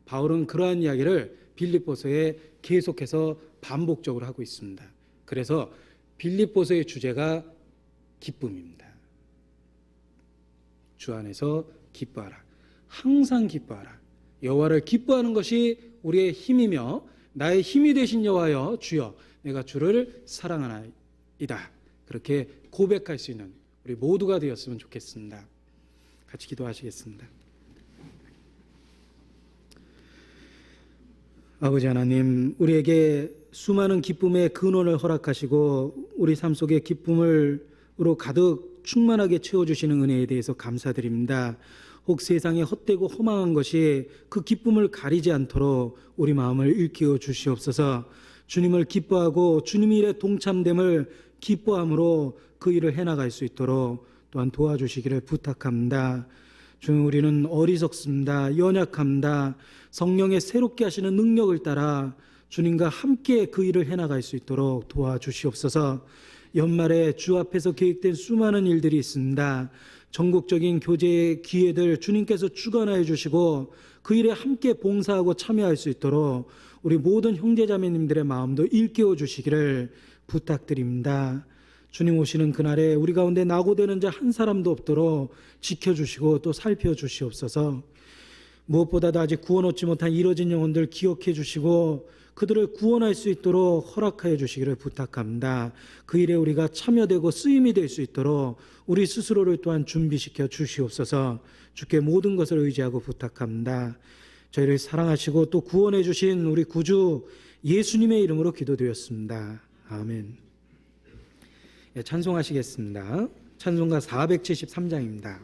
바울은 그러한 이야기를 빌립보서에 계속해서 반복적으로 하고 있습니다. 그래서 빌립보서의 주제가 기쁨입니다. 주 안에서 기뻐하라. 항상 기뻐하라. 여호와를 기뻐하는 것이 우리의 힘이며 나의 힘이 되신 여호와여 주여 내가 주를 사랑하나이다. 그렇게 고백할 수 있는 우리 모두가 되었으면 좋겠습니다. 같이 기도하시겠습니다. 아버지 하나님, 우리에게 수많은 기쁨의 근원을 허락하시고 우리 삶 속에 기쁨으로 가득 충만하게 채워주시는 은혜에 대해서 감사드립니다. 혹 세상에 헛되고 허망한 것이 그 기쁨을 가리지 않도록 우리 마음을 일깨워 주시옵소서. 주님을 기뻐하고 주님 일에 동참됨을 기뻐함으로 그 일을 해나갈 수 있도록 또한 도와주시기를 부탁합니다. 주님, 우리는 어리석습니다. 연약합니다. 성령의 새롭게 하시는 능력을 따라 주님과 함께 그 일을 해나갈 수 있도록 도와주시옵소서. 연말에 주 앞에서 계획된 수많은 일들이 있습니다. 전국적인 교제의 기회들 주님께서 주관하여 주시고 그 일에 함께 봉사하고 참여할 수 있도록 우리 모든 형제자매님들의 마음도 일깨워 주시기를 부탁드립니다. 주님 오시는 그날에 우리 가운데 낙오되는 자 한 사람도 없도록 지켜주시고 또 살펴주시옵소서. 무엇보다도 아직 구원 얻지 못한 이뤄진 영혼들 기억해 주시고 그들을 구원할 수 있도록 허락하여 주시기를 부탁합니다. 그 일에 우리가 참여되고 쓰임이 될 수 있도록 우리 스스로를 또한 준비시켜 주시옵소서. 주께 모든 것을 의지하고 부탁합니다. 저희를 사랑하시고 또 구원해 주신 우리 구주 예수님의 이름으로 기도드렸습니다. 아멘. 찬송하시겠습니다. 찬송가 473장입니다.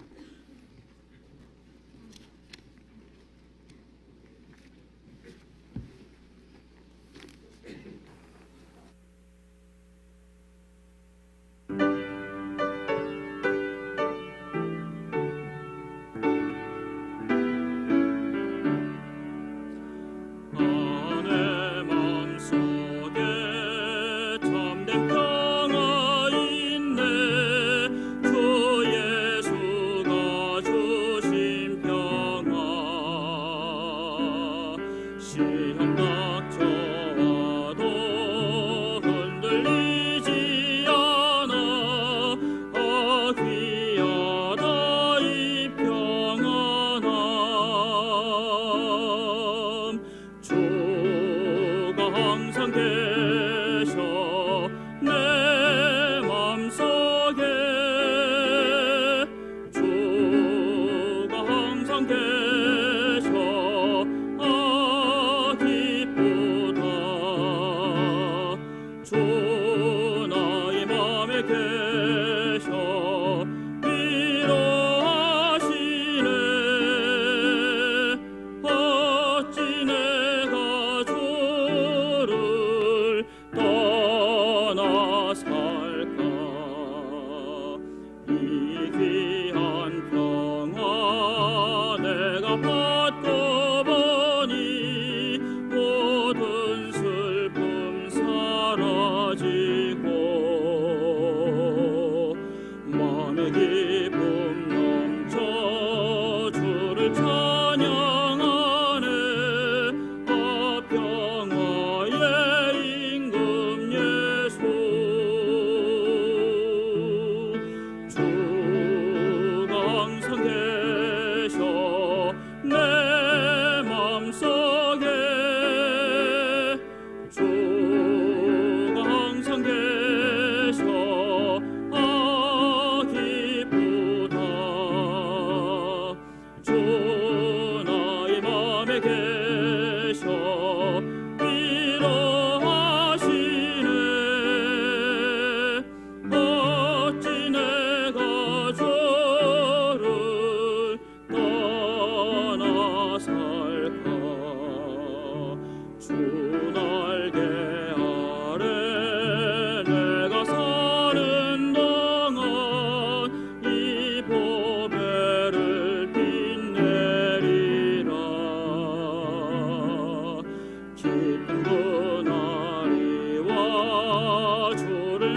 모든 슬픔 사라지고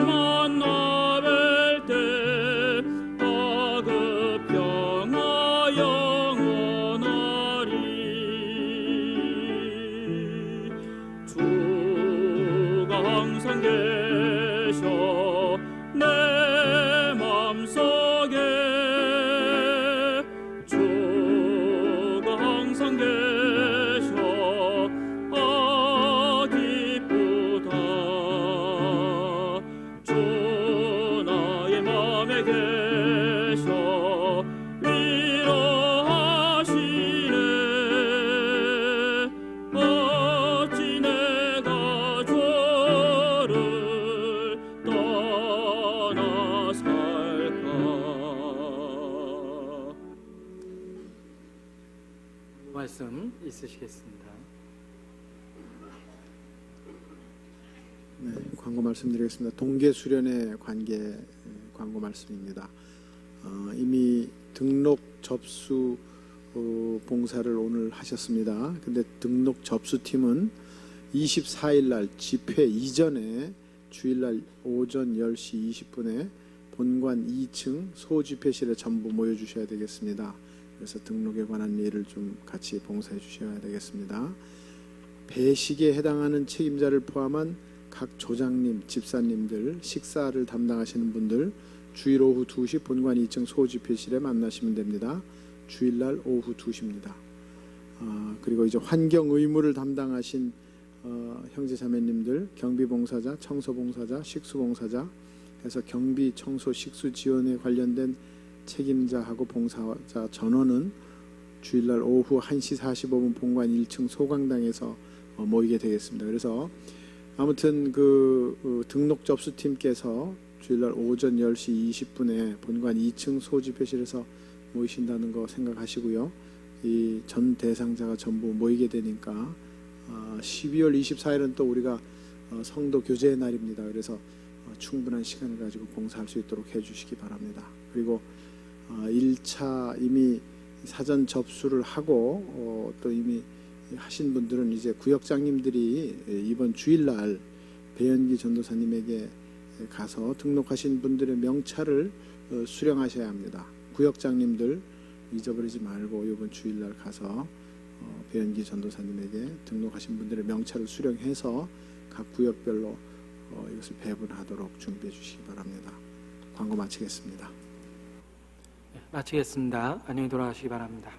만나 뵐 때 그 평화 영원하리. 주가 항상 계셔 내 맘속에. 주가 항상 계셔 기쁘다. 주 나의 맘에 계셔 위로하시네. 어찌 내가 주를 떠나 살까. 말씀 있으시겠습니다. 네, 광고 말씀드리겠습니다. 동계 수련회 관계 광고 말씀입니다. 이미 등록 접수 봉사를 오늘 하셨습니다. 근데 등록 접수팀은 24일 날 집회 이전에 주일날 오전 10시 20분에 본관 2층 소집회실에 전부 모여주셔야 되겠습니다. 그래서 등록에 관한 일을 좀 같이 봉사해 주셔야 되겠습니다. 배식에 해당하는 책임자를 포함한 각 조장님, 집사님들, 식사를 담당하시는 분들 주일 오후 2시 본관 2층 소집회실에 만나시면 됩니다. 주일날 오후 2시입니다. 그리고 이제 환경 의무를 담당하신 형제자매님들, 경비봉사자, 청소봉사자, 식수봉사자 해서 경비, 청소, 식수 지원에 관련된 책임자하고 봉사자 전원은 주일날 오후 1시 45분 본관 1층 소강당에서 모이게 되겠습니다. 그래서 아무튼 그 등록 접수팀께서 주일날 오전 10시 20분에 본관 2층 소집회실에서 모이신다는 거 생각하시고요. 이 전 대상자가 전부 모이게 되니까 12월 24일은 또 우리가 성도 교제의 날입니다. 그래서 충분한 시간을 가지고 봉사할 수 있도록 해주시기 바랍니다. 그리고 1차 이미 사전 접수를 하고 또 이미 하신 분들은 이제 구역장님들이 이번 주일날 배현기 전도사님에게 가서 등록하신 분들의 명찰을 수령하셔야 합니다. 구역장님들 잊어버리지 말고 이번 주일날 가서 배현기 전도사님에게 등록하신 분들의 명찰을 수령해서 각 구역별로 이것을 배분하도록 준비해 주시기 바랍니다. 광고 마치겠습니다. 마치겠습니다. 안녕히 돌아가시기 바랍니다.